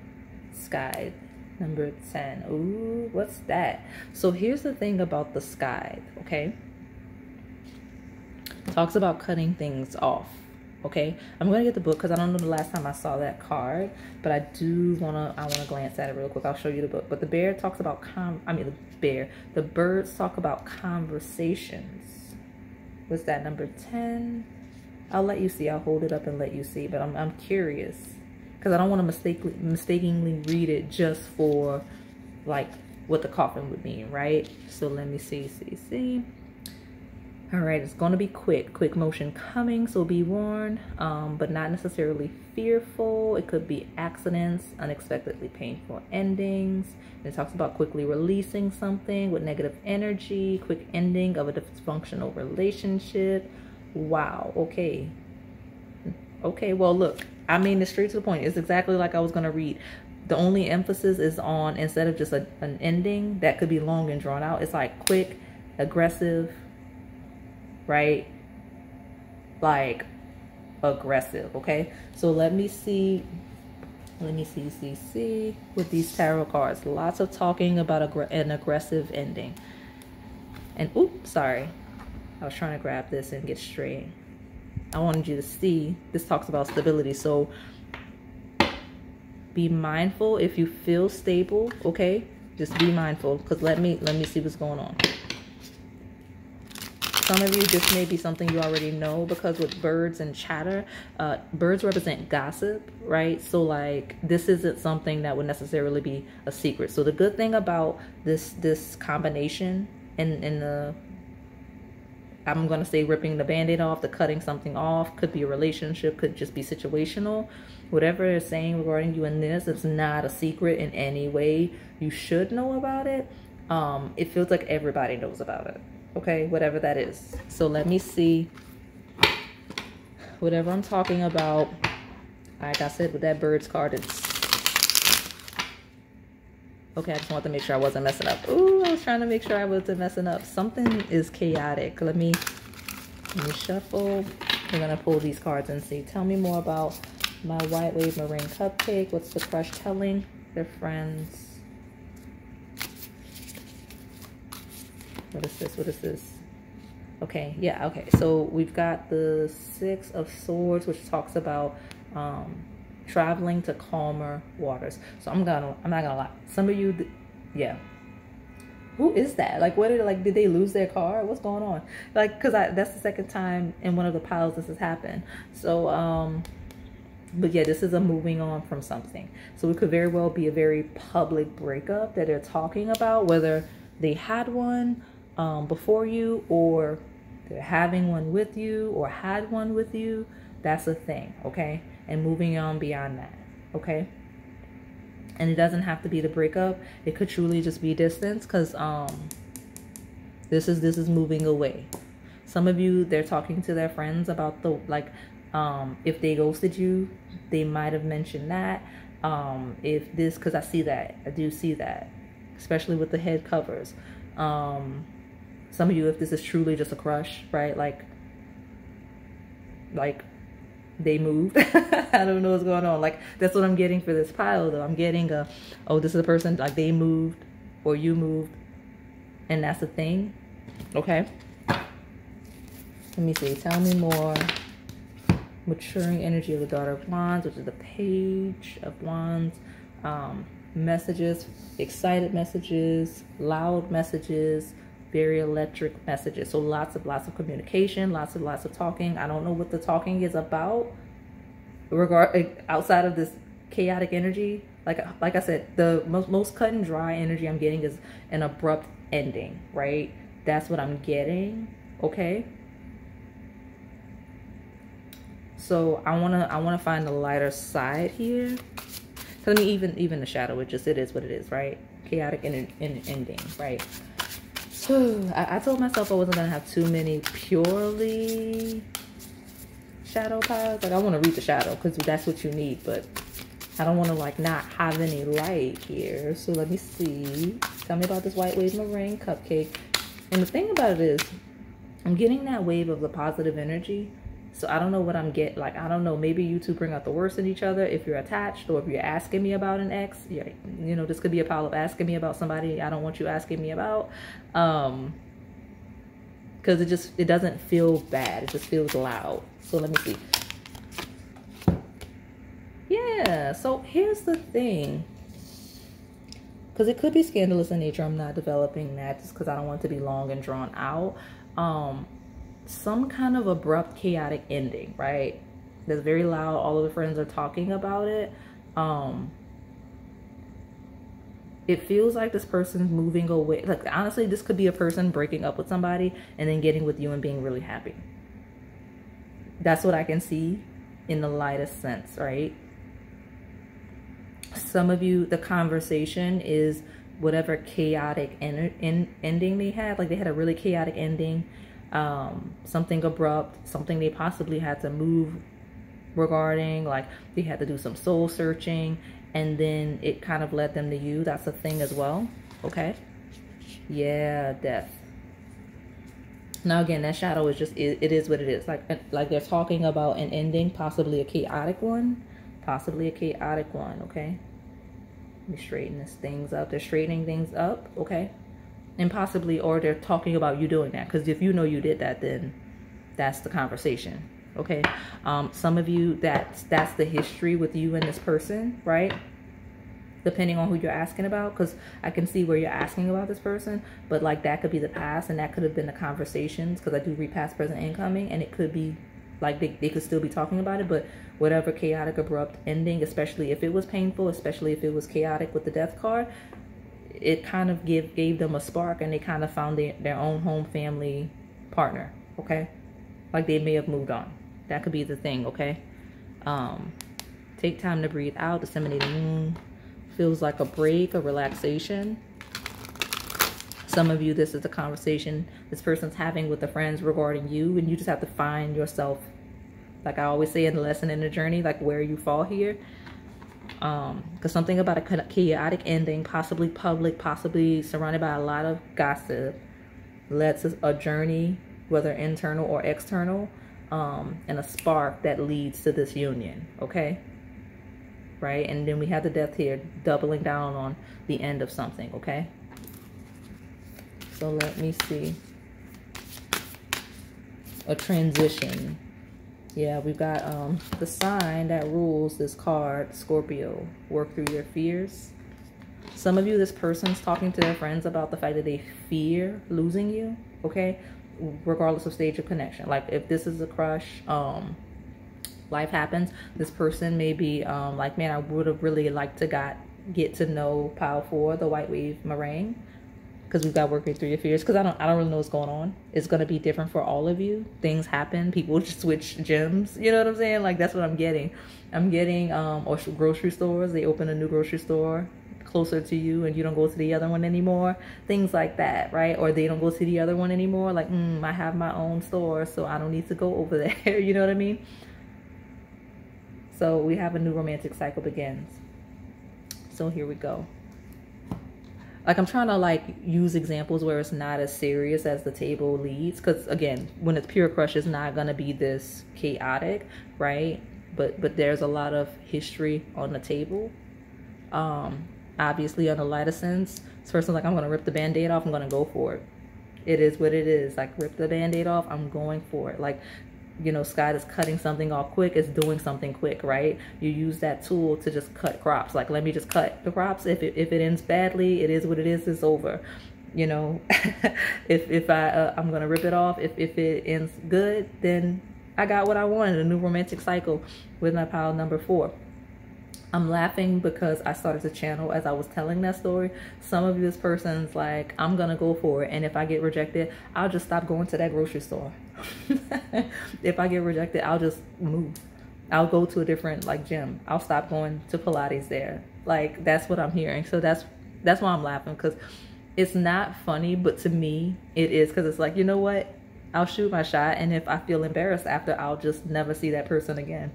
sky number 10. Ooh, what's that? So here's the thing about the sky. Okay, it talks about cutting things off. Okay, I'm gonna get the book because I don't know the last time I saw that card, but I wanna glance at it real quick. I'll show you the book. But the bear talks about the birds talk about conversations. What's that, number 10? I'll let you see. I'll hold it up and let you see. But I'm curious because I don't want to mistakenly read it just for like what the coffin would mean, right? So let me see. All right, it's going to be quick motion coming, so be warned, but not necessarily fearful. It could be accidents, unexpectedly painful endings. And it talks about quickly releasing something with negative energy, quick ending of a dysfunctional relationship. Wow, okay, well, look, I mean, it's straight to the point. It's exactly like I was going to read. The only emphasis is on, instead of just an ending that could be long and drawn out, it's like quick, aggressive, right? Like aggressive. Okay, so let me see with these tarot cards. Lots of talking about an aggressive ending. And oops, sorry, I was trying to grab this and get straight. I wanted you to see this talks about stability. So be mindful if you feel stable. Okay, just be mindful, because let me see what's going on. Some of you, this may be something you already know, because with birds and chatter, birds represent gossip, right? So like this isn't something that would necessarily be a secret. So the good thing about this combination in the, I'm going to say, ripping the band-aid off, the cutting something off, could be a relationship, could just be situational. Whatever it's saying regarding you in this, it's not a secret in any way. You should know about it. It feels like everybody knows about it. Okay, whatever that is. So let me see. Whatever I'm talking about, like I said with that birds card, it's okay. I just want to make sure I wasn't messing up. Ooh, I was trying to make sure I wasn't messing up. Something is chaotic. Let me shuffle. We're gonna pull these cards and see. Tell me more about my white wave meringue cupcake. What's the crush telling their friends? What is this? What is this? Okay, yeah, okay. So we've got the 6 of Swords, which talks about traveling to calmer waters. So I'm not gonna lie. Some of you, yeah. Who is that? Like, did they lose their car? What's going on? Like, because that's the second time in one of the piles this has happened. So But yeah, this is a moving on from something. So it could very well be a very public breakup that they're talking about, whether they had one before you, or they're having one with you, or had one with you. That's a thing, okay? And moving on beyond that, okay? And it doesn't have to be the breakup. It could truly just be distance, because this is moving away. Some of you, they're talking to their friends about the, like, if they ghosted you, they might have mentioned that. If this, because I see that, I do see that, especially with the head covers. Some of you, if this is truly just a crush, right? Like they moved. I don't know what's going on. Like, that's what I'm getting for this pile, though. I'm getting a, oh, this is a person, like they moved or you moved, and that's a thing. Okay. Let me see. Tell me more. Maturing energy of the Daughter of Wands, which is the Page of Wands. Messages, excited messages, loud messages, very electric messages. So lots of communication, lots of talking. I don't know what the talking is about outside of this chaotic energy. Like I said, the most cut and dry energy I'm getting is an abrupt ending, right? That's what I'm getting, okay? So I wanna find the lighter side here. I mean, even the shadow, it is what it is, right? Chaotic ending, right? So I told myself I wasn't gonna have too many purely shadow piles. Like, I want to read the shadow because that's what you need, but I don't want to like not have any light here. So let me see. Tell me about this white wave meringue cupcake. And the thing about it is, I'm getting that wave of the positive energy. So I don't know what I'm getting. Like, I don't know. Maybe you two bring out the worst in each other if you're attached, or if you're asking me about an ex. Yeah, you know, this could be a pile of asking me about somebody I don't want you asking me about. Because it doesn't feel bad. It just feels loud. So let me see. Yeah. So here's the thing. Because it could be scandalous in nature. I'm not developing that just because I don't want it to be long and drawn out. Some kind of abrupt, chaotic ending, right? That's very loud. All of the friends are talking about it. It feels like this person's moving away. Like, honestly, this could be a person breaking up with somebody and then getting with you and being really happy. That's what I can see in the lightest sense, right? Some of you, the conversation is whatever chaotic ending they had. Like, they had a really chaotic ending. Something abrupt, something they possibly had to move regarding, like they had to do some soul searching, and then it kind of led them to you. That's a thing as well, okay? Yeah, death. Now again, that shadow is just, it is what it is. Like they're talking about an ending, possibly a chaotic one, okay? Let me straighten these things up. They're straightening things up, okay? And possibly, or they're talking about you doing that. Because if you know you did that, then that's the conversation. Okay. Some of you, that's the history with you and this person, right? Depending on who you're asking about. Because I can see where you're asking about this person. But like, that could be the past, and that could have been the conversations. Because I do read past, present, incoming. And it could be like they could still be talking about it. But whatever chaotic, abrupt ending, especially if it was painful, especially if it was chaotic with the death card, it kind of gave them a spark, and they kind of found their own home, family, partner, okay? Like, they may have moved on. That could be the thing, okay? Take time to breathe out. Disseminating moon feels like a break, a relaxation. Some of you, this is the conversation this person's having with the friends regarding you, and you just have to find yourself, like I always say in the lesson in the journey, like where you fall here. Because something about a chaotic ending, possibly public, possibly surrounded by a lot of gossip, led to a journey, whether internal or external, and a spark that leads to this union, okay? Right? And then we have the death here, doubling down on the end of something, okay? So let me see. A transition. Yeah, we've got the sign that rules this card, Scorpio. Work through your fears. Some of you, this person's talking to their friends about the fact that they fear losing you, okay? Regardless of stage of connection. Like, if this is a crush, life happens. This person may be like, man, I would have really liked to get to know pile 4, the white wave meringue, because we've got working through your fears. Because I don't really know what's going on. It's going to be different for all of you. Things happen. People just switch gyms. You know what I'm saying? Like, that's what I'm getting. I'm getting or grocery stores. They open a new grocery store closer to you and you don't go to the other one anymore. Things like that, right? Or they don't go to the other one anymore. Like, I have my own store, so I don't need to go over there. You know what I mean? So we have a new romantic cycle begins. So here we go. Like, I'm trying to like use examples where it's not as serious as the table leads, because again, when it's pure crush, it's not gonna be this chaotic, right? But there's a lot of history on the table. Obviously, on the lighter sense, this person's like, I'm gonna rip the band-aid off. I'm gonna go for it. It is what it is. Like, rip the band-aid off. I'm going for it. Like, you know, Scott is cutting something off quick. It's doing something quick, right? You use that tool to just cut crops. Like, let me just cut the crops. If it ends badly, it is what it is. It's over. You know, if I'm gonna rip it off. If it ends good, then I got what I wanted. A new romantic cycle with my pile number 4. I'm laughing because I started to channel as I was telling that story. Some of this person's like, I'm gonna go for it, and if I get rejected, I'll just stop going to that grocery store. If I get rejected, I'll just move. I'll go to a different like gym. I'll stop going to Pilates there. Like, that's what I'm hearing. So that's why I'm laughing, because it's not funny, but to me it is, because it's like, you know what? I'll shoot my shot, and if I feel embarrassed after, I'll just never see that person again.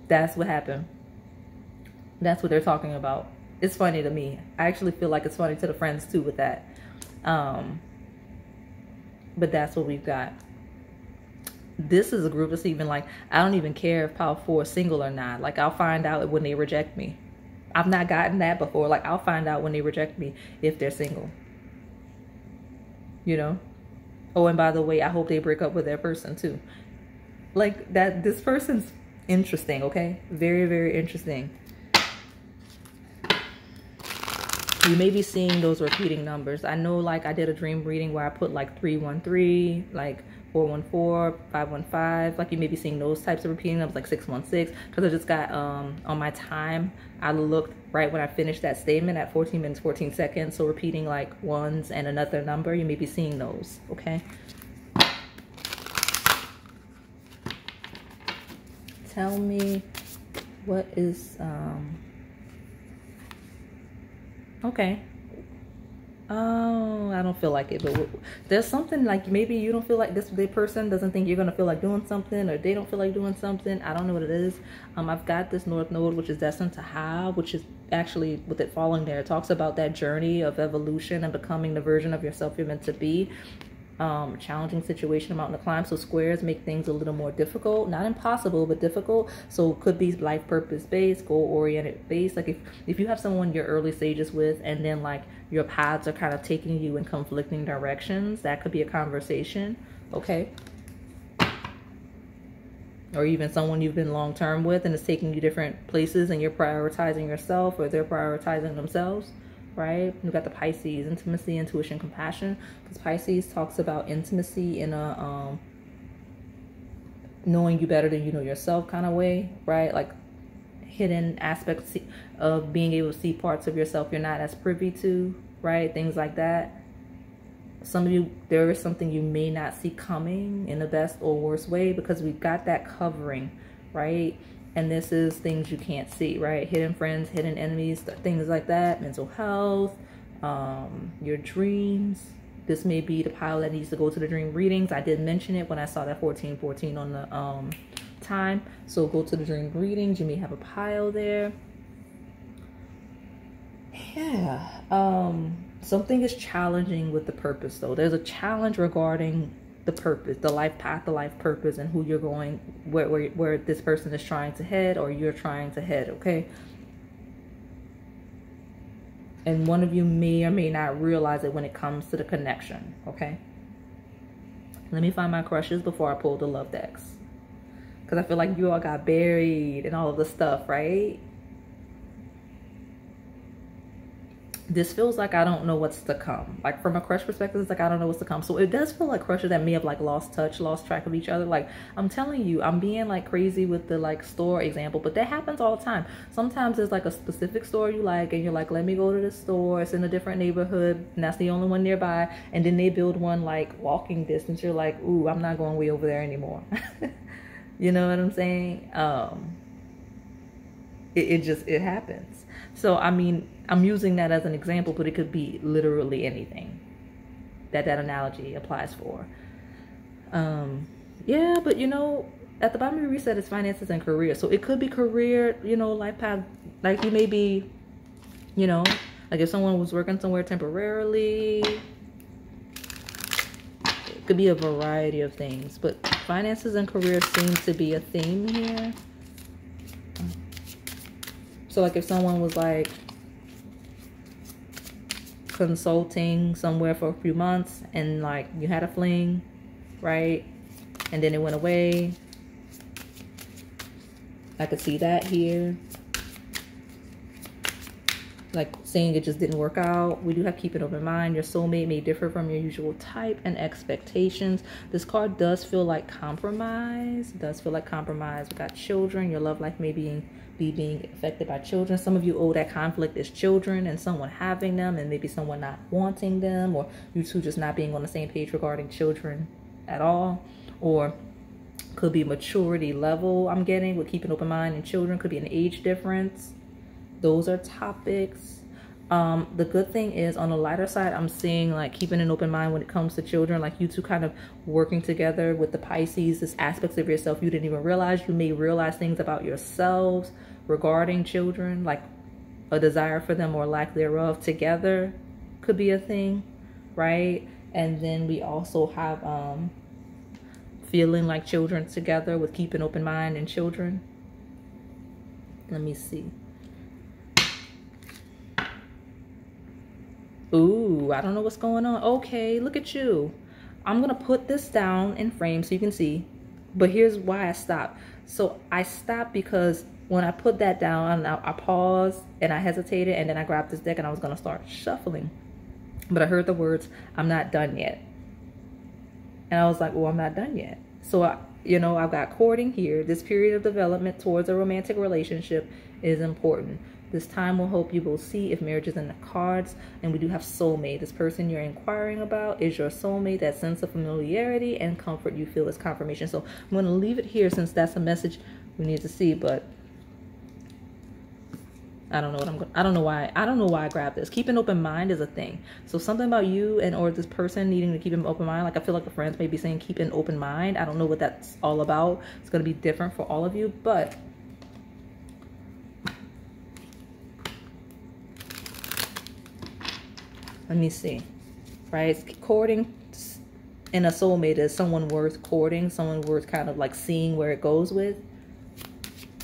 That's what happened. That's what they're talking about. It's funny to me. I actually feel like it's funny to the friends too with that. But that's what we've got. This is a group that's even like, I don't even care if pile 4 is single or not. Like, I'll find out when they reject me. I've not gotten that before. Like, I'll find out when they reject me if they're single. You know? Oh, and by the way, I hope they break up with their person too. Like, that, this person's interesting, okay? Very, very interesting. You may be seeing those repeating numbers. I know, like, I did a dream reading where I put like 313, like 414, 515. Like, you may be seeing those types of repeating numbers, like 616. Because I just got on my time, I looked right when I finished that statement at 14 minutes 14 seconds. So repeating like ones and another number, you may be seeing those. Okay. Tell me what is okay. Oh, I don't feel like it, but there's something like, maybe you don't feel like this, the person doesn't think you're gonna feel like doing something, or they don't feel like doing something. I don't know what it is. I've got this North Node, which is destined to have, which is actually, with it falling there, it talks about that journey of evolution and becoming the version of yourself you're meant to be. Challenging situation, a mountain to climb. So squares make things a little more difficult, not impossible, but difficult. So it could be life purpose based, goal oriented based. Like, if you have someone you're early stages with, and then like your paths are kind of taking you in conflicting directions, that could be a conversation. Okay. Or even someone you've been long term with and it's taking you different places, and you're prioritizing yourself, or they're prioritizing themselves. Right? We've got the Pisces, intimacy, intuition, compassion. Because Pisces talks about intimacy in a knowing you better than you know yourself kind of way, right? Like hidden aspects of being able to see parts of yourself you're not as privy to, right? Things like that. Some of you, there is something you may not see coming in the best or worst way, because we've got that covering, right? And this is things you can't see, right? Hidden friends, hidden enemies, things like that. Mental health, your dreams. This may be the pile that needs to go to the dream readings. I did mention it when I saw that 1414 on the time. So go to the dream readings. You may have a pile there. Yeah. Something is challenging with the purpose, though. There's a challenge regarding the purpose, the life path, the life purpose, and who you're going, where this person is trying to head, or you're trying to head. Okay. And one of you may or may not realize it when it comes to the connection. Okay. Let me find my crushes before I pull the love decks, because I feel like you all got buried in all of the stuff, right? this feels like I don't know what's to come. Like from a crush perspective, it's like I don't know what's to come. So it does feel like crushes that may have like lost touch, lost track of each other. Like I'm telling you, I'm being like crazy with the like store example, but that happens all the time. Sometimes there's like a specific store you like and you're like, let me go to this store. It's in a different neighborhood and that's the only one nearby. And then they build one like walking distance. You're like, ooh, I'm not going way over there anymore. You know what I'm saying? It happens. So, I mean, I'm using that as an example, but it could be literally anything that analogy applies for. Yeah, but you know, at the bottom of your reset is finances and career. So it could be career, you know, life path. Like you may be, you know, like if someone was working somewhere temporarily, it could be a variety of things. But finances and career seem to be a theme here. So like if someone was like consulting somewhere for a few months and like you had a fling, right? And then it went away. I could see that here. Like saying it just didn't work out. We do have keep an open mind. Your soulmate may differ from your usual type and expectations. This card does feel like compromise. It does feel like compromise. We got children. Your love life may be being affected by children. Some of you owe that conflict is children and someone having them and maybe someone not wanting them, or you two just not being on the same page regarding children at all. Or could be maturity level I'm getting with keep an open mind and children. Could be an age difference. Those are topics. The good thing is on the lighter side, I'm seeing like keeping an open mind when it comes to children, like you two kind of working together with the Pisces, this aspects of yourself you didn't even realize. You may realize things about yourselves regarding children, like a desire for them or lack thereof together could be a thing, right? And then we also have feeling like children together with keep an open mind and children. Let me see. Ooh, I don't know what's going on. Okay, look at you. I'm going to put this down in frame so you can see. But here's why I stopped. So I stopped because when I put that down, I paused and I hesitated. And then I grabbed this deck and I was going to start shuffling. But I heard the words, I'm not done yet. And I was like, well, I'm not done yet. So, you know, I've got courting here. This period of development towards a romantic relationship is important. This time will help you both see if marriage is in the cards. And we do have soulmate. This person you're inquiring about is your soulmate. That sense of familiarity and comfort you feel is confirmation. So I'm going to leave it here since that's a message we need to see. But I don't know what I'm going. I don't know why I grabbed this. Keep an open mind is a thing. So something about you and or this person needing to keep an open mind. Like I feel like the friends may be saying keep an open mind. I don't know what that's all about. It's going to be different for all of you, but let me see, right? Courting in a soulmate is someone worth courting, someone worth kind of like seeing where it goes with.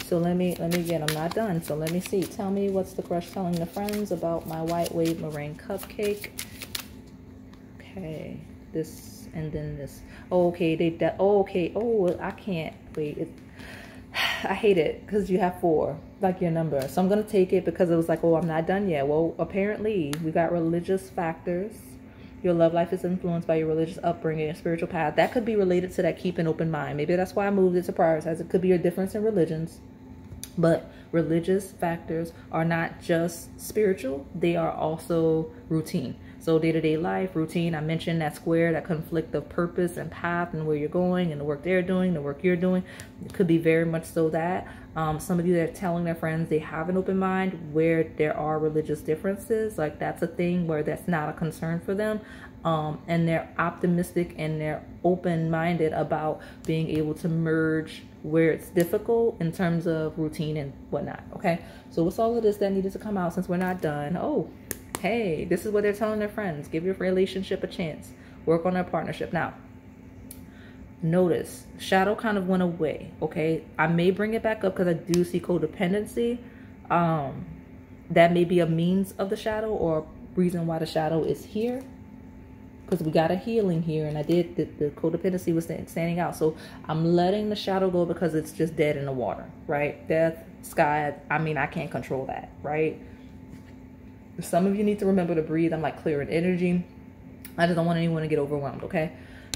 So let me again, I'm not done. So let me see. Tell me what's the crush telling the friends about my white wave meringue cupcake. Okay, this and then this. Oh, okay, okay. Oh, I can't wait. I hate it because you have 4, like your number. So I'm going to take it because it was like, oh, I'm not done yet. Well, apparently we got religious factors. Your love life is influenced by your religious upbringing and spiritual path. That could be related to that keep an open mind. Maybe that's why I moved it to prioritize. It could be a difference in religions. But religious factors are not just spiritual. They are also routine. So day-to-day life, routine, I mentioned that square, that conflict of purpose and path and where you're going and the work they're doing, the work you're doing. It could be very much so that. Some of you that are telling their friends they have an open mind where there are religious differences. Like that's a thing where that's not a concern for them. And they're optimistic and they're open-minded about being able to merge where it's difficult in terms of routine and whatnot. Okay, so what's all of this that needed to come out since we're not done? Oh, hey, this is what they're telling their friends. Give your relationship a chance. Work on their partnership. Now, notice, shadow kind of went away, okay? I may bring it back up because I do see codependency. That may be a means of the shadow or reason why the shadow is here. Because we got a healing here, and I did, the codependency was standing out. So I'm letting the shadow go because it's just dead in the water, right? Death, sky, I mean, I can't control that, right? Some of you need to remember to breathe. I'm like clearing energy. I just don't want anyone to get overwhelmed, okay?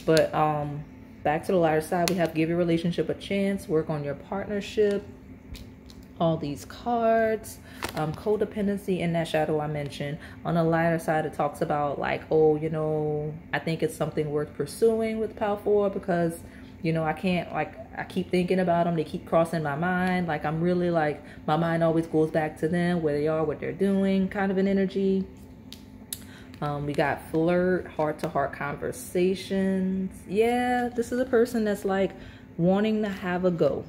But back to the lighter side, we have give your relationship a chance, work on your partnership, all these cards, codependency in that shadow I mentioned. On the lighter side, it talks about like, oh, you know, I think it's something worth pursuing with Pal 4 because, you know, I can't, like, I keep thinking about them. They keep crossing my mind. Like, I'm really like, my mind always goes back to them, where they are, what they're doing, kind of an energy. We got flirt, heart-to-heart conversations. Yeah, this is a person that's like wanting to have a go.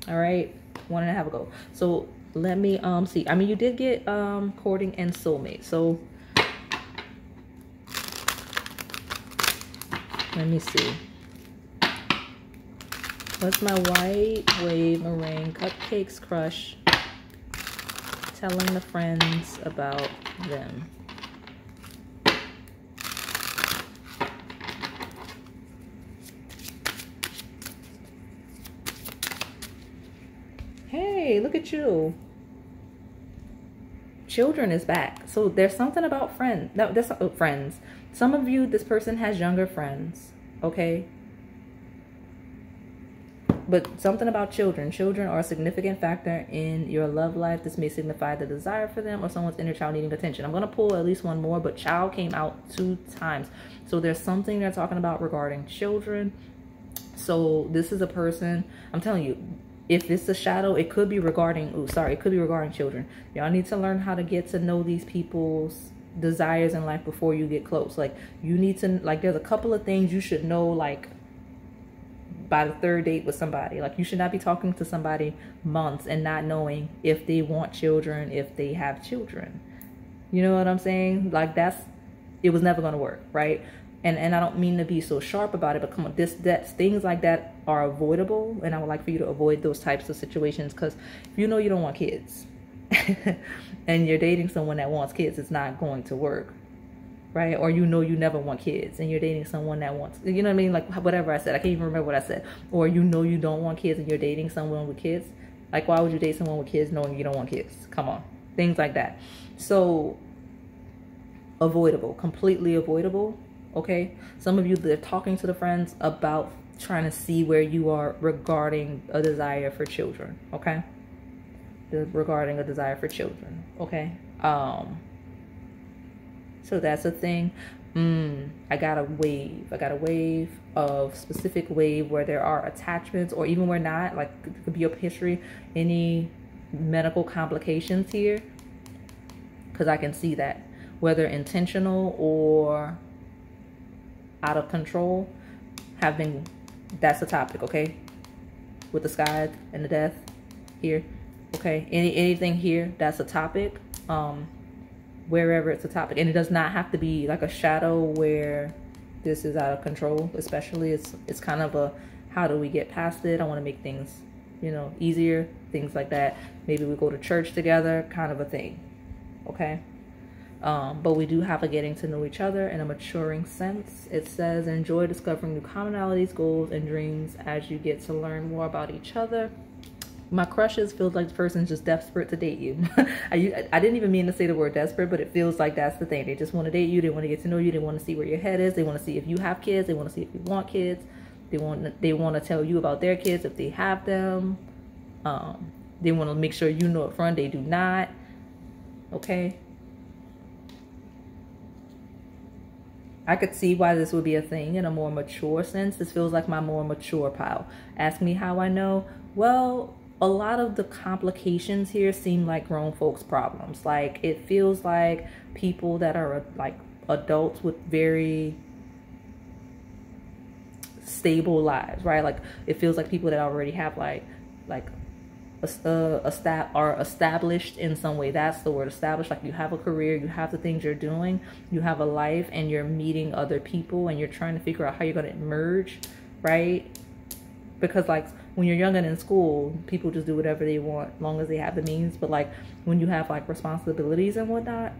All right, wanting to have a go. So let me see. I mean, you did get courting and soulmate. So let me see. What's my white wave meringue cupcakes crush telling the friends about them? Hey, look at you. Children is back. So there's something about friends. No, that's friends. Some of you, this person has younger friends, okay? But something about children. Children are a significant factor in your love life. This may signify the desire for them or someone's inner child needing attention. I'm going to pull at least one more, but child came out 2 times. So there's something they're talking about regarding children. So this is a person, I'm telling you, if it's a shadow, it could be regarding, it could be regarding children. Y'all need to learn how to get to know these people's desires in life before you get close. Like, you need to, like, there's a couple of things you should know, like, by the 3rd date with somebody. Like, you should not be talking to somebody months and not knowing if they want children, if they have children. You know what I'm saying? Like, it was never going to work, right? And I don't mean to be so sharp about it, but come on, things like that are avoidable, and I would like for you to avoid those types of situations, because if you know you don't want kids and you're dating someone that wants kids, it's not going to work, right? Or you know you never want kids and you're dating someone that wants, you know what I mean? Like, whatever I said, I can't even remember what I said. Or you know you don't want kids and you're dating someone with kids. Like, why would you date someone with kids knowing you don't want kids? Come on, things like that. So avoidable, completely avoidable. Okay, some of you, they're talking to the friends about trying to see where you are regarding a desire for children. Okay, regarding a desire for children. Okay, so that's a thing. I got a wave of specific wave where there are attachments, or even where not. Like, it could be a history, any medical complications here, because I can see that, whether intentional or out of control, that's the topic. Okay, with the sky and the death here. Okay, anything here, that's a topic. Wherever it's a topic, and it does not have to be like a shadow where this is out of control. Especially, it's kind of a, how do we get past it? I want to make things, you know, easier, things like that. Maybe we go to church together, kind of a thing. Okay. But we do have a getting to know each other in a maturing sense. It says, enjoy discovering new commonalities, goals, and dreams as you get to learn more about each other. My crushes feels like the person's just desperate to date you. I didn't even mean to say the word desperate, but it feels like that's the thing. They just want to date you. They want to get to know you. They want to see where your head is. They want to see if you have kids. They want to see if you want kids. They want to tell you about their kids if they have them. They want to make sure you know up front they do not. Okay. I could see why this would be a thing in a more mature sense. This feels like my more mature pile. Ask me how I know. Well, a lot of the complications here seem like grown folks' problems. Like, it feels like people that are like adults with very stable lives, right? Like, it feels like people that already have like are established in some way. That's the word, established. Like, you have a career, you have the things you're doing, you have a life, and you're meeting other people, and you're trying to figure out how you're going to emerge, right? Because, like, when you're young and in school, people just do whatever they want as long as they have the means. But, like, when you have like responsibilities and whatnot,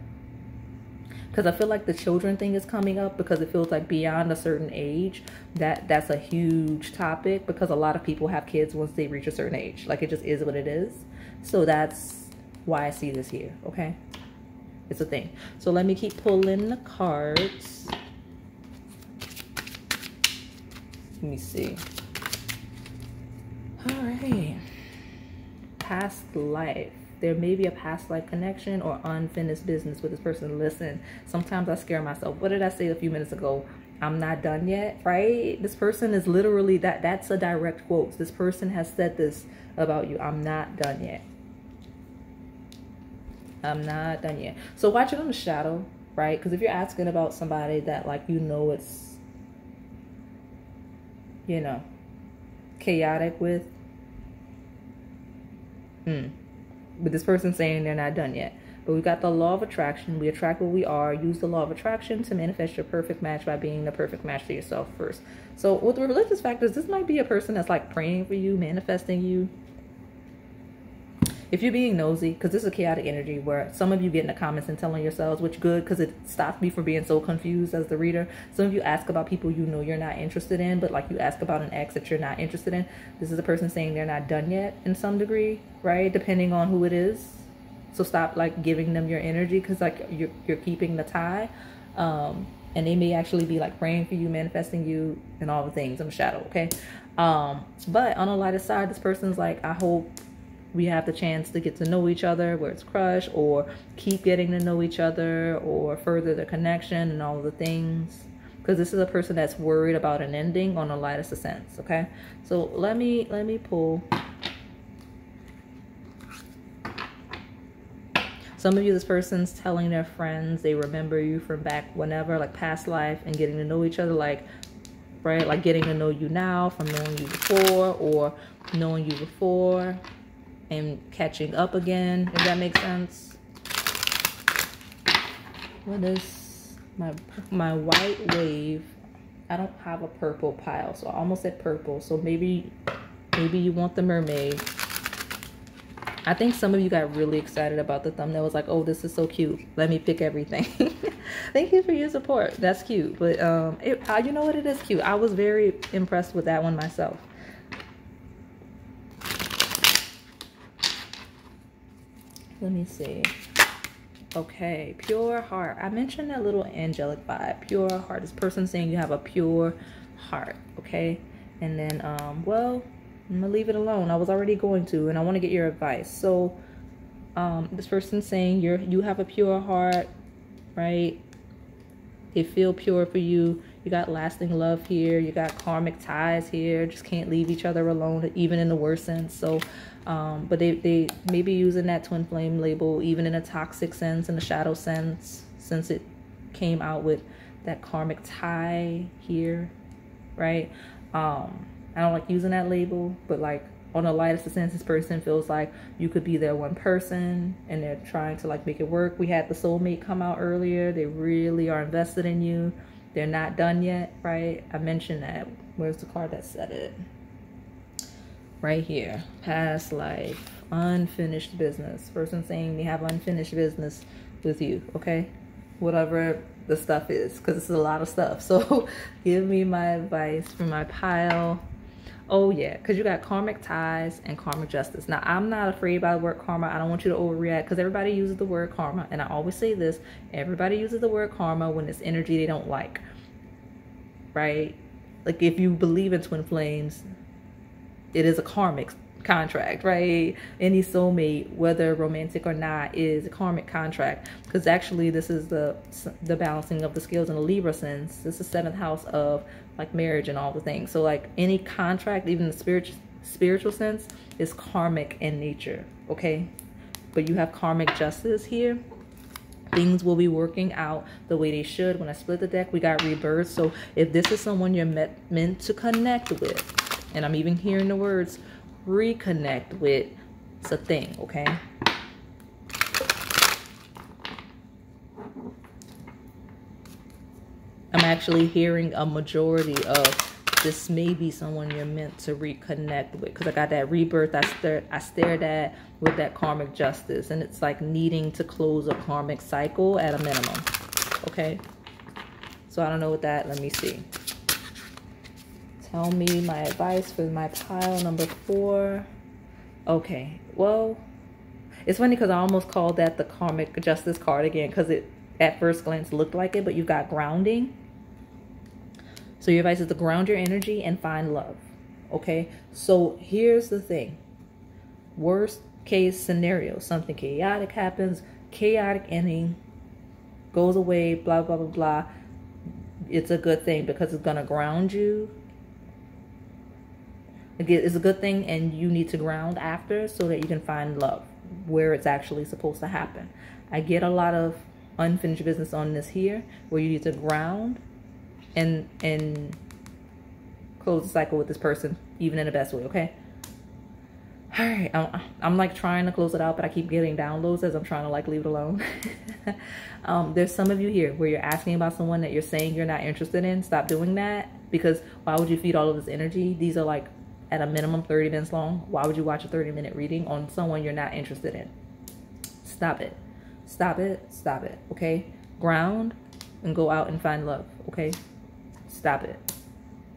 because I feel like the children thing is coming up, because it feels like beyond a certain age, that's a huge topic, because a lot of people have kids once they reach a certain age. Like, it just is what it is. So that's why I see this here. Okay. It's a thing. So let me keep pulling the cards. Let me see. All right. Past life. There may be a past life connection or unfinished business with this person. Listen, sometimes I scare myself. What did I say a few minutes ago? I'm not done yet, right? This person is literally, that's a direct quote. This person has said this about you. I'm not done yet. I'm not done yet. So watch it on the shadow, right? Because if you're asking about somebody that, like, you know, it's, you know, chaotic with, but this person saying they're not done yet. But we've got the law of attraction. We attract what we are. Use the law of attraction to manifest your perfect match by being the perfect match for yourself first. So with the religious factors, this might be a person that's like praying for you, manifesting you. If you're being nosy, because this is a chaotic energy where some of you get in the comments and telling yourselves, which good, because it stops me from being so confused as the reader. Some of you ask about people you know you're not interested in, but like you ask about an ex that you're not interested in. This is a person saying they're not done yet in some degree, right? Depending on who it is. So stop like giving them your energy, because like you're keeping the tie. And they may actually be like praying for you, manifesting you, and all the things in the shadow, okay? But on the lighter side, this person's like, I hope we have the chance to get to know each other, where it's crush, or keep getting to know each other, or further the connection and all of the things. Because this is a person that's worried about an ending on the lightest of sense, okay? So let me pull. Some of you, this person's telling their friends they remember you from back whenever, like past life, and getting to know each other, like, right? Like getting to know you now from knowing you before, or knowing you before and catching up again, if that makes sense. What is my white wave? I don't have a purple pile, so I almost said purple. So maybe you want the mermaid. I think some of you got really excited about the thumbnail. It was like, oh, this is so cute. Let me pick everything. Thank you for your support. That's cute. But you know what? It is cute. I was very impressed with that one myself. Let me see. Okay, pure heart. I mentioned that little angelic vibe. Pure heart. This person saying you have a pure heart. Okay. And then, well, I'm gonna leave it alone. I was already going to, and I want to get your advice. So this person's saying you have a pure heart, right? They feel pure for you. You got lasting love here. You got karmic ties here. Just can't leave each other alone, even in the worst sense. So but they may be using that twin flame label even in a toxic sense, in a shadow sense, since it came out with that karmic tie here, right? I don't like using that label, but like on the lightest of sense, this person feels like you could be their one person and they're trying to like make it work. We had the soulmate come out earlier. They really are invested in you. They're not done yet, right? I mentioned that. Where's the card that said it? Right here. Past life, unfinished business. Person saying they have unfinished business with you, okay? Whatever the stuff is, because it's a lot of stuff. So give me my advice for my pile. Oh yeah, because you got karmic ties and karmic justice. Now, I'm not afraid by the word karma. I don't want you to overreact, because everybody uses the word karma. And I always say this, everybody uses the word karma when it's energy they don't like, right? Like if you believe in twin flames, it is a karmic contract, right? Any soulmate, whether romantic or not, is a karmic contract, because actually this is the balancing of the scales in a Libra sense. This is 7th house of like marriage and all the things. So like any contract, even the spiritual sense, is karmic in nature, okay? But you have karmic justice here. Things will be working out the way they should. When I split the deck, we got rebirth. So if this is someone you're meant to connect with, and I'm even hearing the words reconnect with, it's a thing, okay? I'm actually hearing a majority of this may be someone you're meant to reconnect with, because I got that rebirth I stared at with that karmic justice, and it's like needing to close a karmic cycle at a minimum, okay? So I don't know what that, let me see. Tell me my advice for my pile number 4. Okay, well, It's funny because I almost called that the karmic justice card again, because it at first glance looked like it, but you've got grounding. So your advice is to ground your energy and find love. Okay, so here's the thing. Worst case scenario, something chaotic happens, chaotic ending, goes away, blah, blah, blah, blah. It's a good thing because it's going to ground you. Again, it's a good thing, and you need to ground after so that you can find love where it's actually supposed to happen. I get a lot of unfinished business on this here, where you need to ground and close the cycle with this person, even in the best way, okay? All right, I'm like trying to close it out, but I keep getting downloads as I'm trying to like leave it alone. There's some of you here where you're asking about someone that you're saying you're not interested in. Stop doing that, because why would you feed all of this energy? These are like at a minimum 30 minutes long. Why would you watch a 30-minute reading on someone you're not interested in? Stop it. Stop it. Stop it. Okay? Ground and go out and find love. Okay? Stop it.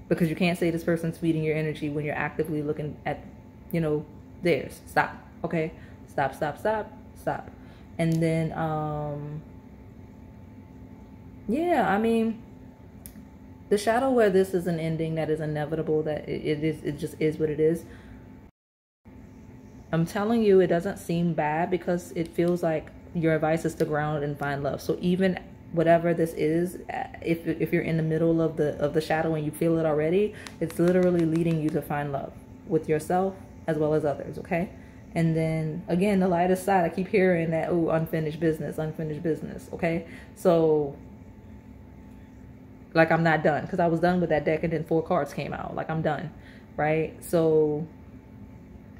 Because you can't say this person's feeding your energy when you're actively looking at, you know, theirs. Stop. Okay? Stop, stop, stop, stop. And then, yeah, I mean, the shadow where this is an ending that is inevitable, that it just is what it is. I'm telling you, it doesn't seem bad because it feels like your advice is to ground and find love. So even whatever this is, if you're in the middle of the shadow and you feel it already, it's literally leading you to find love with yourself as well as others, okay? And then again, the lightest side, I keep hearing that, oh, unfinished business, okay? So like, I'm not done, because I was done with that deck and then 4 cards came out. Like, I'm done, right? So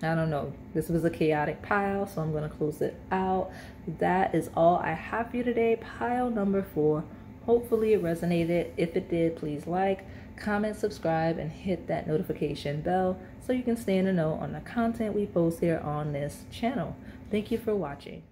I don't know. This was a chaotic pile, so I'm going to close it out. That is all I have for you today. Pile number 4. Hopefully it resonated. If it did, please like, comment, subscribe, and hit that notification bell so you can stay in the know on the content we post here on this channel. Thank you for watching.